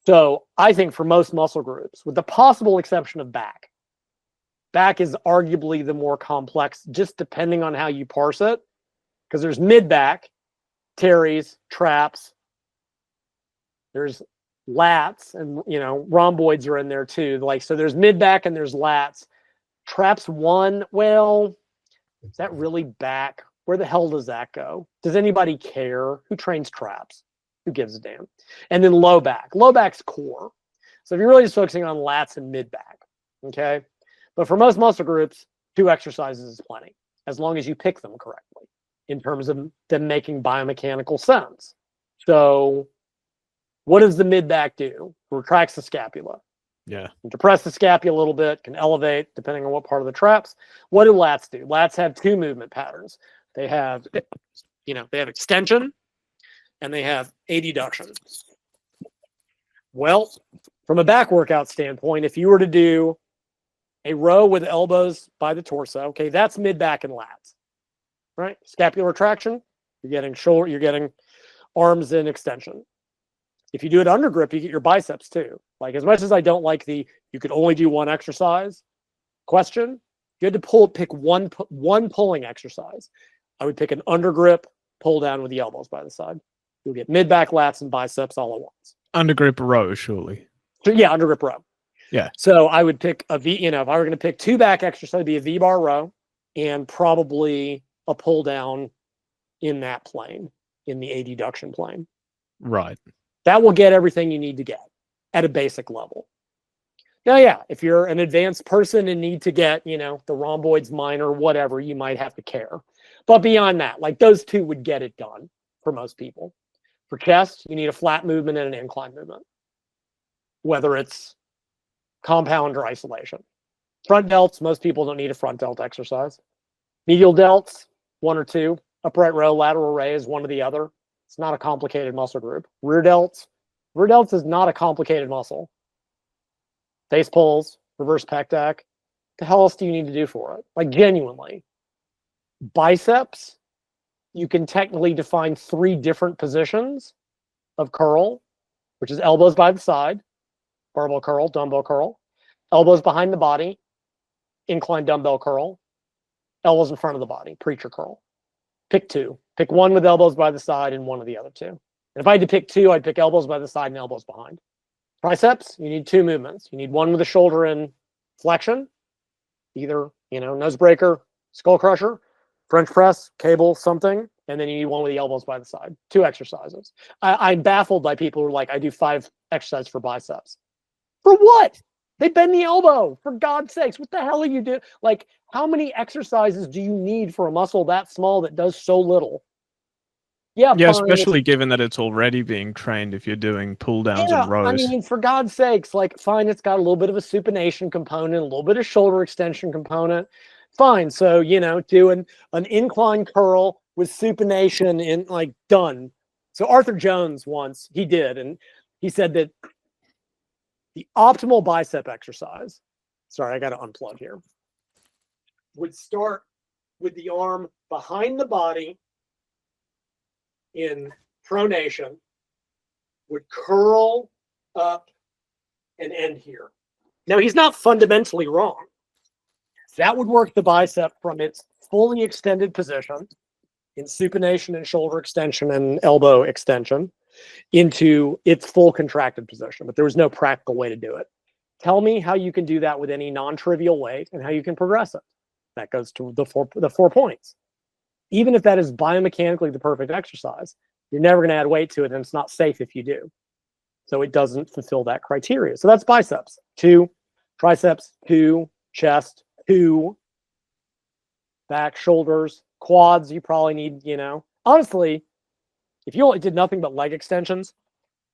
S2: So I think for most muscle groups, with the possible exception of back is arguably the more complex, just depending on how you parse it, because there's mid-back, teres, traps, there's lats, and rhomboids are in there too. Like, so there's mid-back and there's lats. Traps 1, well, is that really back? Where the hell does that go? Does anybody care? Who trains traps? Who gives a damn? And then low back. Low back's core. So if you're really just focusing on lats and mid-back, okay? But for most muscle groups, 2 exercises is plenty, as long as you pick them correctly in terms of them making biomechanical sense. So what does the mid-back do? Retracts the scapula.
S1: Yeah.
S2: Depress the scapula a little bit, can elevate depending on what part of the traps. What do lats do? Lats have 2 movement patterns. They have, they have extension and they have adduction. Well, from a back workout standpoint, if you were to do a row with elbows by the torso, okay, that's mid-back and lats, right? Scapular traction, you're getting shoulder, you're getting arms in extension. If you do it under grip, you get your biceps too. Like, as much as I don't like you could only do 1 exercise question, you had to pick one pulling exercise, I would pick an undergrip pull down with the elbows by the side. You'll get mid back, lats, and biceps all at once.
S1: Undergrip row, surely.
S2: So, yeah, undergrip row.
S1: Yeah.
S2: So I would pick a V, if I were going to pick 2 back exercise, it'd be a V-bar row and probably a pull down in that plane, in the adduction plane.
S1: Right.
S2: That will get everything you need to get at a basic level. Now, yeah, if you're an advanced person and need to get, the rhomboids minor, whatever, you might have to care. But beyond that, like those 2 would get it done for most people. For chest, you need a flat movement and an incline movement, whether it's compound or isolation. Front delts, most people don't need a front delt exercise. Medial delts, 1 or 2. Upright row, lateral raise, 1 or the other. It's not a complicated muscle group. Rear delts is not a complicated muscle. Face pulls, reverse pec deck. What the hell else do you need to do for it? Like genuinely. Biceps, you can technically define 3 different positions of curl, which is elbows by the side, barbell curl, dumbbell curl, elbows behind the body, incline dumbbell curl, elbows in front of the body, preacher curl. Pick 2. Pick 1 with elbows by the side and 1 of the other 2. And if I had to pick 2, I'd pick elbows by the side and elbows behind. Triceps, you need 2 movements. You need 1 with the shoulder in flexion, either, nose breaker, skull crusher, French press, cable, something, and then you need 1 with the elbows by the side. 2 exercises. I'm baffled by people who are like, I do 5 exercises for biceps. For what? They bend the elbow, for God's sakes. What the hell are you doing? Like, how many exercises do you need for a muscle that small that does so little? Yeah,
S1: especially given that it's already being trained if you're doing pull downs and rows.
S2: I mean, for God's sakes, like, fine, it's got a little bit of a supination component, a little bit of shoulder extension component. Fine. So, doing an incline curl with supination in done. So Arthur Jones once, he did, and he said that the optimal bicep exercise, sorry, I got to unplug here, would start with the arm behind the body in pronation, would curl up and end here. Now, he's not fundamentally wrong. That would work the bicep from its fully extended position in supination and shoulder extension and elbow extension into its full contracted position, but there was no practical way to do it. Tell me how you can do that with any non-trivial weight and how you can progress it. That goes to the 4 points. Even if that is biomechanically the perfect exercise, you're never going to add weight to it, and it's not safe if you do. So it doesn't fulfill that criteria. So that's biceps. 2, triceps, 2, chest, 2, back, shoulders, quads. You probably need, honestly, if you only did nothing but leg extensions,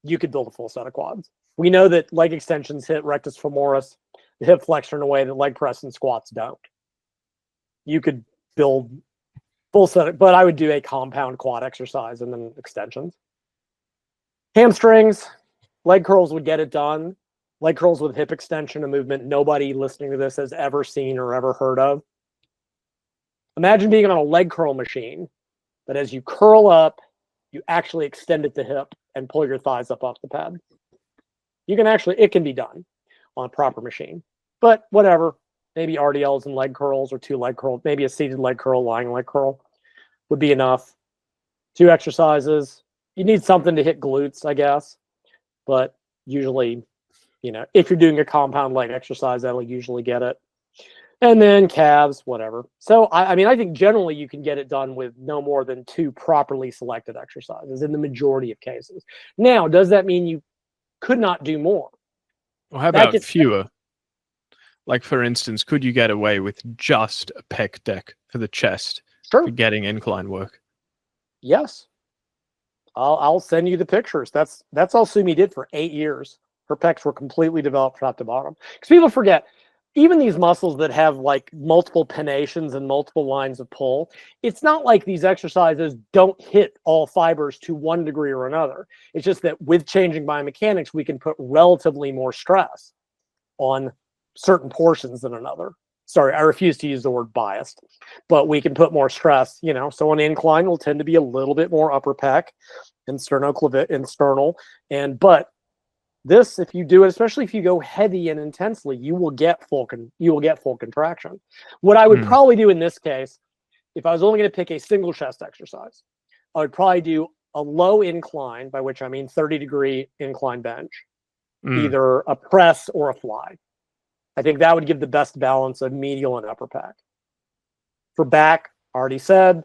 S2: you could build a full set of quads. We know that leg extensions hit rectus femoris, the hip flexor, in a way that leg press and squats don't. You could build full set, but I would do a compound quad exercise and then extensions. Hamstrings, leg curls would get it done. Leg curls with hip extension, a movement nobody listening to this has ever seen or ever heard of. Imagine being on a leg curl machine, but as you curl up, you actually extend at the hip and pull your thighs up off the pad. It can be done on a proper machine, but whatever. Maybe RDLs and leg curls or 2 leg curls, maybe a seated leg curl, lying leg curl would be enough. 2 exercises. You need something to hit glutes, I guess, but usually, if you're doing a compound leg exercise, that'll usually get it. And then calves, whatever. So, I think generally you can get it done with no more than 2 properly selected exercises in the majority of cases. Now, does that mean you could not do more?
S1: Well, how about fewer? Like, for instance, could you get away with just a pec deck for the chest for getting incline work?
S2: Yes. I'll send you the pictures. That's all Sumi did for 8 years. Her pecs were completely developed top to bottom. Because people forget, even these muscles that have multiple pennations and multiple lines of pull, it's not like these exercises don't hit all fibers to one degree or another. It's just that with changing biomechanics, we can put relatively more stress on certain portions than another. Sorry, I refuse to use the word biased, but we can put more stress, so an incline will tend to be a little bit more upper pec and sternal, but This, if you do it, especially if you go heavy and intensely, you will get full contraction. What I would probably do in this case, if I was only going to pick a single chest exercise, I would probably do a low incline, by which I mean 30-degree incline bench, either a press or a fly. I think that would give the best balance of medial and upper back. For back, already said,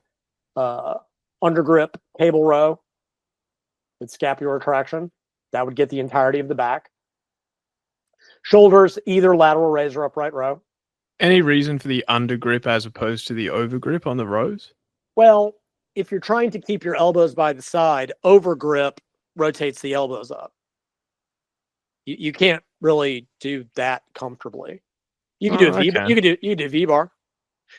S2: undergrip cable row with scapular traction. That would get the entirety of the back. Shoulders, either lateral raise or upright row.
S1: Any reason for the undergrip as opposed to the overgrip on the rows?
S2: Well, if you're trying to keep your elbows by the side, overgrip rotates the elbows up. You can't really do that comfortably. You can do a V. You can do V-bar.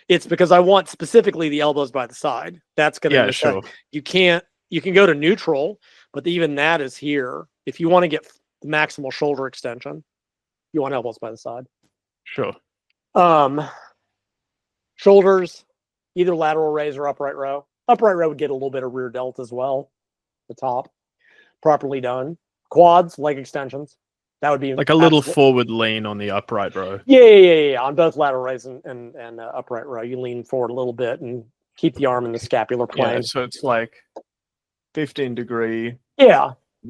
S2: It's because I want specifically the elbows by the side. That's going to
S1: sure.
S2: You can go to neutral, but even that is here. If you want to get maximal shoulder extension, you want elbows by the side.
S1: Sure.
S2: Shoulders, either lateral raise or upright row. Upright row would get a little bit of rear delt as well. The top, properly done. Quads, leg extensions. That would be
S1: like a little forward lean on the upright row.
S2: Yeah. On both lateral raise and upright row, you lean forward a little bit and keep the arm in the scapular plane.
S1: Yeah, so it's like 15-degree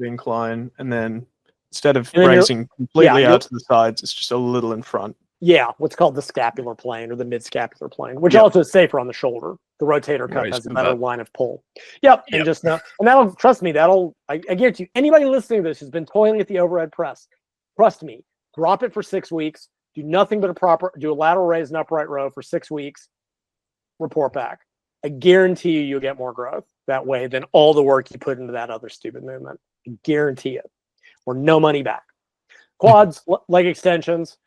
S1: incline, and then instead of raising completely out to the sides, it's just a little in front.
S2: Yeah, what's called the scapular plane or the mid-scapular plane, which also is safer on the shoulder. The rotator cuff has a better line of pull. And just now, and that'll, trust me, I guarantee you, anybody listening to this who's been toiling at the overhead press, trust me, drop it for 6 weeks, do nothing but do a lateral raise and upright row for 6 weeks, report back. I guarantee you'll get more growth that way than all the work you put into that other stupid movement. I guarantee it. Or no money back. Quads, leg extensions.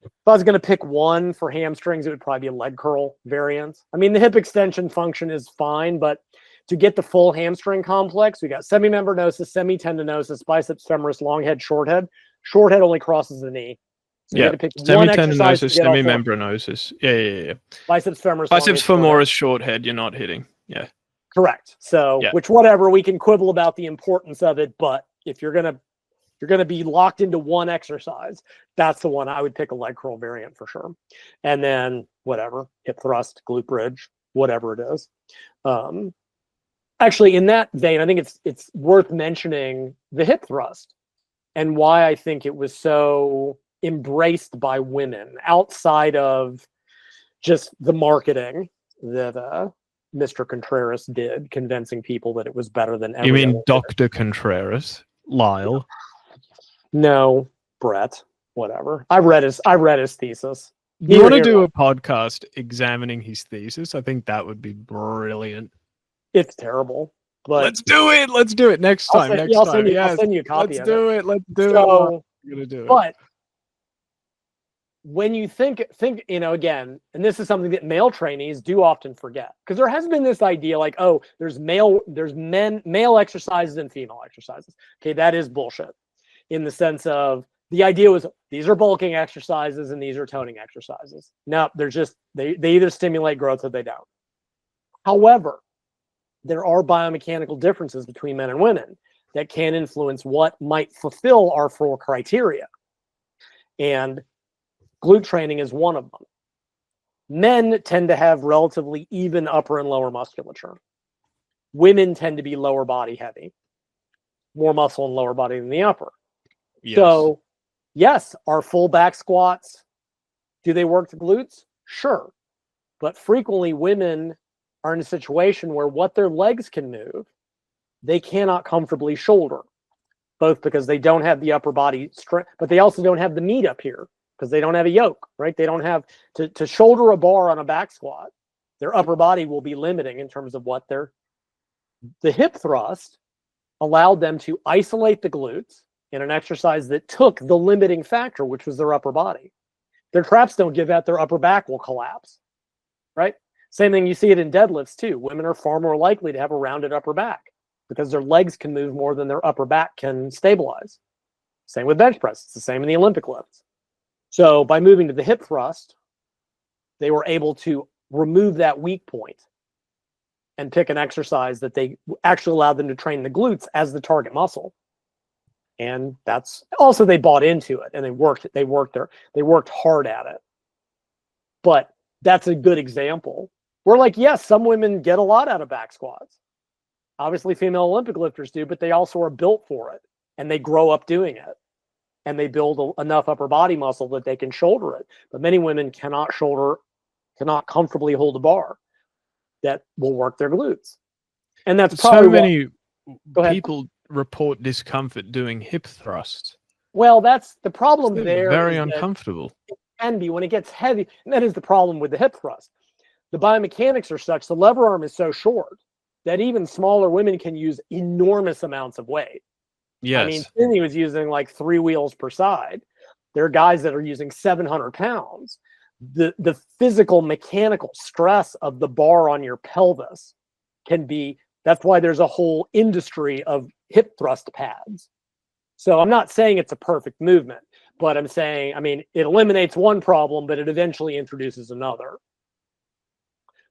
S2: If I was going to pick one for hamstrings, it would probably be a leg curl variant. I mean, the hip extension function is fine, but to get the full hamstring complex, we got semimembranosus, semitendinosus, biceps femoris, long head, short head. Short head only crosses the knee. So you got to pick one exercise to get
S1: semimembranosus. Yeah.
S2: Biceps femoris.
S1: Biceps femoris, short head, you're not hitting. Yeah.
S2: Correct. So, which whatever, we can quibble about the importance of it, but if you're going to be locked into one exercise, that's the one I would pick, a leg curl variant for sure. And then whatever, hip thrust, glute bridge, whatever it is. Actually, in that vein, I think it's worth mentioning the hip thrust and why I think it was so embraced by women outside of just the marketing that Mr. Contreras did, convincing people that it was better than every.
S1: You mean Dr. Contreras? Lyle?
S2: No, Brett. Whatever. I read his thesis.
S1: You want to do a podcast examining his thesis? I think that would be brilliant.
S2: It's terrible, but
S1: let's do it. Let's do it next time.
S2: I'll send you a copy.
S1: Let's do it. Let's do it.
S2: We're
S1: gonna do it.
S2: But when you think, again, and this is something that male trainees do often forget, because there has been this idea like, oh, there's male exercises and female exercises. Okay, that is bullshit. In the sense of the idea was these are bulking exercises and these are toning exercises. No, they're just they either stimulate growth or they don't. However, there are biomechanical differences between men and women that can influence what might fulfill our 4 criteria. And glute training is one of them. Men tend to have relatively even upper and lower musculature. Women tend to be lower body heavy, more muscle and lower body than the upper. Yes. So, yes, our full back squats, do they work the glutes? Sure. But frequently women are in a situation where what their legs can move, they cannot comfortably shoulder, both because they don't have the upper body strength, but they also don't have the meat up here because they don't have a yoke, right? They don't have to shoulder a bar on a back squat. Their upper body will be limiting in terms of what the hip thrust allowed them to isolate the glutes in an exercise that took the limiting factor, which was their upper body. Their traps don't give out, their upper back will collapse, right? Same thing, you see it in deadlifts too. Women are far more likely to have a rounded upper back because their legs can move more than their upper back can stabilize. Same with bench press. It's the same in the Olympic lifts. So by moving to the hip thrust, they were able to remove that weak point and pick an exercise that they actually allowed them to train the glutes as the target muscle. And that's also, they bought into it and they worked hard at it. But that's a good example. We're like, yes, some women get a lot out of back squats. Obviously, female Olympic lifters do, but they also are built for it, and they grow up doing it, and they build enough upper body muscle that they can shoulder it. But many women cannot comfortably hold a bar that will work their glutes. And that's probably
S1: so many people report discomfort doing hip thrusts.
S2: Well, that's the problem there.
S1: Very uncomfortable.
S2: It can be when it gets heavy, and that is the problem with the hip thrust. The biomechanics are such, the lever arm is so short that even smaller women can use enormous amounts of weight.
S1: Yes.
S2: I mean, Finney was using like 3 wheels per side. There are guys that are using 700 pounds. The physical mechanical stress of the bar on your pelvis can be, that's why there's a whole industry of hip thrust pads. So I'm not saying it's a perfect movement, but I'm saying, I mean, it eliminates one problem, but it eventually introduces another.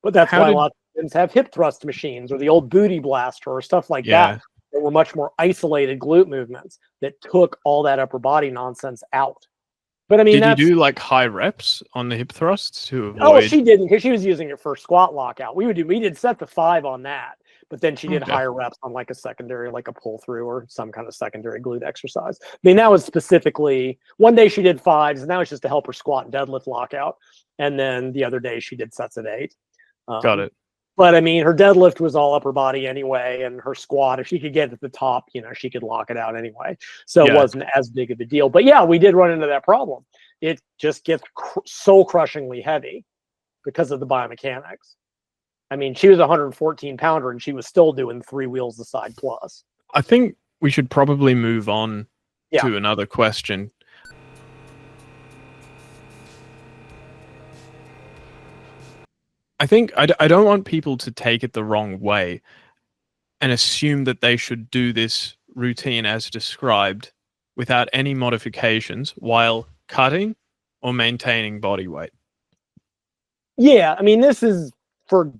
S2: But that's why a lot of gyms have hip thrust machines, or the old booty blaster, or stuff like that were much more isolated glute movements that took all that upper body nonsense out. But I mean,
S1: did you do like high reps on the hip thrusts to avoid?
S2: Oh, she didn't, because she was using it for squat lockout. We did set to 5 on that, but then she did higher reps on like a secondary, like a pull through or some kind of secondary glute exercise. I mean, that was specifically, one day she did 5s, and that was just to help her squat and deadlift lockout. And then the other day she did sets of 8.
S1: Got it.
S2: But I mean, her deadlift was all upper body anyway, and her squat, if she could get at the top, she could lock it out anyway. So it wasn't as big of a deal. But yeah, we did run into that problem. It just gets soul crushingly heavy because of the biomechanics. I mean, she was a 114 pounder and she was still doing 3 wheels a side plus.
S1: I think we should probably move on to another question. I think I don't want people to take it the wrong way and assume that they should do this routine as described without any modifications while cutting or maintaining body weight.
S2: Yeah, I mean, this is for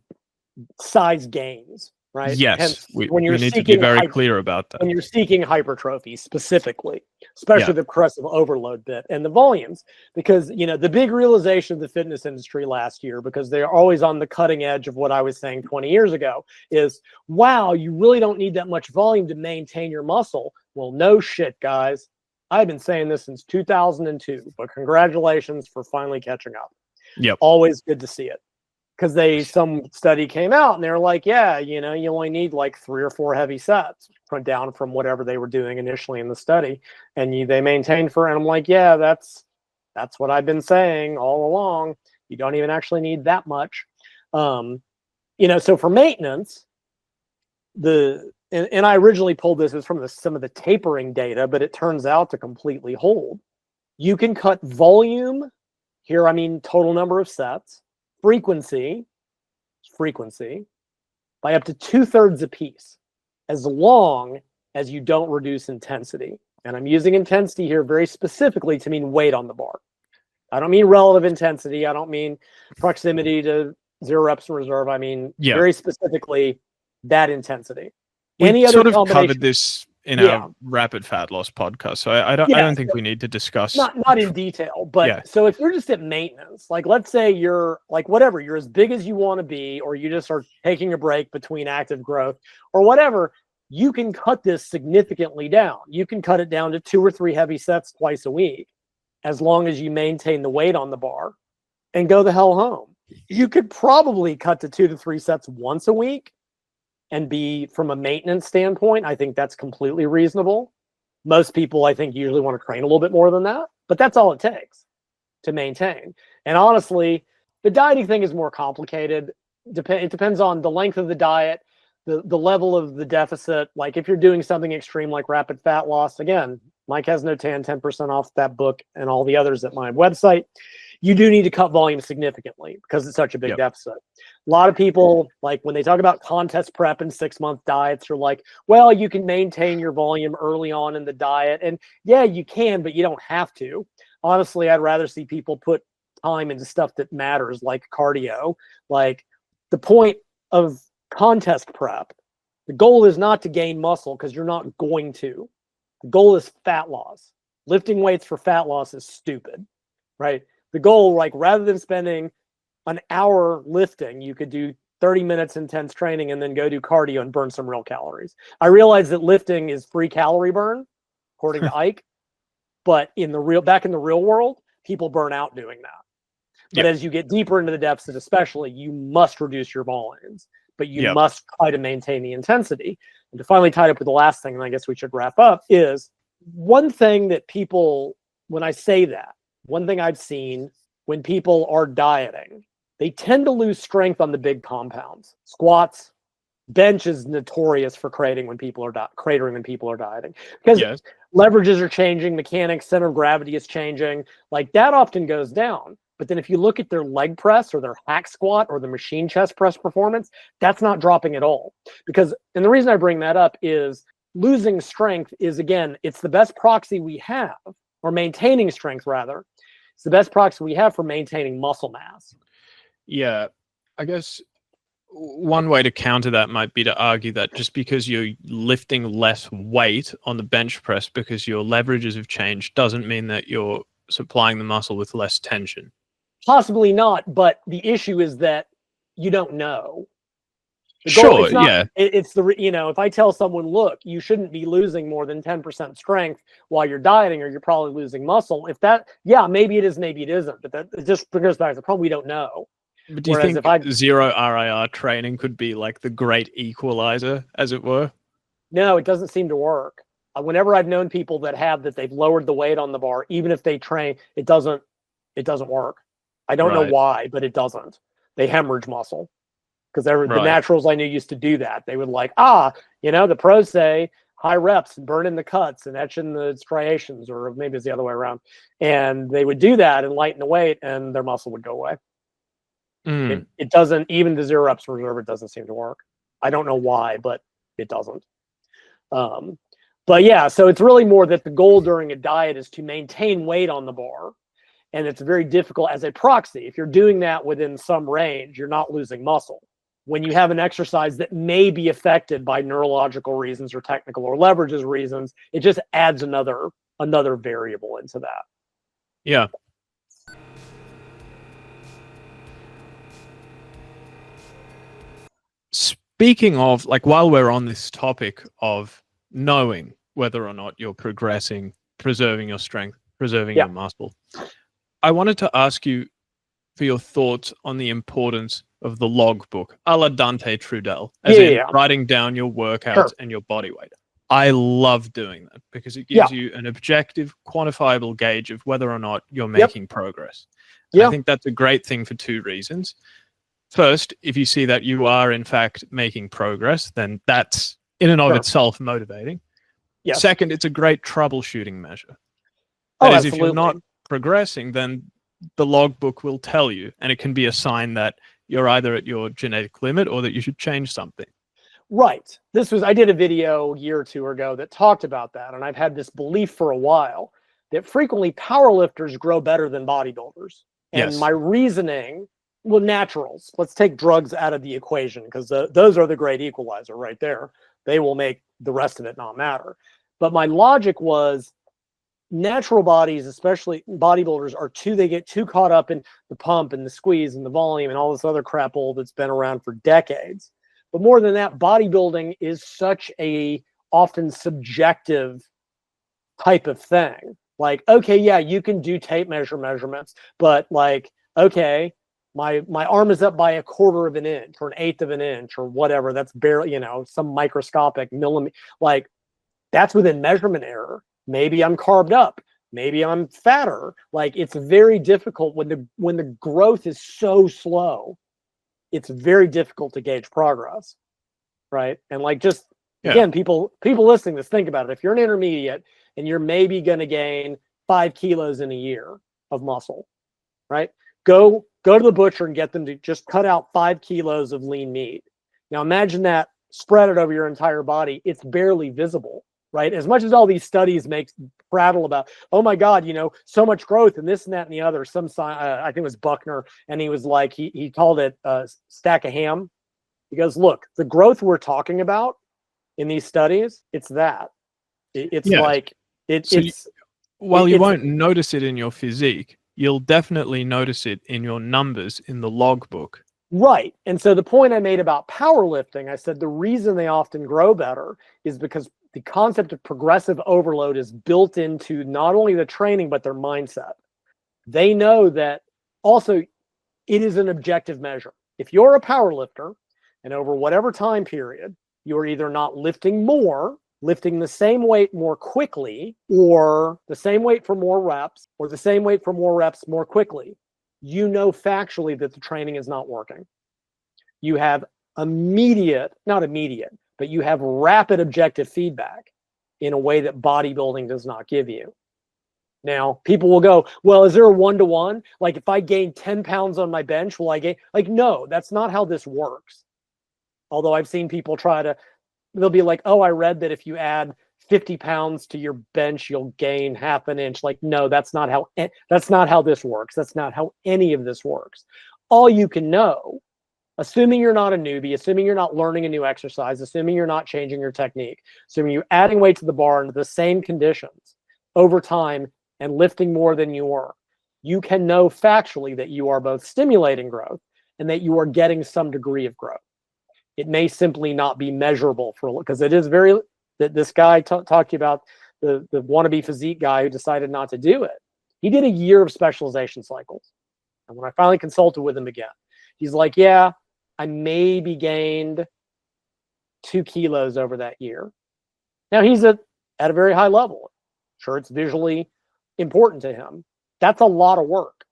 S2: size gains, right?
S1: Yes,
S2: Hence,
S1: we need to be very clear about that.
S2: When you're seeking hypertrophy specifically, especially the progressive overload bit and the volumes, because, the big realization of the fitness industry last year, because they're always on the cutting edge of what I was saying 20 years ago, is, wow, you really don't need that much volume to maintain your muscle. Well, no shit, guys. I've been saying this since 2002, but congratulations for finally catching up.
S1: Yep.
S2: Always good to see it. Because some study came out and they're like, yeah, you only need like 3 or 4 heavy sets down from whatever they were doing initially in the study, and they maintained and I'm like, yeah, that's what I've been saying all along. You don't even actually need that much. So for maintenance, and I originally pulled this as from some of the tapering data, but it turns out to completely hold. You can cut volume here. I mean, total number of sets. Frequency by up to 2/3 a piece, as long as you don't reduce intensity. And I'm using intensity here very specifically to mean weight on the bar. I don't mean relative intensity. I don't mean proximity to 0 reps in reserve. I mean very specifically that intensity.
S1: We sort of covered this in our rapid fat loss podcast, so I don't think we need to discuss
S2: not in detail, but so if you're just at maintenance, like let's say you're like whatever, you're as big as you want to be, or you just are taking a break between active growth or whatever, you can cut this significantly down. You can cut it down to 2 or 3 heavy sets twice a week, as long as you maintain the weight on the bar and go the hell home. You could probably cut to 2 to 3 sets once a week and be, from a maintenance standpoint, I think that's completely reasonable. Most people, I think, usually want to train a little bit more than that, but that's all it takes to maintain. And honestly, the dieting thing is more complicated. It depends on the length of the diet, the level of the deficit. Like if you're doing something extreme like rapid fat loss, again, Mike has no tan, 10% off that book and all the others at my website. You do need to cut volume significantly because it's such a big deficit. A lot of people, like when they talk about contest prep and 6-month diets, are like, well, you can maintain your volume early on in the diet. And yeah, you can, but you don't have to. Honestly, I'd rather see people put time into stuff that matters, like cardio. Like the point of contest prep, the goal is not to gain muscle, because you're not going to. The goal is fat loss. Lifting weights for fat loss is stupid, right? The goal, like rather than spending an hour lifting, you could do 30 minutes intense training and then go do cardio and burn some real calories. I realize that lifting is free calorie burn, according to Ike, but back in the real world, people burn out doing that. But as you get deeper into the deficit, especially, you must reduce your volumes, but you must try to maintain the intensity. And to finally tie it up with the last thing, and I guess we should wrap up, is one thing that people, when I say that, one thing I've seen when people are dieting, they tend to lose strength on the big compounds. Squats, bench is notorious for cratering when people are dieting, because leverages are changing, mechanics, center of gravity is changing. Like that often goes down. But then if you look at their leg press or their hack squat or the machine chest press performance, that's not dropping at all. And the reason I bring that up is losing strength is, again, it's the best proxy we have, or maintaining strength rather. It's the best proxy we have for maintaining muscle mass.
S1: Yeah, I guess one way to counter that might be to argue that just because you're lifting less weight on the bench press because your leverages have changed doesn't mean that you're supplying the muscle with less tension.
S2: Possibly not, but the issue is that you don't know.
S1: Sure,
S2: It's if I tell someone, look, you shouldn't be losing more than 10% strength while you're dieting, or you're probably losing muscle. If that, maybe it is, maybe it isn't, but that it just goes back to the problem we don't know.
S1: But do you think zero RIR training could be like the great equalizer, as it were?
S2: No, it doesn't seem to work. Whenever I've known people that they've lowered the weight on the bar, even if they train, it doesn't work. I don't know why, but it doesn't. They hemorrhage muscle. Because the naturals I knew used to do that. They would the pros say high reps and burn in the cuts and etch in the striations, or maybe it's the other way around. And they would do that and lighten the weight, and their muscle would go away. It doesn't, even the 0 reps reserve, it doesn't seem to work. I don't know why, but it doesn't. But yeah, so it's really more that the goal during a diet is to maintain weight on the bar. And it's very difficult as a proxy. If you're doing that within some range, you're not losing muscle. When you have an exercise that may be affected by neurological reasons or technical or leverages reasons, it just adds another variable into that.
S1: Yeah. Speaking of, while we're on this topic of knowing whether or not you're progressing, preserving your strength, preserving your muscle, I wanted to ask you for your thoughts on the importance of the logbook, a la Dante Trudel, as in writing down your workouts and your body weight. I love doing that because it gives you an objective, quantifiable gauge of whether or not you're making progress. I think that's a great thing for 2 reasons. First, if you see that you are in fact making progress, then that's in and of itself motivating. Second, it's a great troubleshooting measure. That is, if you're not progressing, then the logbook will tell you, and it can be a sign that you're either at your genetic limit or that you should change something.
S2: Right. I did a video a year or 2 ago that talked about that, and I've had this belief for a while that frequently powerlifters grow better than bodybuilders. And my reasoning, naturals, let's take drugs out of the equation, because those are the great equalizer right there. They will make the rest of it not matter. But my logic was, natural bodies, especially bodybuilders, they get too caught up in the pump and the squeeze and the volume and all this other crap that's been around for decades. But more than that, bodybuilding is such a often subjective type of thing. You can do tape measurements, but my arm is up by 1/4 of an inch or 1/8 of an inch or whatever. That's barely, some microscopic millimeter. That's within measurement error. Maybe I'm carved up. Maybe I'm fatter. It's very difficult when the growth is so slow. It's very difficult to gauge progress, right? And again, people listening to this, think about it. If you're an intermediate and you're maybe going to gain 5 kilos in a year of muscle, right? Go to the butcher and get them to just cut out 5 kilos of lean meat. Now imagine that, spread it over your entire body. It's barely visible. Right? As much as all these studies prattle about, oh my God, so much growth and this and that and the other. I think it was Buckner, and he was he called it a stack of ham. He goes, look, the growth we're talking about in these studies, it's that. It's
S1: Yeah.
S2: like
S1: So
S2: it's
S1: while you
S2: it's
S1: won't notice it in your physique, you'll definitely notice it in your numbers in the logbook.
S2: right. And so the point I made about powerlifting, I said the reason they often grow better is because the concept of progressive overload is built into not only the training, but their mindset. They know that also it is an objective measure. If you're a power lifter and over whatever time period, you're either not lifting more, lifting the same weight more quickly, or the same weight for more reps, or the same weight for more reps more quickly, you know factually that the training is not working. You have not immediate, but you have rapid objective feedback in a way that bodybuilding does not give you. Now, people will go, well, is there a 1-to-1? Like if I gain 10 pounds on my bench, will I gain? Like, no, that's not how this works. Although I've seen people they'll be like, oh, I read that if you add 50 pounds to your bench, you'll gain half an inch. Like, no, that's not how this works. That's not how any of this works. All you can know, assuming you're not a newbie, assuming you're not learning a new exercise, assuming you're not changing your technique, assuming you're adding weight to the bar under the same conditions over time and lifting more than you were, you can know factually that you are both stimulating growth and that you are getting some degree of growth. It may simply not be measurable because it is this guy talked to you about the wannabe physique guy who decided not to do it. He did a year of specialization cycles. And when I finally consulted with him again, he's like, yeah, I maybe gained 2 kilos over that year. Now he's at a very high level. Sure, it's visually important to him. That's a lot of work.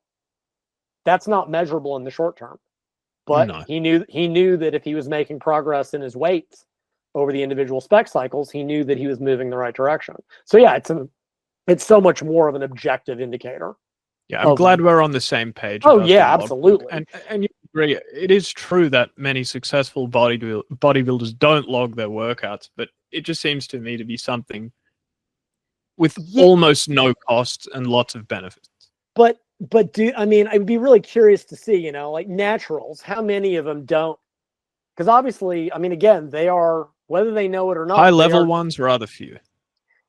S2: That's not measurable in the short term. But
S1: No.
S2: he knew that if he was making progress in his weights over the individual spec cycles, he knew that he was moving the right direction. So yeah, it's so much more of an objective indicator.
S1: Yeah, I'm glad we're on the same page.
S2: Oh
S1: about
S2: yeah,
S1: the logbook.
S2: absolutely.
S1: And you agree, it is true that many successful bodybuilders don't log their workouts, but it just seems to me to be something with almost no costs and lots of benefits.
S2: But I'd be really curious to see, like naturals, how many of them don't? Because obviously, again, they are, whether they know it or not.
S1: High level ones, rather few.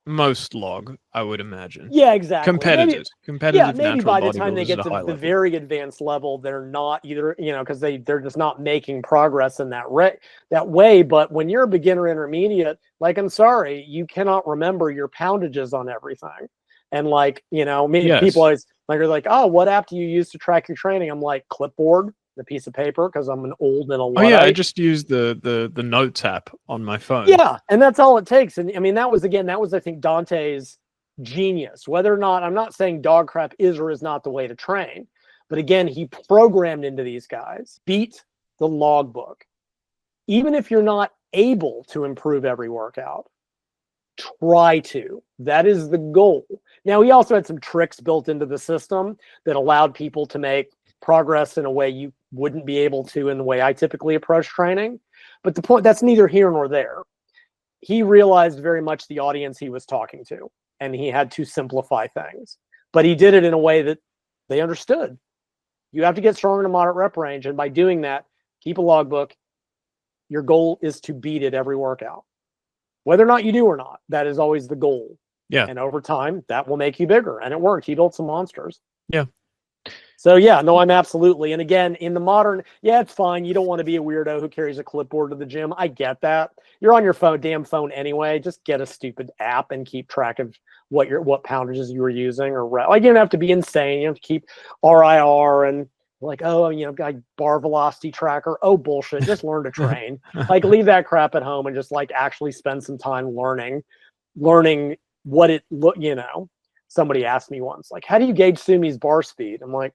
S1: Most log, I would imagine.
S2: Yeah, exactly.
S1: Competitive
S2: maybe by the time they get to the very advanced level, they're not either, because they're just not making progress in that way. But when you're a beginner intermediate, like, I'm sorry, you cannot remember your poundages on everything. And people always are like, oh, what app do you use to track your training? I'm like, clipboard, the piece of paper, because I'm an old and a Luddite.
S1: Oh yeah, I just use the notes app on my phone.
S2: Yeah, and that's all it takes. And that was I think Dante's genius. Whether or not, I'm not saying dog crap is or is not the way to train, but again, he programmed into these guys, beat the logbook. Even if you're not able to improve every workout, try to. That is the goal. Now, he also had some tricks built into the system that allowed people to make progress in a way you wouldn't be able to in the way I typically approach training. But the point, that's neither here nor there. He realized very much the audience he was talking to, and he had to simplify things. But he did it in a way that they understood. You have to get stronger in a moderate rep range, and by doing that, keep a logbook. Your goal is to beat it every workout. Whether or not you do or not, that is always the goal.
S1: Yeah.
S2: And over time, that will make you bigger. And it worked. He built some monsters.
S1: Yeah.
S2: So yeah, no, I'm absolutely. And again, in the modern, yeah, it's fine. You don't want to be a weirdo who carries a clipboard to the gym. I get that. You're on your damn phone anyway. Just get a stupid app and keep track of what poundages you were using, or like, you don't have to be insane. You have to keep RIR and like, oh, got bar velocity tracker. Oh, bullshit. Just learn to train. Like, leave that crap at home and just like actually spend some time learning what it look. Somebody asked me once, like, how do you gauge Sumi's bar speed? I'm like,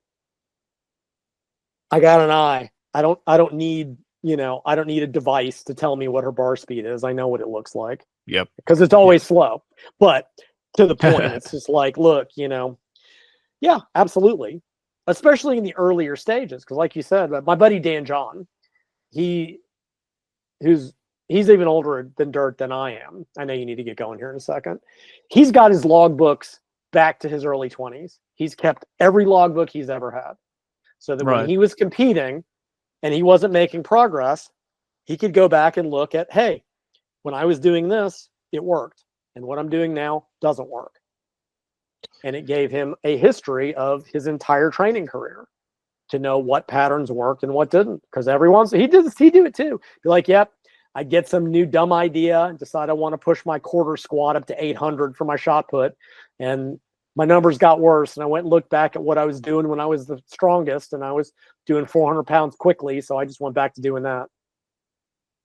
S2: I got an eye. I don't need a device to tell me what her bar speed is. I know what it looks like.
S1: Yep.
S2: Because it's always slow. But to the point, it's just like, look, yeah, absolutely. Especially in the earlier stages. Because like you said, my buddy Dan John, he's even older than I am. I know you need to get going here in a second. He's got his logbooks back to his early 20s. He's kept every logbook he's ever had. So that when he was competing and he wasn't making progress, he could go back and look at, hey, when I was doing this, it worked. and what I'm doing now doesn't work. And it gave him a history of his entire training career to know what patterns worked and what didn't. Because every once he do it too. Be like, yep, I get some new dumb idea and decide I want to push my quarter squat up to 800 for my shot put, and my numbers got worse. And I went and looked back at what I was doing when I was the strongest, and I was doing 400 pounds quickly. So I just went back to doing that.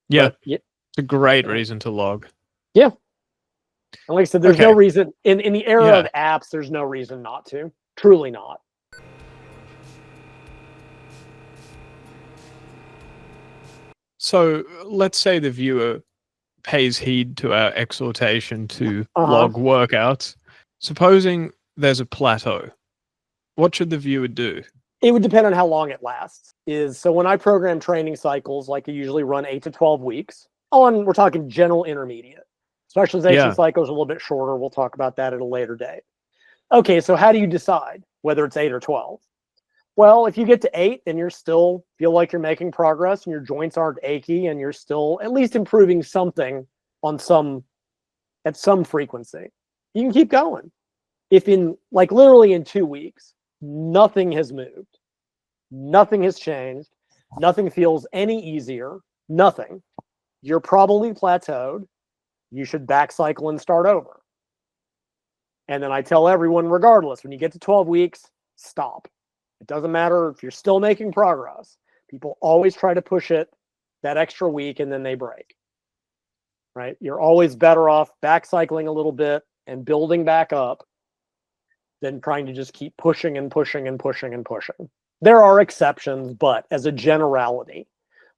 S1: Yeah,
S2: but, yeah.
S1: It's a great reason to log.
S2: Yeah. And like I said, there's no reason in the era of apps, there's no reason not to. Truly not.
S1: So let's say the viewer pays heed to our exhortation to log workouts. Supposing there's a plateau, what should the viewer do? It
S2: would depend on how long it lasts. So when I program training cycles, like I usually run 8 to 12 weeks, we're talking general intermediate. Specialization cycles are a little bit shorter. We'll talk about that at a later date. Okay, so how do you decide whether it's 8 or 12? Well, if you get to 8 and you're still feel like you're making progress and your joints aren't achy and you're still at least improving something at some frequency, you can keep going. If literally in 2 weeks, nothing has moved, nothing has changed, nothing feels any easier, nothing, you're probably plateaued. You should back cycle and start over. And then I tell everyone, regardless, when you get to 12 weeks, stop. It doesn't matter if you're still making progress. People always try to push it that extra week and then they break. Right? You're always better off back cycling a little bit and building back up than trying to just keep pushing and pushing and pushing and pushing. There are exceptions, but as a generality,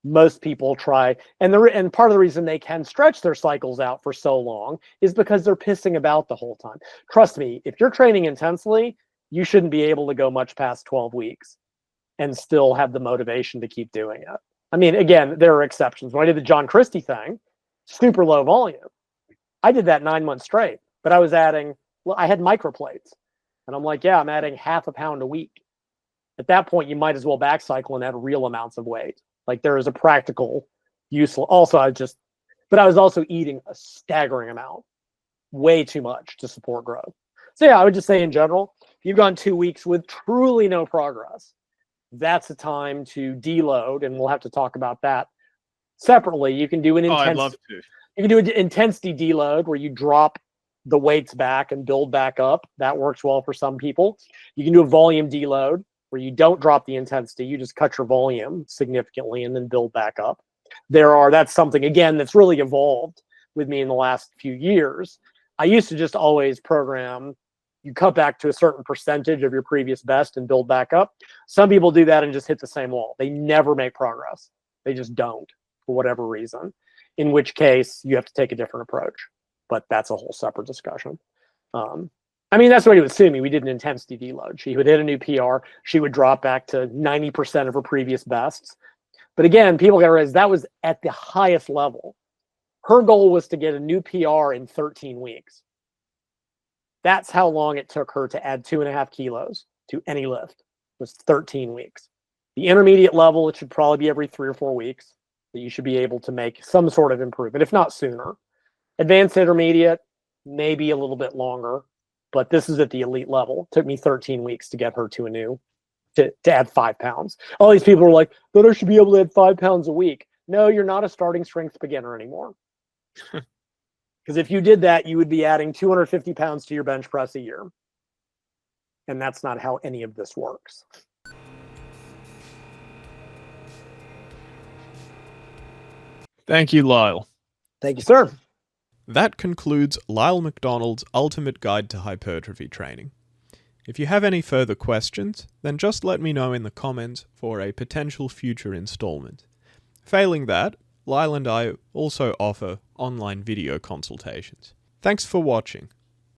S2: most people try, and part of the reason they can stretch their cycles out for so long is because they're pissing about the whole time. Trust me, if you're training intensely, you shouldn't be able to go much past 12 weeks and still have the motivation to keep doing it. I mean, again, there are exceptions. When I did the John Christie thing, super low volume, I did that 9 months straight, but I was I had microplates, and I'm like, yeah, I'm adding half a pound a week. At that point, you might as well back cycle and add real amounts of weight. Like there is a practical, useful. Also, I was also eating a staggering amount, way too much to support growth. So yeah, I would just say in general, if you've gone 2 weeks with truly no progress, that's the time to deload, and we'll have to talk about that separately. You can do an
S1: I'd love to.
S2: You can do an intensity deload where you drop the weights back and build back up. That works well for some people. You can do a volume deload where you don't drop the intensity, you just cut your volume significantly and then build back up. That's something, again, that's really evolved with me in the last few years. I used to just always program, you cut back to a certain percentage of your previous best and build back up. Some people do that and just hit the same wall. They never make progress. They just don't, for whatever reason, in which case you have to take a different approach. But that's a whole separate discussion. That's what he would sue me. We did an intensity deload. She would hit a new PR. She would drop back to 90% of her previous bests. But again, people got to realize that was at the highest level. Her goal was to get a new PR in 13 weeks. That's how long it took her to add 2.5 kilos to any lift, was 13 weeks. The intermediate level, it should probably be every 3 or 4 weeks that you should be able to make some sort of improvement, if not sooner. Advanced intermediate, maybe a little bit longer. But this is at the elite level. It took me 13 weeks to get her to add 5 pounds. All these people are like, but I should be able to add 5 pounds a week. No, you're not a starting strength beginner anymore. Because if you did that, you would be adding 250 pounds to your bench press a year. And that's not how any of this works.
S1: Thank you, Lyle.
S2: Thank you, sir.
S1: That concludes Lyle McDonald's Ultimate Guide to Hypertrophy Training. If you have any further questions, then just let me know in the comments for a potential future installment. Failing that, Lyle and I also offer online video consultations. Thanks for watching.